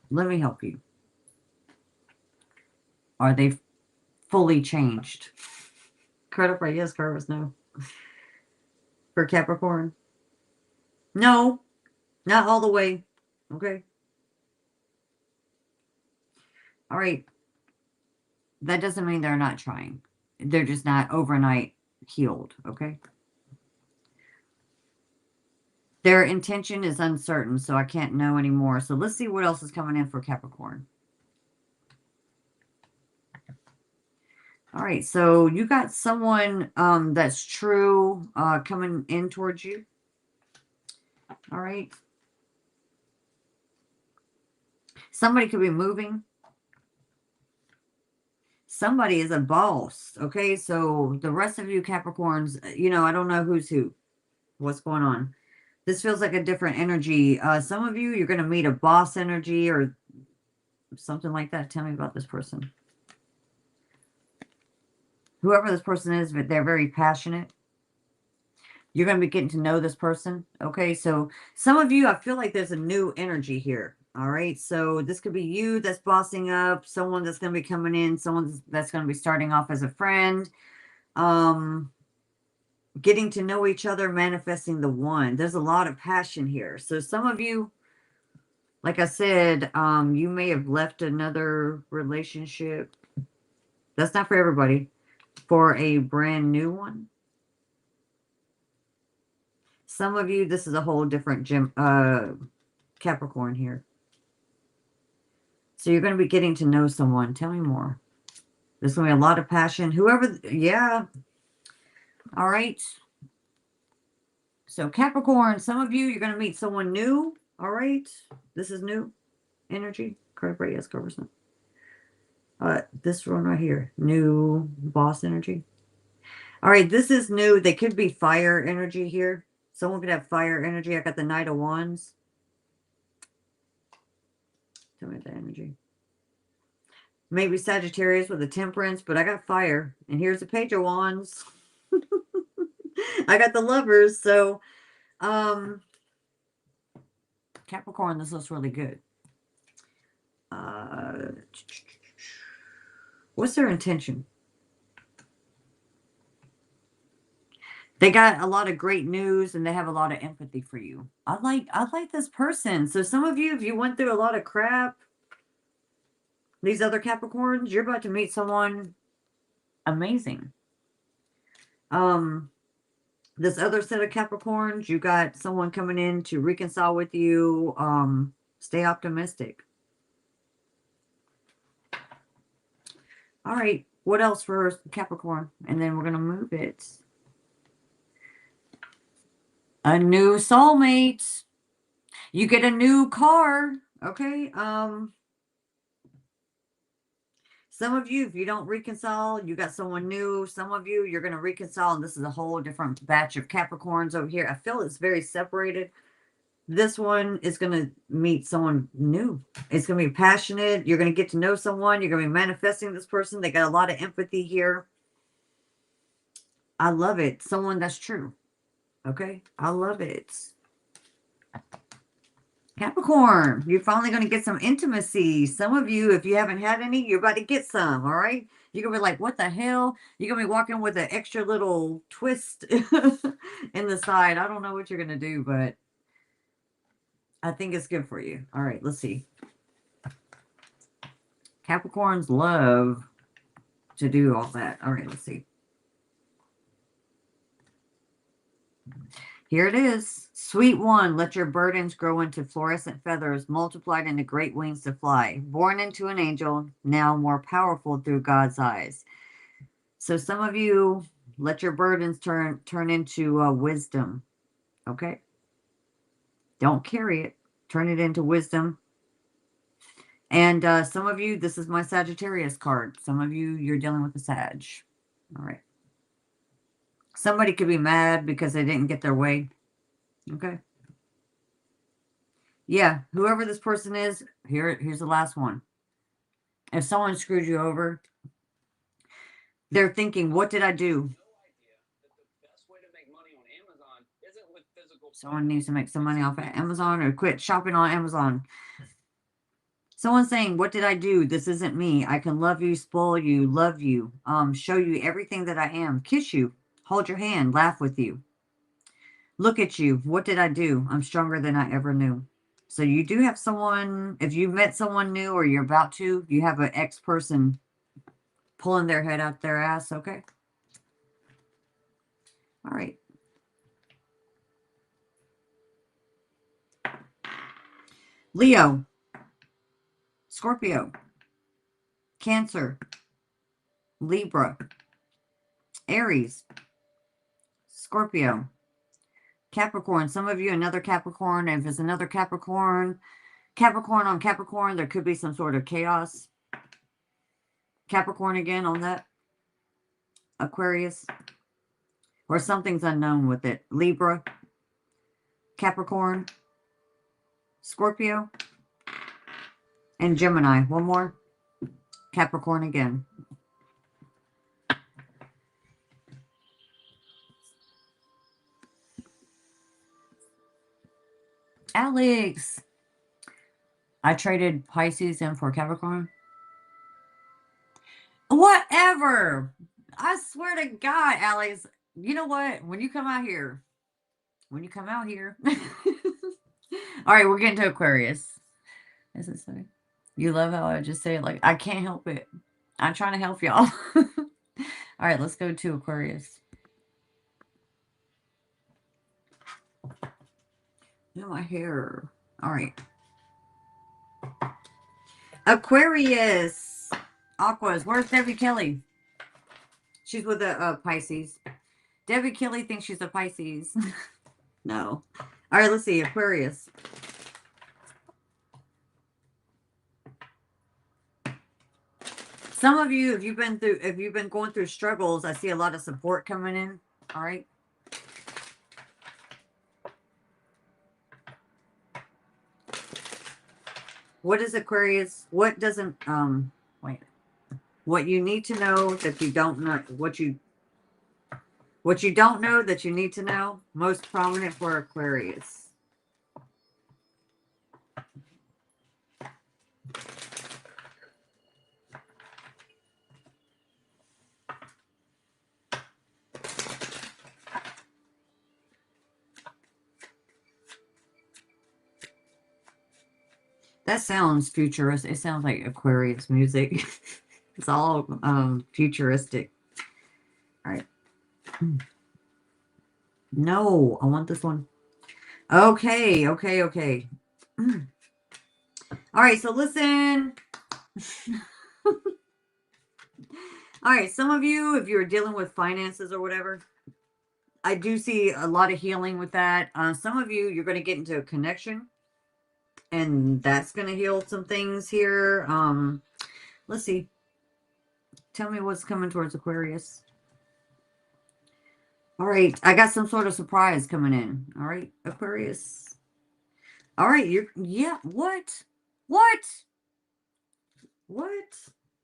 Let me help you. Are they fully changed? Credit for yes, card was no. For Capricorn. No. Not all the way. Okay. All right. That doesn't mean they're not trying. They're just not overnight healed, okay? Their intention is uncertain, so I can't know anymore. So let's see what else is coming in for Capricorn. All right, so you got someone that's true coming in towards you. All right. Somebody could be moving. Somebody is a boss, okay? So the rest of you Capricorns, you know, I don't know who's who. What's going on? This feels like a different energy. Some of you, you're going to meet a boss energy or something like that. Tell me about this person. Whoever this person is, but they're very passionate. You're going to be getting to know this person. Okay, so some of you, I feel like there's a new energy here. All right, so this could be you that's bossing up, someone that's going to be coming in, someone that's going to be starting off as a friend. Getting to know each other, manifesting the one. There's a lot of passion here. So some of you, like I said, you may have left another relationship. That's not for everybody. For a brand new one. Some of you, this is a whole different Capricorn here. So you're going to be getting to know someone. Tell me more. There's going to be a lot of passion. Whoever, yeah. All right. So Capricorn, some of you, you're going to meet someone new. All right. This is new energy. Correct, yes, Correct. This one right here. New boss energy. All right. This is new. They could be fire energy here. Someone could have fire energy. I got the Knight of Wands. Tell me the energy. Maybe Sagittarius with a Temperance, but I got fire. And here's the Page of Wands. I got the Lovers. So, Capricorn, this looks really good. What's their intention? They got a lot of great news and they have a lot of empathy for you. I like this person. So some of you, if you went through a lot of crap, these other Capricorns, you're about to meet someone amazing. This other set of Capricorns, you got someone coming in to reconcile with you. Stay optimistic. All right. What else for Capricorn? And then we're going to move it. A new soulmate. You get a new car. Okay. Some of you, if you don't reconcile, you got someone new. Some of you, you're going to reconcile. And this is a whole different batch of Capricorns over here. I feel it's very separated. This one is going to meet someone new. It's going to be passionate. You're going to get to know someone. You're going to be manifesting this person. They got a lot of empathy here. I love it. Someone that's true. Okay. I love it. Capricorn, you're finally going to get some intimacy. Some of you, if you haven't had any, you're about to get some. All right. You're going to be like, what the hell? You're going to be walking with an extra little twist in the side. I don't know what you're going to do, but I think it's good for you. All right, let's see. Capricorns love to do all that. All right, let's see. Here it is. Sweet one, let your burdens grow into fluorescent feathers, multiplied into great wings to fly. Born into an angel, now more powerful through God's eyes. So some of you, let your burdens turn into wisdom. Okay? Don't carry it. Turn it into wisdom. And some of you, this is my Sagittarius card. Some of you, you're dealing with a Sag. All right. Somebody could be mad because they didn't get their way. Okay. Yeah, whoever this person is, here's the last one. If someone screwed you over, they're thinking, what did I do? Someone needs to make some money off of Amazon or quit shopping on Amazon. Someone's saying, what did I do? This isn't me. I can love you, spoil you, love you, show you everything that I am, kiss you, hold your hand, laugh with you. Look at you. What did I do? I'm stronger than I ever knew. So you do have someone, if you met someone new or you're about to, you have an ex-person pulling their head out their ass, okay? All right. Leo, Scorpio, Cancer, Libra, Aries, Scorpio, Capricorn. Some of you, another Capricorn. If it's another Capricorn on Capricorn, there could be some sort of chaos. Capricorn again on that. Aquarius. Or something's unknown with it. Libra, Capricorn, Scorpio, and Gemini. One more. Capricorn again. Alex. I traded Pisces in for Capricorn. Whatever. I swear to God, Alex. You know what? When you come out here. All right, we're getting to Aquarius. Is it so? You love how I just say it like, I can't help it. I'm trying to help y'all. All right, let's go to Aquarius. Look at my hair. All right. Aquarius. Aquas. Where's Debbie Kelly? She's with the Pisces. Debbie Kelly thinks she's a Pisces. No. All right, let's see. Aquarius. Some of you, if you've been going through struggles, I see a lot of support coming in. All right. What is Aquarius? What doesn't wait. What you need to know that you don't know, what you don't know that you need to know. Most prominent for Aquarius. That sounds futuristic. It sounds like Aquarius music. It's all futuristic. All right. No, I want this one. Okay. All right, so listen. All right, some of you, if you're dealing with finances or whatever, I do see a lot of healing with that. Some of you, you're going to get into a connection, and that's going to heal some things here. Let's see. Tell me what's coming towards Aquarius. All right, I got some sort of surprise coming in. All right, Aquarius. All right, what?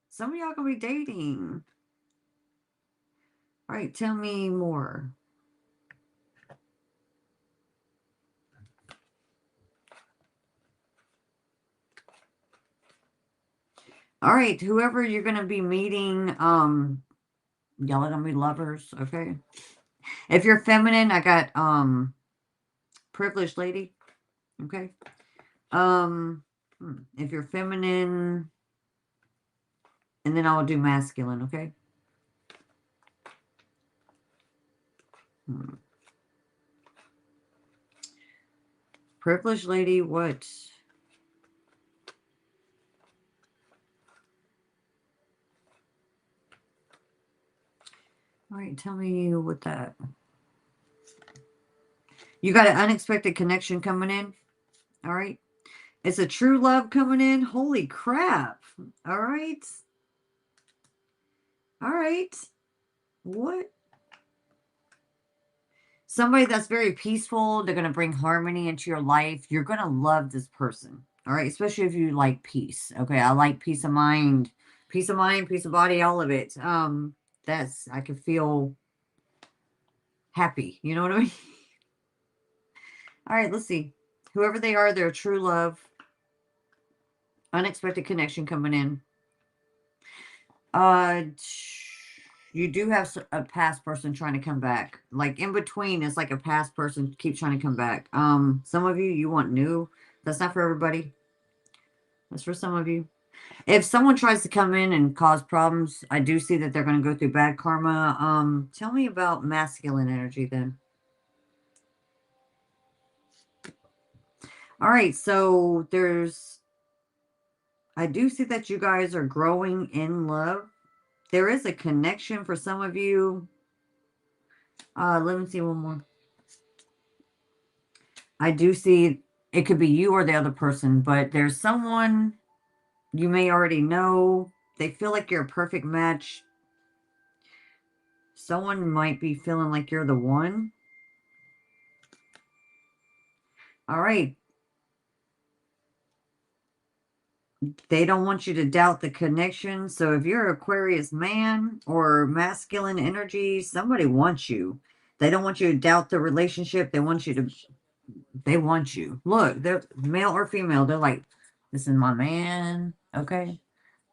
Some of y'all gonna be dating. All right, tell me more. All right, whoever you're gonna be meeting, y'all are gonna be lovers, okay? If you're feminine, I got privileged lady, okay? If you're feminine, and then I'll do masculine, okay? Privileged lady, what? All right, tell me what that. You got an unexpected connection coming in. All right. It's a true love coming in. Holy crap. All right. All right. What? Somebody that's very peaceful. They're going to bring harmony into your life. You're going to love this person. All right. Especially if you like peace. Okay. I like peace of mind. Peace of mind, peace of body, all of it. I can feel happy. You know what I mean? All right. Let's see. Whoever they are, they're true love. Unexpected connection coming in. You do have a past person trying to come back. Like in between, it's like a past person keeps trying to come back. Some of you want new. That's not for everybody. That's for some of you. If someone tries to come in and cause problems, I do see that they're going to go through bad karma. Tell me about masculine energy then. All right, so I do see that you guys are growing in love. There is a connection for some of you. Let me see one more. I do see it could be you or the other person, but there's someone you may already know. They feel like you're a perfect match. Someone might be feeling like you're the one. All right. They don't want you to doubt the connection. So if you're an Aquarius man or masculine energy, somebody wants you. They don't want you to doubt the relationship. They want you. Look, they're male or female. They're like, this is my man. Okay.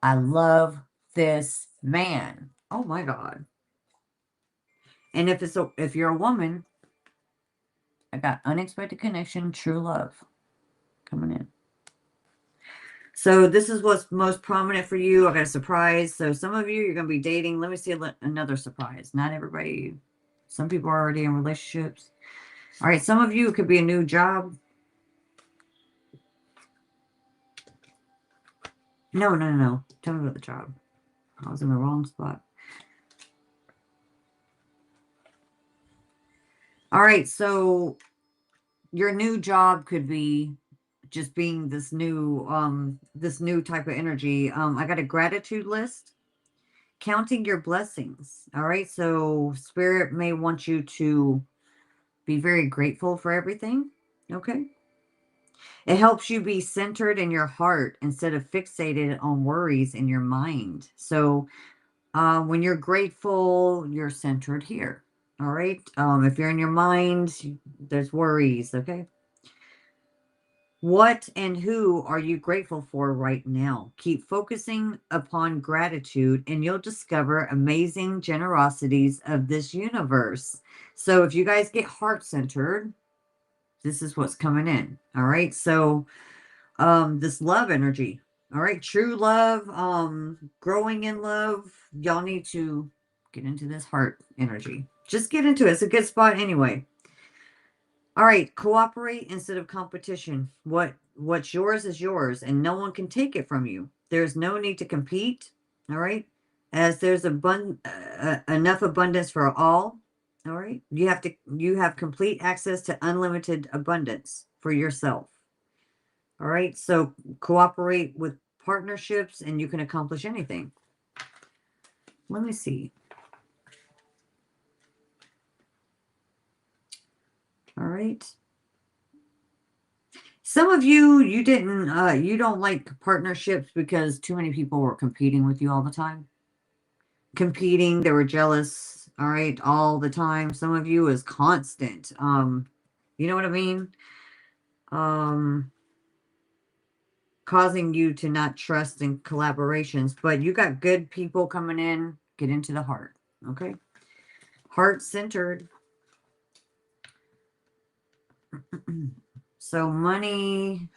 I love this man. Oh my God. And if you're a woman, I got unexpected connection, true love coming in. So this is what's most prominent for you. I got a surprise. So some of you, you're going to be dating. Let me see another surprise. Not everybody. Some people are already in relationships. All right. Some of you, it could be a new job. No. Tell me about the job. I was in the wrong spot. All right. So your new job could be just being this new type of energy. I got a gratitude list. Counting your blessings. All right. So spirit may want you to be very grateful for everything. Okay. It helps you be centered in your heart instead of fixated on worries in your mind. So when you're grateful, you're centered here. All right. If you're in your mind, there's worries. Okay. What and who are you grateful for right now? Keep focusing upon gratitude and you'll discover amazing generosities of this universe. So if you guys get heart-centered, this is what's coming in. All right. So this love energy. All right. True love, growing in love. Y'all need to get into this heart energy. Just get into it. It's a good spot anyway. All right, cooperate instead of competition. What's yours is yours, and no one can take it from you. There's no need to compete. All right, as there's enough abundance for all. All right, you have complete access to unlimited abundance for yourself. All right, so cooperate with partnerships, and you can accomplish anything. Let me see. All right. Some of you, you don't like partnerships because too many people were competing with you all the time. Competing, they were jealous, all right, all the time. Some of you is constant. You know what I mean? Causing you to not trust in collaborations, but you got good people coming in. Get into the heart, okay? Heart-centered. So money,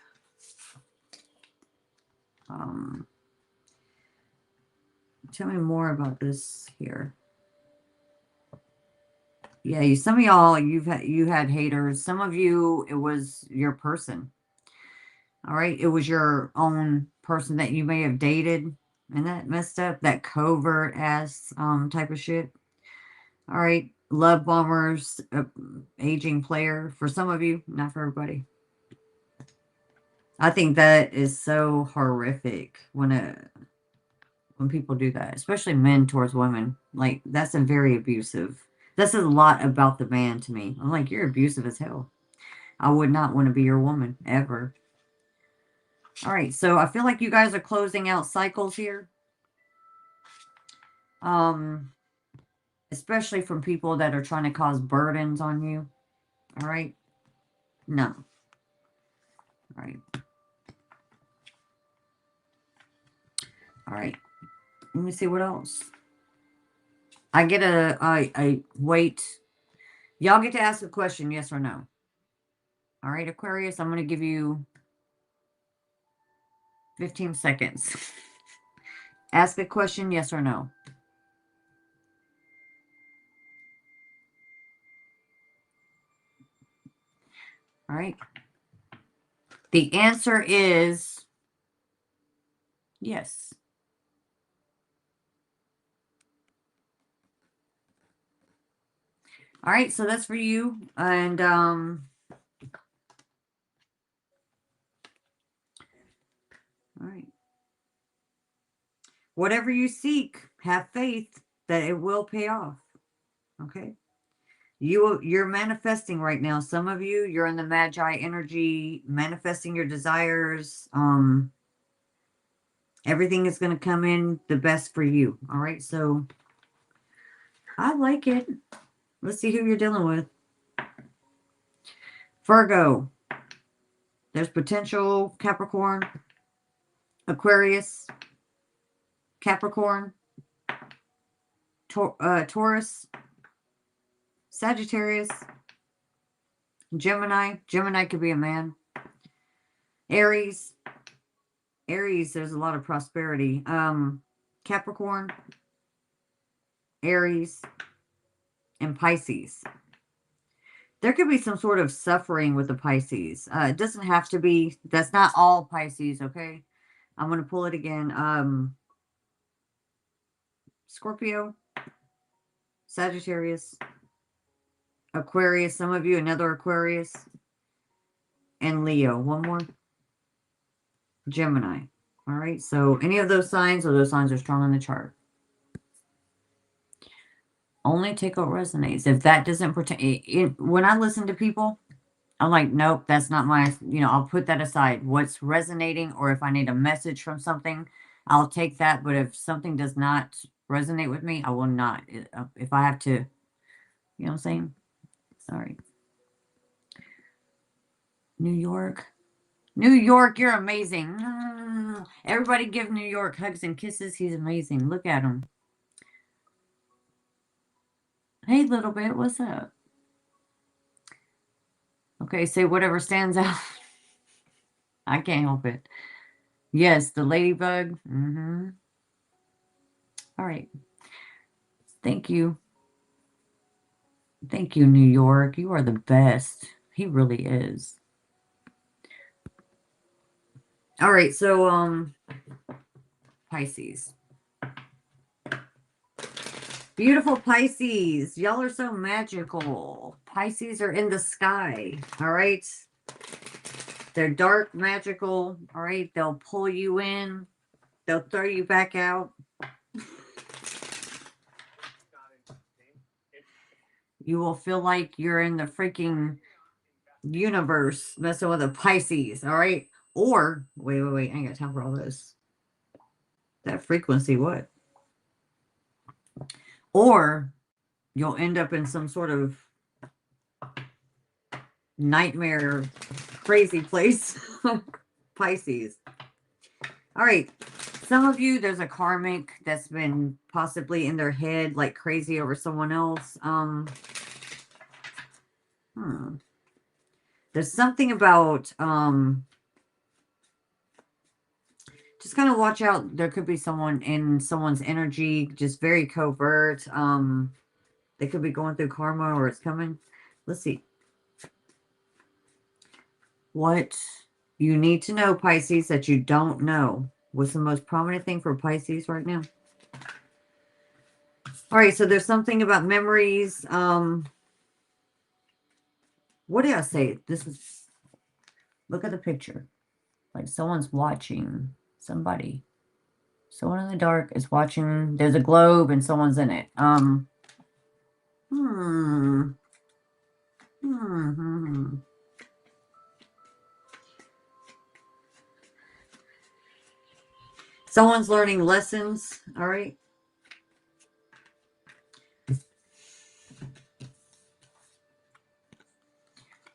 tell me more about this here. Yeah, some of y'all, you had haters. Some of you, it was your person. All right, it was your own person that you may have dated, and that messed up. That covert ass type of shit. All right, love bombers, aging player. For some of you, not for everybody. I think that is so horrific when people do that, especially men towards women. Like, that's a very abusive. That says a lot about the man to me. I'm like, you're abusive as hell. I would not want to be your woman, ever. All right, so I feel like you guys are closing out cycles here. Especially from people that are trying to cause burdens on you. All right? No. All right. All right. Let me see what else. I get I wait. Y'all get to ask a question, yes or no. All right, Aquarius, I'm going to give you 15 seconds. Ask a question, yes or no. All right. The answer is yes. All right, so that's for you. And all right. Whatever you seek, have faith that it will pay off. Okay? You're manifesting right now. Some of you, you're in the Magi energy, manifesting your desires. Everything is going to come in the best for you. All right, so I like it. Let's see who you're dealing with. Virgo. There's potential Capricorn, Aquarius, Capricorn, Taurus, Sagittarius, Gemini. Gemini could be a man. Aries. Aries, there's a lot of prosperity. Capricorn, Aries, and Pisces. There could be some sort of suffering with the Pisces. It doesn't have to be. That's not all Pisces, okay? I'm going to pull it again. Scorpio, Sagittarius, Aquarius. Some of you, another Aquarius. And Leo. One more. Gemini. All right. So any of those signs or those signs are strong on the chart. Only take what resonates. If that doesn't pertain, when I listen to people, I'm like, nope, that's not my, I'll put that aside. What's resonating, or if I need a message from something, I'll take that. But if something does not resonate with me, I will not. If I have to, you know what I'm saying? Sorry. New York. New York, you're amazing. Everybody give New York hugs and kisses. He's amazing. Look at him. Hey, little bit, what's up? Okay, say whatever stands out. I can't help it. Yes, the ladybug. All right. Thank you. Thank you, New York. You are the best. He really is. All right, so Pisces. Beautiful Pisces. Y'all are so magical. Pisces are in the sky. All right. They're dark, magical. All right. They'll pull you in. They'll throw you back out. You will feel like you're in the freaking universe messing with a Pisces. All right. Or, wait. I ain't got time for all this. That frequency, what? Or you'll end up in some sort of nightmare, crazy place. Pisces. All right. Some of you, there's a karmic that's been possibly in their head like crazy over someone else. There's something about just kind of watch out. There could be someone in someone's energy, just very covert. They could be going through karma, or it's coming. Let's see. What you need to know, Pisces, that you don't know. What's the most prominent thing for Pisces right now? All right, so there's something about memories. What did I say? This is, look at the picture. Like someone's watching somebody. Someone in the dark is watching. There's a globe and someone's in it. Someone's learning lessons. All right.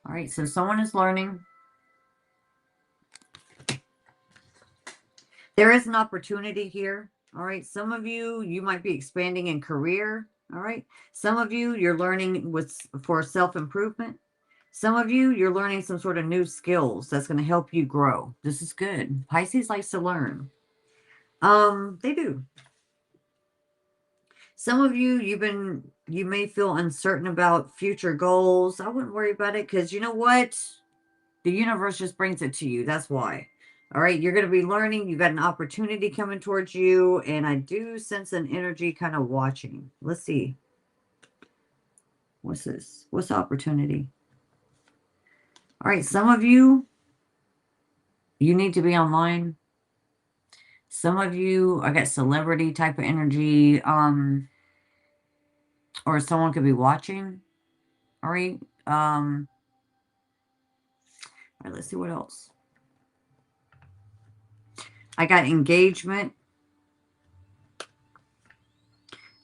All right, so someone is learning. There is an opportunity here. All right. Some of you, you might be expanding in career. All right. Some of you, you're learning for self-improvement. Some of you, you're learning some sort of new skills that's going to help you grow. This is good. Pisces likes to learn. They do. Some of you, you may feel uncertain about future goals. I wouldn't worry about it because you know what? The universe just brings it to you. That's why. All right, you're going to be learning. You got an opportunity coming towards you. And I do sense an energy kind of watching. Let's see. What's this? What's the opportunity? All right, some of you, you need to be online. Some of you, I got celebrity type of energy, or someone could be watching. All right. All right, let's see what else. I got engagement.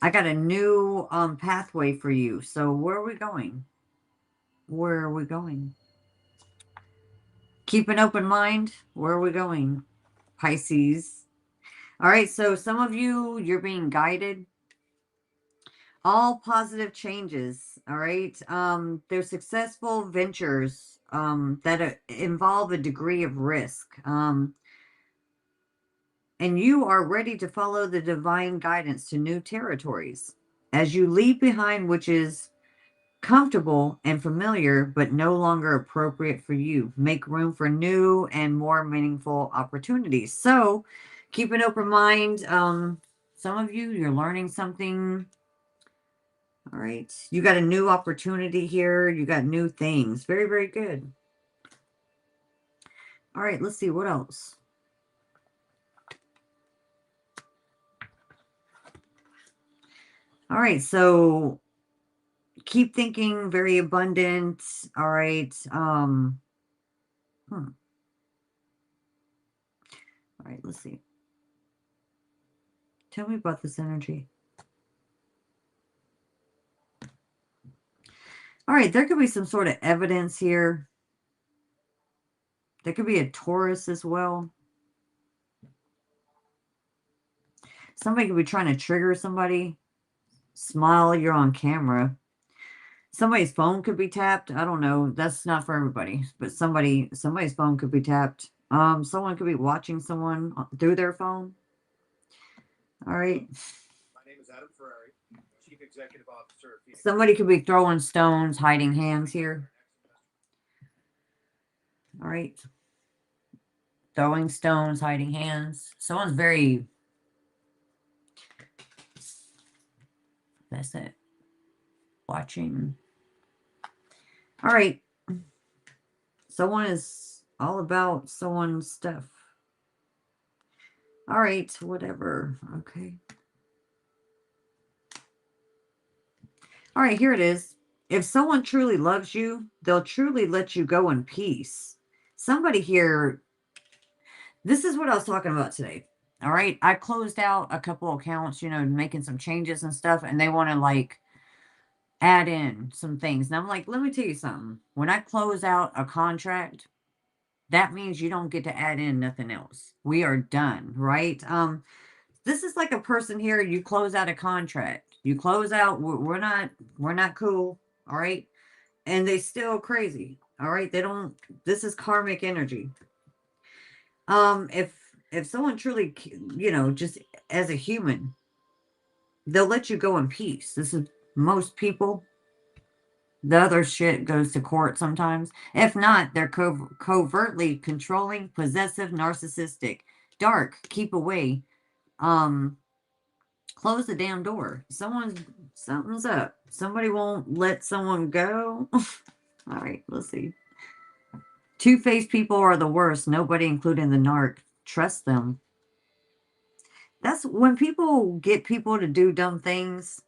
I got a new pathway for you. So where are we going? Where are we going? Keep an open mind. Where are we going? Pisces. All right, so some of you, you're being guided. All positive changes, all right? They're successful ventures that involve a degree of risk. And you are ready to follow the divine guidance to new territories. As you leave behind which is comfortable and familiar, but no longer appropriate for you. Make room for new and more meaningful opportunities. So keep an open mind. Some of you, you're learning something. All right. You got a new opportunity here. You got new things. Very, very good. All right. Let's see what else. All right. So keep thinking very abundant. All right. All right. Let's see. Tell me about this energy. All right, there could be some sort of evidence here. There could be a Taurus as well. Somebody could be trying to trigger somebody. Smile, you're on camera. Somebody's phone could be tapped. I don't know. That's not for everybody. But somebody's phone could be tapped. Someone could be watching someone through their phone. All right. My name is Adam Ferrari, Chief Executive Officer of Phoenix. Somebody could be throwing stones, hiding hands here. All right. Throwing stones, hiding hands. Someone's very... That's it. Watching. All right. Someone is all about someone's stuff. All right. Whatever. Okay. All right. Here it is. If someone truly loves you, they'll truly let you go in peace. Somebody here, this is what I was talking about today. All right. I closed out a couple accounts, you know, making some changes and stuff, and they want to like add in some things. And I'm like, let me tell you something. When I close out a contract, that means you don't get to add in nothing else. We are done, right? This is like a person here, you close out a contract. You close out, we're not cool, all right? And they still crazy, all right? They don't, this is karmic energy. If someone truly, you know, just as a human, they'll let you go in peace. This is most people. The other shit goes to court sometimes. If not, they're covertly controlling, possessive, narcissistic. Dark, keep away. Close the damn door. Something's up. Somebody won't let someone go. All right, let's see. Two-faced people are the worst. Nobody, including the narc, trust them. That's when people get people to do dumb things,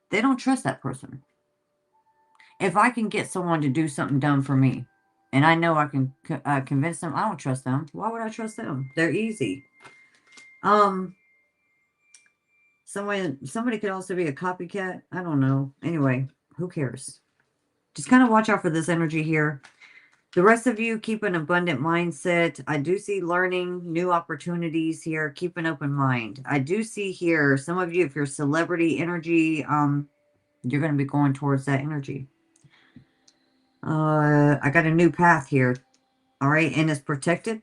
they don't trust that person. If I can get someone to do something dumb for me, and I know I can convince them, I don't trust them. Why would I trust them? They're easy. Somebody could also be a copycat. I don't know. Anyway, who cares? Just kind of watch out for this energy here. The rest of you, keep an abundant mindset. I do see learning, new opportunities here. Keep an open mind. I do see here, some of you, if you're celebrity energy, you're going to be going towards that energy. I got a new path here. All right. And it's protected.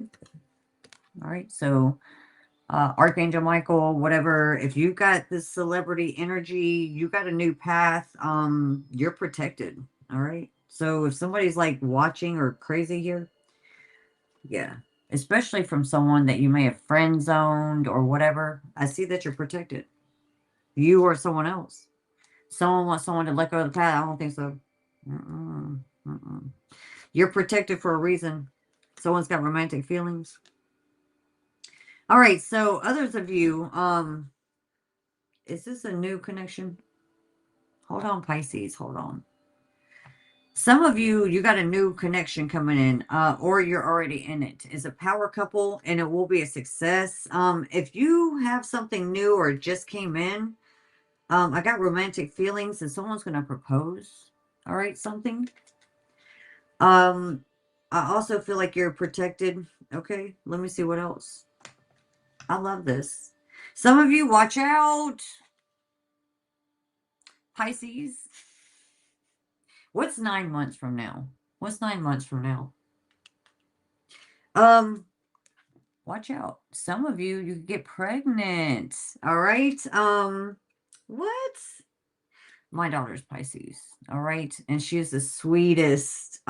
All right. So Archangel Michael, whatever, if you've got this celebrity energy, you got a new path, you're protected. All right. So if somebody's like watching or crazy here, yeah, especially from someone that you may have friend zoned or whatever, I see that you're protected. You or someone else. Someone wants someone to let go of the path. I don't think so. You're protected for a reason. Someone's got romantic feelings. All right, so others of you, is this a new connection? Hold on, Pisces, hold on. Some of you, you got a new connection coming in, or you're already in it. It's a power couple, and it will be a success. If you have something new or just came in, I got romantic feelings, and someone's going to propose, all right, something. I also feel like you're protected. Okay, let me see what else. I love this. Some of you, watch out. Pisces. What's 9 months from now? What's 9 months from now? Watch out. Some of you, you get pregnant. All right. What? My daughter's Pisces. All right. And she is the sweetest,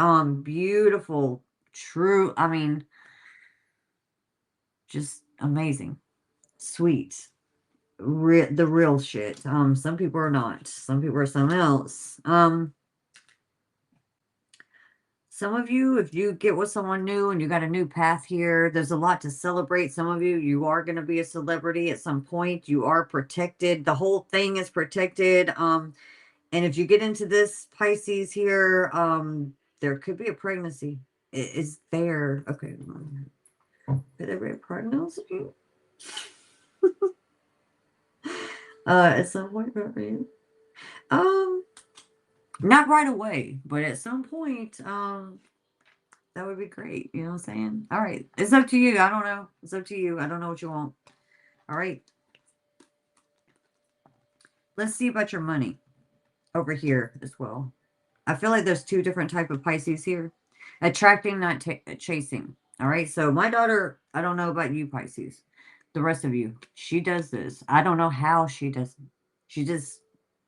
beautiful, true. I mean, just amazing. Sweet. The real shit. Some people are not. Some people are something else. Some of you, if you get with someone new and you got a new path here, there's a lot to celebrate. Some of you, you are going to be a celebrity at some point. You are protected. The whole thing is protected. And if you get into this Pisces here, there could be a pregnancy. It is there. Okay. Could there be a pregnancy? At some point, right? Not right away, but at some point, that would be great. You know what I'm saying? All right. It's up to you. I don't know. It's up to you. I don't know what you want. All right. Let's see about your money over here as well. I feel like there's two different type of Pisces here. Attracting, not chasing. All right. So my daughter, I don't know about you, Pisces. The rest of you, she does this. I don't know how she does it. She just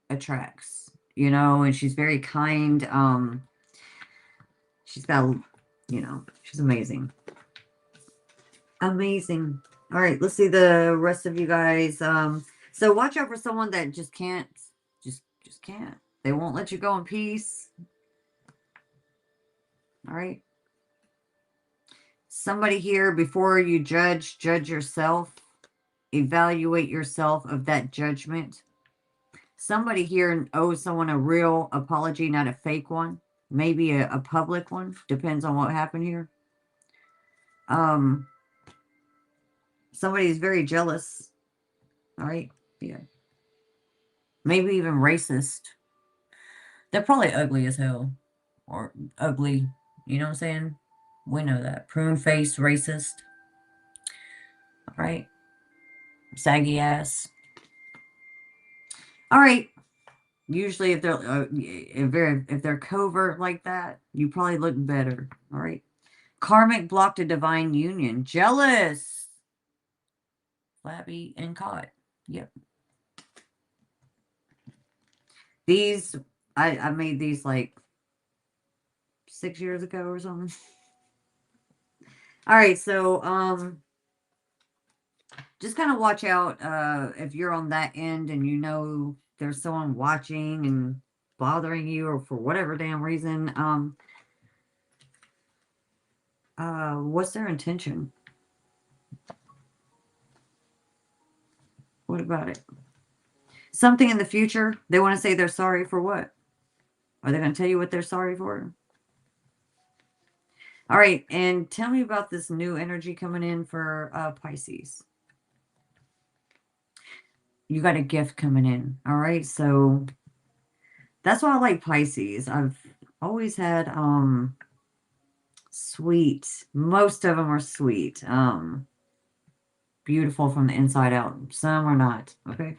attracts, you know, and she's very kind. She's got, you know, she's amazing. Amazing. All right, let's see the rest of you guys. So watch out for someone that just can't, just can't. They won't let you go in peace. All right. Somebody here, before you judge yourself. Evaluate yourself of that judgment. Somebody here owes someone a real apology, not a fake one. Maybe a public one. Depends on what happened here. Somebody is very jealous. All right. Yeah. Maybe even racist. They're probably ugly as hell. Or ugly. You know what I'm saying? We know that. Prune face, racist. All right. Saggy ass. All right. Usually if they're covert like that, you probably look better. All right. Karmic blocked a divine union. Jealous. Flabby and caught. Yep. These, I made these like 6 years ago or something. All right, so just kind of watch out if you're on that end and you know there's someone watching and bothering you or for whatever damn reason. What's their intention? What about it? Something in the future. They want to say they're sorry for what? Are they going to tell you what they're sorry for? All right, and tell me about this new energy coming in for Pisces. You got a gift coming in. All right, so that's why I like Pisces. I've always had sweet. Most of them are sweet. Beautiful from the inside out. Some are not. Okay.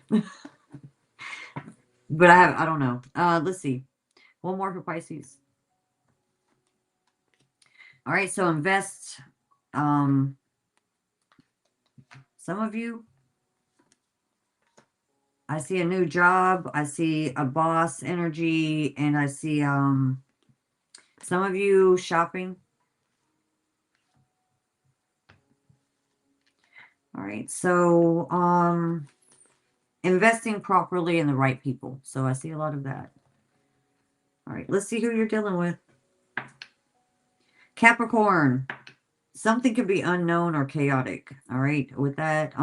But I don't know. Let's see. One more for Pisces. All right, so invest. Some of you, I see a new job. I see a boss energy, and I see some of you shopping. All right, so investing properly in the right people. So I see a lot of that. All right, let's see who you're dealing with. Capricorn. Something could be unknown or chaotic. All right, with that,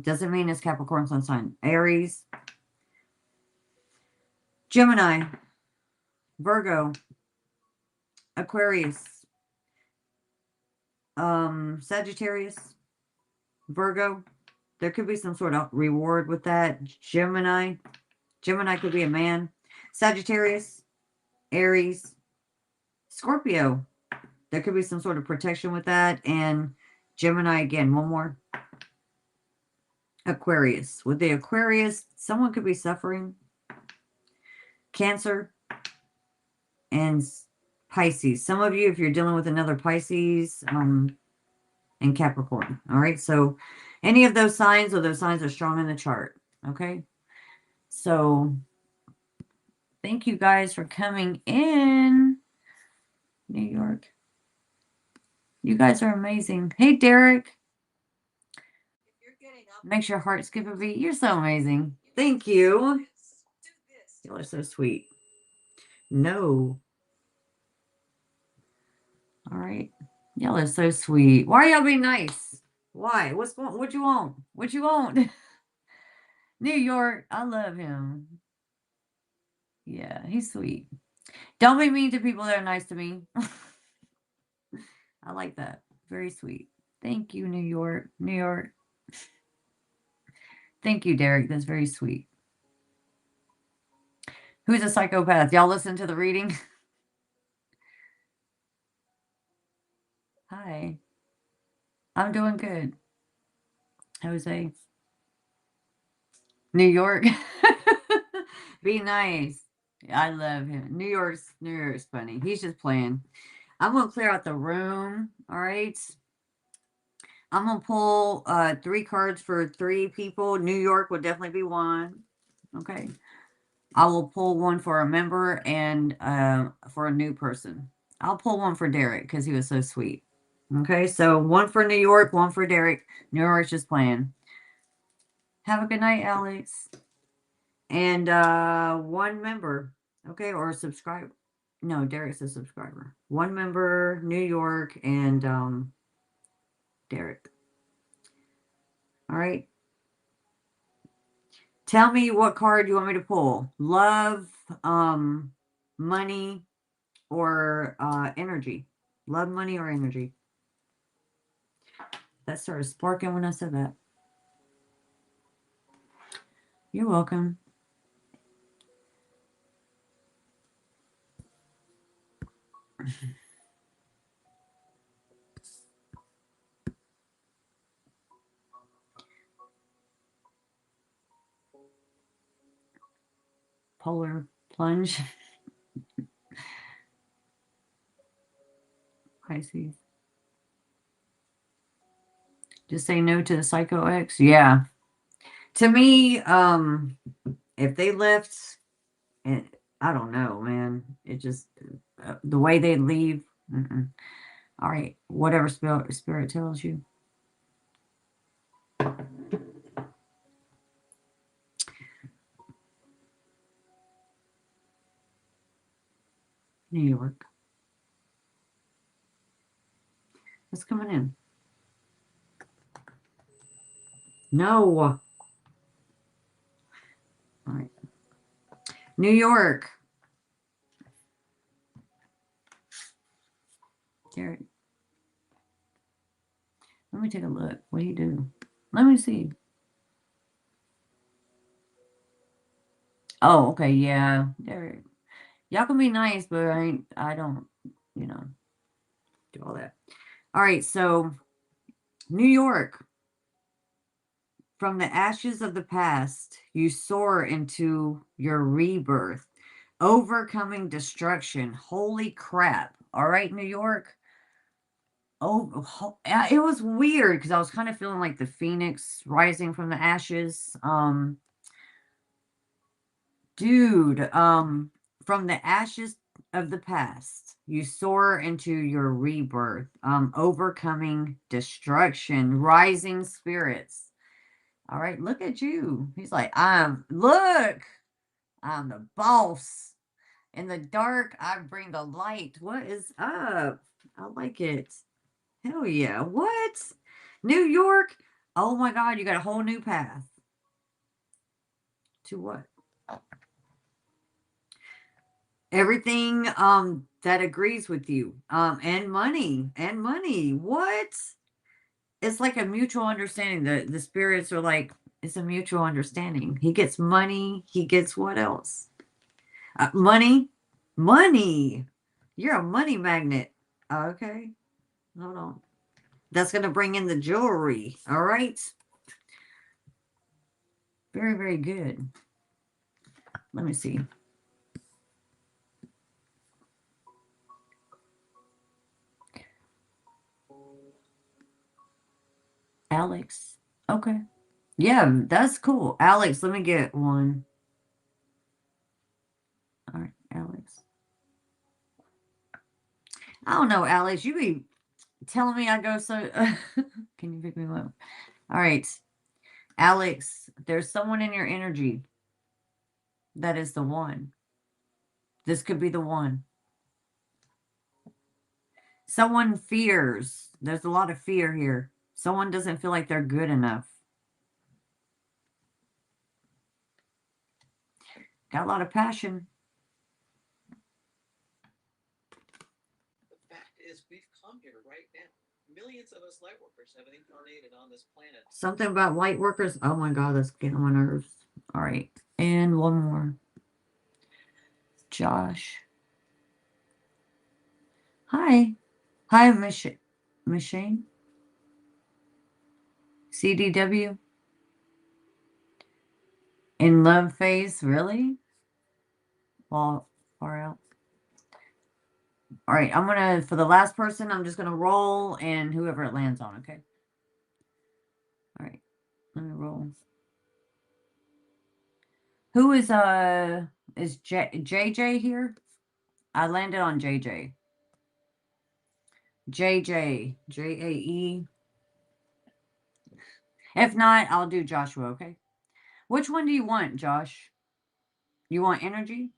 doesn't mean it's Capricorn sun sign. Aries, Gemini, Virgo, Aquarius, Sagittarius, Virgo. There could be some sort of reward with that. Gemini could be a man. Sagittarius, Aries, Scorpio. There could be some sort of protection with that. And Gemini again, one more. Aquarius. With the Aquarius, someone could be suffering. Cancer and Pisces. Some of you, if you're dealing with another Pisces and Capricorn. All right. So any of those signs, or those signs are strong in the chart. Okay. So thank you guys for coming in. New York. You guys are amazing. Hey, Derek. Makes your heart skip a beat. You're so amazing. Thank you. You are so sweet. No. All right. Y'all are so sweet. Why y'all being nice? Why? What you want? What you want? New York. I love him. Yeah, he's sweet. Don't be mean to people that are nice to me. I like that. Very sweet. Thank you, New York. New York. Thank you, Derek. That's very sweet. Who's a psychopath? Y'all listen to the reading? Hi. I'm doing good. Jose. New York. Be nice. I love him. New York's funny. He's just playing. I'm going to clear out the room. All right. I'm going to pull 3 cards for 3 people. New York will definitely be one. Okay. I will pull one for a member and for a new person. I'll pull one for Derek because he was so sweet. Okay. So one for New York, one for Derek. New York's just playing. Have a good night, Alex. And one member. Okay. Or a subscriber. No, Derek's a subscriber. One member, New York, and Derek. All right. Tell me what card you want me to pull. Love, money, or energy. Love, money, or energy. That started sparking when I said that. You're welcome. Polar plunge. Pisces. Just say no to the psycho ex. Yeah. To me, if they left, and I don't know, man. It just the way they leave. All right, whatever spirit tells you. New York. What's coming in? No. All right. New York. Jared. Let me take a look. What do you do? Let me see. Oh, okay. Yeah. Derek. Y'all can be nice, but I don't, do all that. All right. So New York. From the ashes of the past, you soar into your rebirth, overcoming destruction. Holy crap. All right, New York. it was weird because I was kind of feeling like the phoenix rising from the ashes. Dude, from the ashes of the past, you soar into your rebirth, overcoming destruction, rising spirits. All right, look at you. He's like, look, I'm the boss. In the dark, I bring the light. What is up? I like it. Hell yeah. What? New York? Oh my God, you got a whole new path. To what? Everything that agrees with you. And money. What? It's like a mutual understanding. The spirits are like, it's a mutual understanding. He gets money, he gets what else? Money. You're a money magnet. Okay. Hold on. That's going to bring in the jewelry. All right. Very, very good. Let me see. Alex. Okay. Yeah, that's cool. Alex, let me get one. All right, Alex. I don't know, Alex. You be telling me I go so... Can you pick me up? All right. Alex, there's someone in your energy that is the one. This could be the one. Someone fears. There's a lot of fear here. Someone doesn't feel like they're good enough. Got a lot of passion. The fact is, we've come here right now. Millions of us light workers have incarnated on this planet. Something about light workers. Oh my God, that's getting on my nerves. All right. And one more. Josh. Hi. Hi, Machine. CDW. In love phase, really? Well, far out. All right, I'm gonna, for the last person, I'm just gonna roll and whoever it lands on, okay? All right, let me roll. Who is JJ here? I landed on JJ. JJ, Jae. If not, I'll do Joshua, okay? Which one do you want, Josh? You want energy?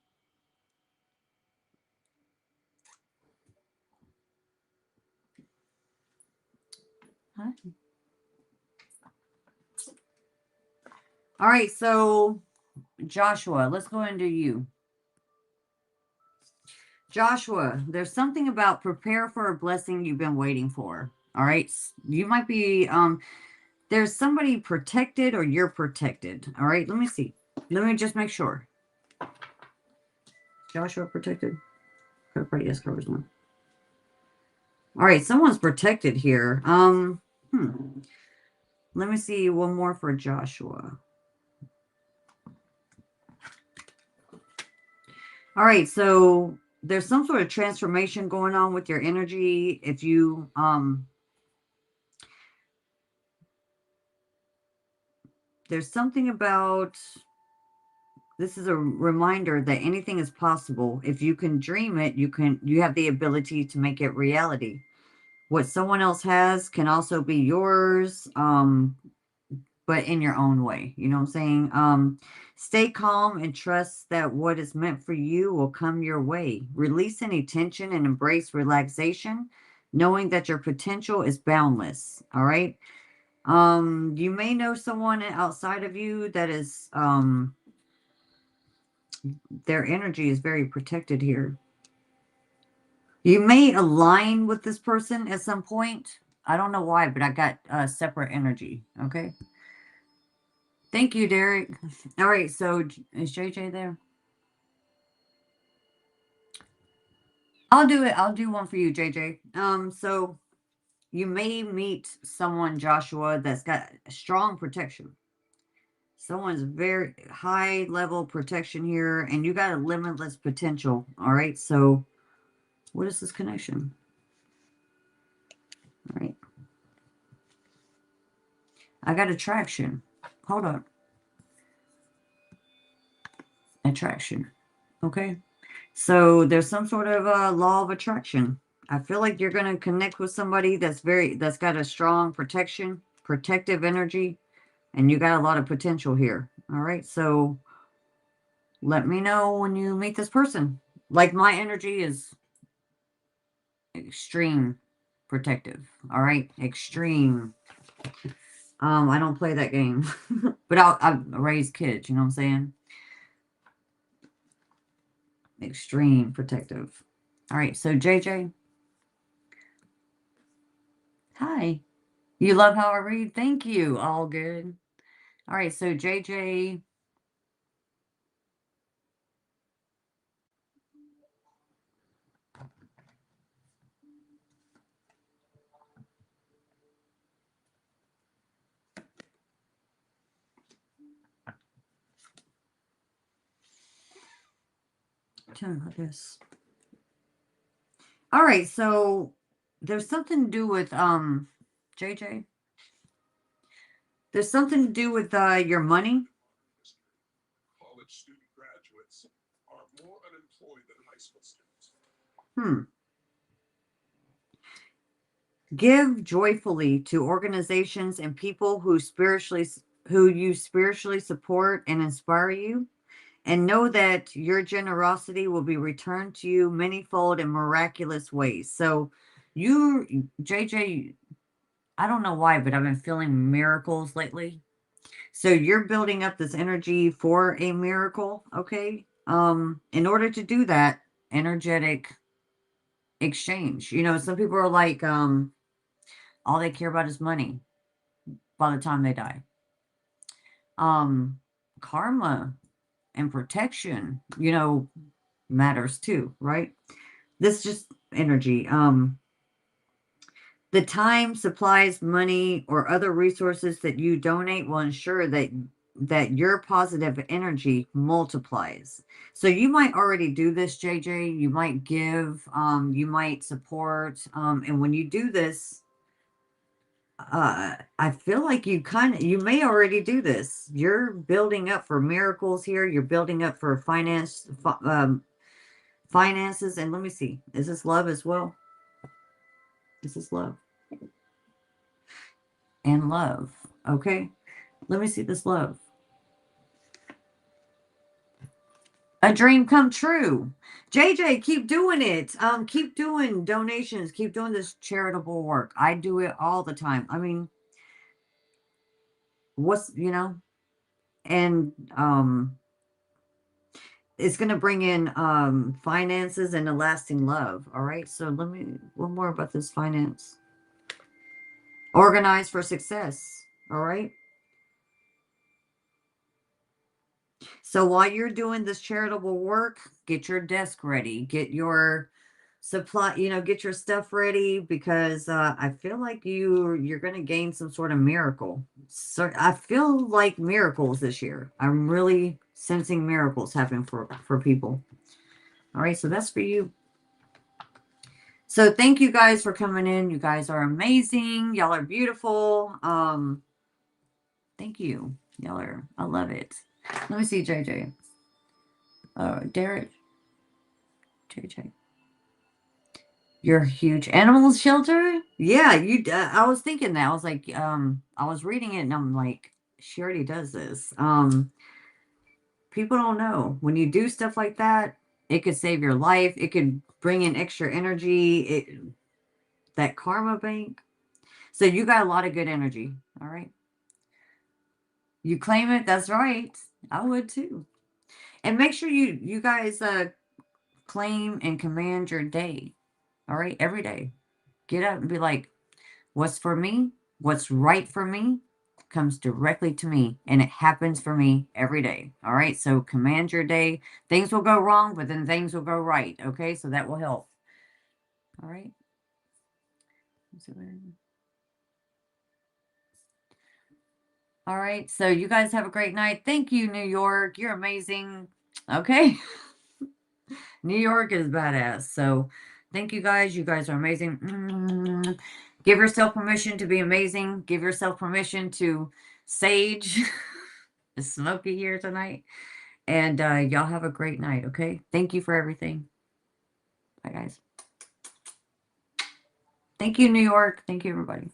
Huh? All right, so Joshua, let's go into you. Joshua, there's something about prepare for a blessing you've been waiting for. All right. You might be, there's somebody protected or you're protected. All right. Let me see. Let me just make sure. Joshua protected. Yes, covers one. All right. Someone's protected here. Let me see one more for Joshua. All right. So there's some sort of transformation going on with your energy. If you, there's something about, this is a reminder that anything is possible. If you can dream it, you have the ability to make it reality. What someone else has can also be yours, but in your own way. You know what I'm saying? Stay calm and trust that what is meant for you will come your way. Release any tension and embrace relaxation, knowing that your potential is boundless. All right. You may know someone outside of you that is, their energy is very protected here. You may align with this person at some point. I don't know why, but I got separate energy. Okay. Thank you, Derek. All right. So is JJ there? I'll do it. I'll do one for you, JJ. So you may meet someone, Joshua, that's got strong protection. Someone's very high level protection here, and you got a limitless potential. All right. So what is this connection? I got attraction. Hold up. Attraction. Okay. So there's some sort of law of attraction. I feel like you're going to connect with somebody that's got a strong protective energy, and you got a lot of potential here. All right. So let me know when you meet this person. Like, my energy is extreme protective. All right. Extreme. I don't play that game, but I raise kids, you know what I'm saying? Extreme protective. All right. So JJ. Hi. You love how I read? Thank you. All good. All right, so JJ. Tell me about this. All right, so there's something to do with JJ. There's something to do with your money. College student graduates are more unemployed than high school students. Give joyfully to organizations and people who you spiritually support and inspire you, and know that your generosity will be returned to you manyfold in miraculous ways. So you, JJ, I don't know why, but I've been feeling miracles lately. So you're building up this energy for a miracle, okay? In order to do that, energetic exchange. You know, some people are like, all they care about is money by the time they die. Karma and protection, you know, matters too, right? This is just energy. The time, supplies, money, or other resources that you donate will ensure that your positive energy multiplies. So you might already do this, JJ. You might give, you might support, and when you do this, I feel like you may already do this. You're building up for miracles here. You're building up for finances. And let me see, is this love as well? This is love. And love. Okay. Let me see this love. A dream come true. JJ, keep doing it. Keep doing donations. Keep doing this charitable work. I do it all the time. I mean, and it's going to bring in finances and a lasting love. All right. So let me, one more about this finance. Organize for success. All right. So while you're doing this charitable work, get your desk ready, get your supply, get your stuff ready, because I feel like you're going to gain some sort of miracle. So I feel like miracles this year. I'm really sensing miracles happening for people. All right, so that's for you. So thank you guys for coming in. You guys are amazing. Y'all are beautiful. Thank you. I love it. Let me see, JJ. Derek. JJ. Your huge animal shelter? Yeah, I was thinking that. I was like, I was reading it and I'm like, she already does this. People don't know. When you do stuff like that, it could save your life. It could bring in extra energy. That karma bank. So you got a lot of good energy. All right. You claim it. That's right. I would too. And make sure you guys claim and command your day. All right. Every day. Get up and be like, what's for me, what's right for me comes directly to me, and it happens for me every day. All right. So command your day. Things will go wrong, but then things will go right. Okay. So that will help. All right. All right. So you guys have a great night. Thank you, New York. You're amazing. Okay. New York is badass. So thank you guys. You guys are amazing. Give yourself permission to be amazing. Give yourself permission to sage. It's smoky here tonight. And y'all have a great night, okay? Thank you for everything. Bye, guys. Thank you, New York. Thank you, everybody.